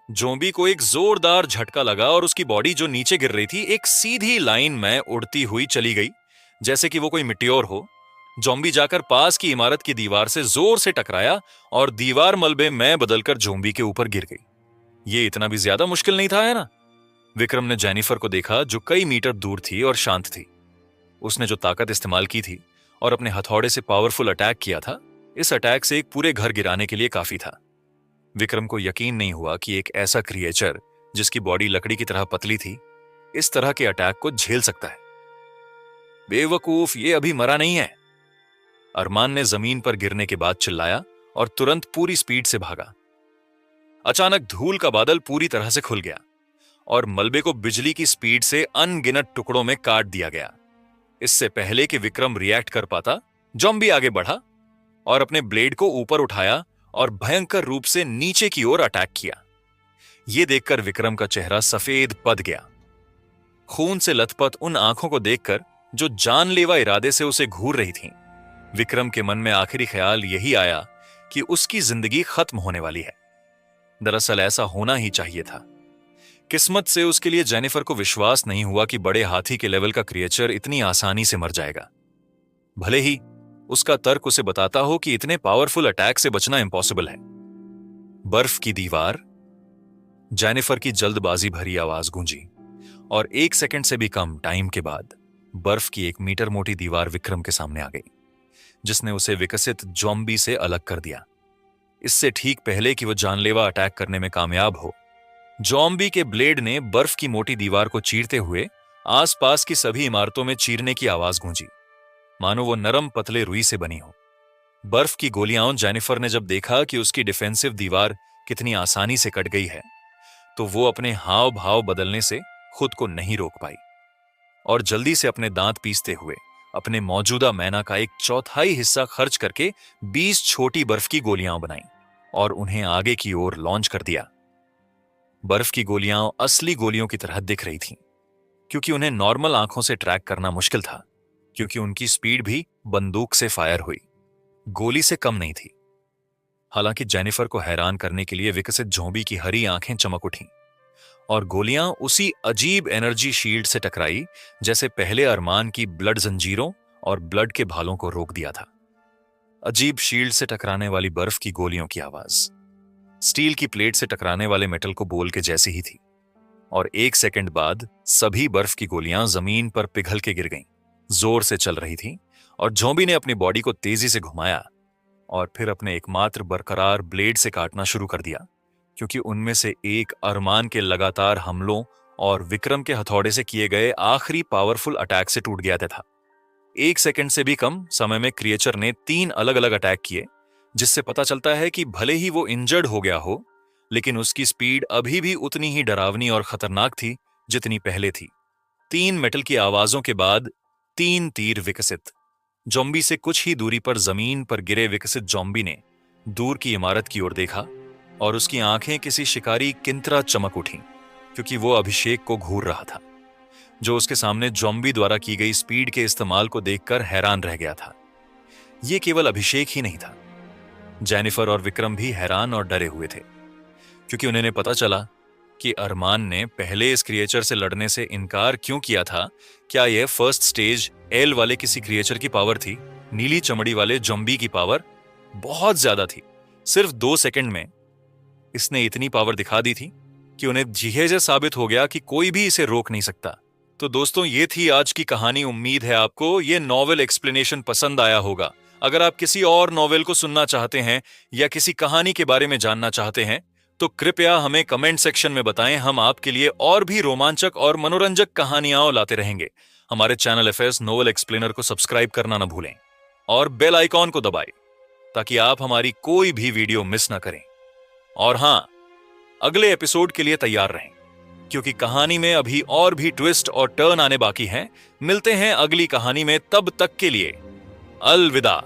ज़ॉम्बी को एक जोरदार झटका लगा और उसकी बॉडी जो नीचे गिर रही थी एक सीधी लाइन में उड़ती हुई चली गई, जैसे कि वो कोई मिट्योर हो। ज़ॉम्बी जाकर पास की इमारत की दीवार से जोर से टकराया और दीवार मलबे में बदलकर ज़ॉम्बी के ऊपर गिर गई। ये इतना भी ज्यादा मुश्किल नहीं था, है ना? विक्रम ने जेनिफर को देखा, जो कई मीटर दूर थी और शांत थी। उसने जो ताकत इस्तेमाल की थी और अपने हथौड़े से पावरफुल अटैक किया था, इस अटैक से एक पूरे घर गिराने के लिए काफी था। विक्रम को यकीन नहीं हुआ कि एक ऐसा क्रिएचर जिसकी बॉडी लकड़ी की तरह पतली थी, इस तरह के अटैक को झेल सकता है। बेवकूफ, ये अभी मरा नहीं है। अरमान ने जमीन पर गिरने के बाद चिल्लाया और तुरंत पूरी स्पीड से भागा। अचानक धूल का बादल पूरी तरह से खुल गया और मलबे को बिजली की स्पीड से अनगिनत टुकड़ों में काट दिया गया। इससे पहले कि विक्रम रिएक्ट कर पाता, ज़ॉम्बी आगे बढ़ा और अपने ब्लेड को ऊपर उठाया और भयंकर रूप से नीचे की ओर अटैक किया। यह देखकर विक्रम का चेहरा सफेद पद गया। खून से लथपथ उन आंखों को देखकर जो जानलेवा इरादे से उसे घूर रही थीं, विक्रम के मन में आखिरी ख्याल यही आया कि उसकी जिंदगी खत्म होने वाली है। दरअसल ऐसा होना ही चाहिए था। किस्मत से उसके लिए जेनिफर को विश्वास नहीं हुआ कि बड़े हाथी के लेवल का क्रिएचर इतनी आसानी से मर जाएगा। भले ही उसका तर्क उसे बताता हो कि इतने पावरफुल अटैक से बचना इम्पॉसिबल है। बर्फ की दीवार। जेनिफर की जल्दबाजी भरी आवाज गूंजी और 1 सेकंड से भी कम टाइम के बाद बर्फ की 1 मीटर मोटी दीवार विक्रम के सामने आ गई, जिसने उसे विकसित ज़ॉम्बी से अलग कर दिया। इससे ठीक पहले कि वो जानलेवा अटैक करने में कामयाब हो, ज़ॉम्बी के ब्लेड ने बर्फ की मोटी दीवार को चीरते हुए आसपास की सभी इमारतों में चीरने की आवाज गूंजी, मानो वो नरम पतले रुई से बनी हो। बर्फ की गोलियां जेनिफर ने जब देखा कि उसकी डिफेंसिव दीवार कितनी आसानी से कट गई है, तो वो अपने हाव भाव बदलने से खुद को नहीं रोक पाई और जल्दी से अपने दांत पीसते हुए अपने मौजूदा मैना का 1/4 हिस्सा खर्च करके 20 छोटी बर्फ की गोलियां बनाई और उन्हें आगे की ओर लॉन्च कर दिया। बर्फ की गोलियां असली गोलियों की तरह दिख रही थीं, क्योंकि उन्हें नॉर्मल आंखों से ट्रैक करना मुश्किल था, क्योंकि उनकी स्पीड भी बंदूक से फायर हुई, गोली से कम नहीं थी। हालांकि जेनिफर को हैरान करने के लिए विकसित ज़ॉम्बी की हरी आंखें चमक उठीं और गोलियां उसी अजीब एनर्जी शील्ड से टकराई जैसे पहले अरमान की ब्लड जंजीरों और ब्लड के भालों को रोक दिया था। अजीब शील्ड से टकराने वाली बर्फ की गोलियों की आवाज स्टील की प्लेट से टकराने वाले मेटल को बोल के जैसी ही थी, और 1 सेकंड बाद सभी बर्फ की गोलियां जमीन पर पिघल के गिर गईं। जोर से चल रही थी और ज़ॉम्बी ने अपनी बॉडी को तेजी से घुमाया और फिर अपने एकमात्र बरकरार ब्लेड से काटना शुरू कर दिया, क्योंकि उनमें से एक अरमान के लगातार हमलों और विक्रम के हथौड़े से किए गए आखिरी पावरफुल अटैक से टूट गया था। 1 सेकंड से भी कम समय में क्रिएचर ने 3 अलग अलग अटैक किए, जिससे पता चलता है कि भले ही वो इंजर्ड हो गया हो, लेकिन उसकी स्पीड अभी भी उतनी ही डरावनी और खतरनाक थी जितनी पहले थी। 3 मेटल की आवाजों के बाद 3 तीर विकसित। ज़ॉम्बी से कुछ ही दूरी पर जमीन पर गिरे विकसित ज़ॉम्बी ने दूर की इमारत की ओर देखा और उसकी आंखें किसी शिकारी की तरह चमक उठी, क्योंकि वो अभिषेक को घूर रहा था, जो उसके सामने ज़ॉम्बी द्वारा की गई स्पीड के इस्तेमाल को देखकर हैरान रह गया था। यह केवल अभिषेक ही नहीं था, जेनिफर और विक्रम भी हैरान और डरे हुए थे, क्योंकि उन्हें पता चला कि अरमान ने पहले इस क्रिएचर से लड़ने से इनकार क्यों किया था। क्या यह फर्स्ट स्टेज एल वाले किसी क्रिएचर की पावर थी? नीली चमड़ी वाले ज़ॉम्बी की पावर बहुत ज्यादा थी। सिर्फ 2 सेकंड में इसने इतनी पावर दिखा दी थी कि उन्हें जिहेजे साबित हो गया कि कोई भी इसे रोक नहीं सकता। तो दोस्तों, ये थी आज की कहानी। उम्मीद है आपको ये नॉवेल एक्सप्लेनेशन पसंद आया होगा। अगर आप किसी और नॉवेल को सुनना चाहते हैं या किसी कहानी के बारे में जानना चाहते हैं तो कृपया हमें कमेंट सेक्शन में बताएं। हम आपके लिए और भी रोमांचक और मनोरंजक कहानियां लाते रहेंगे। हमारे चैनल एफएस नोवेल एक्सप्लेनर को सब्सक्राइब करना न भूलें और बेल आइकॉन को दबाएं ताकि आप हमारी कोई भी वीडियो मिस ना करें। और हां, अगले एपिसोड के लिए तैयार रहें, क्योंकि कहानी में अभी और भी ट्विस्ट और टर्न आने बाकी हैं। मिलते हैं अगली कहानी में, तब तक के लिए अलविदा।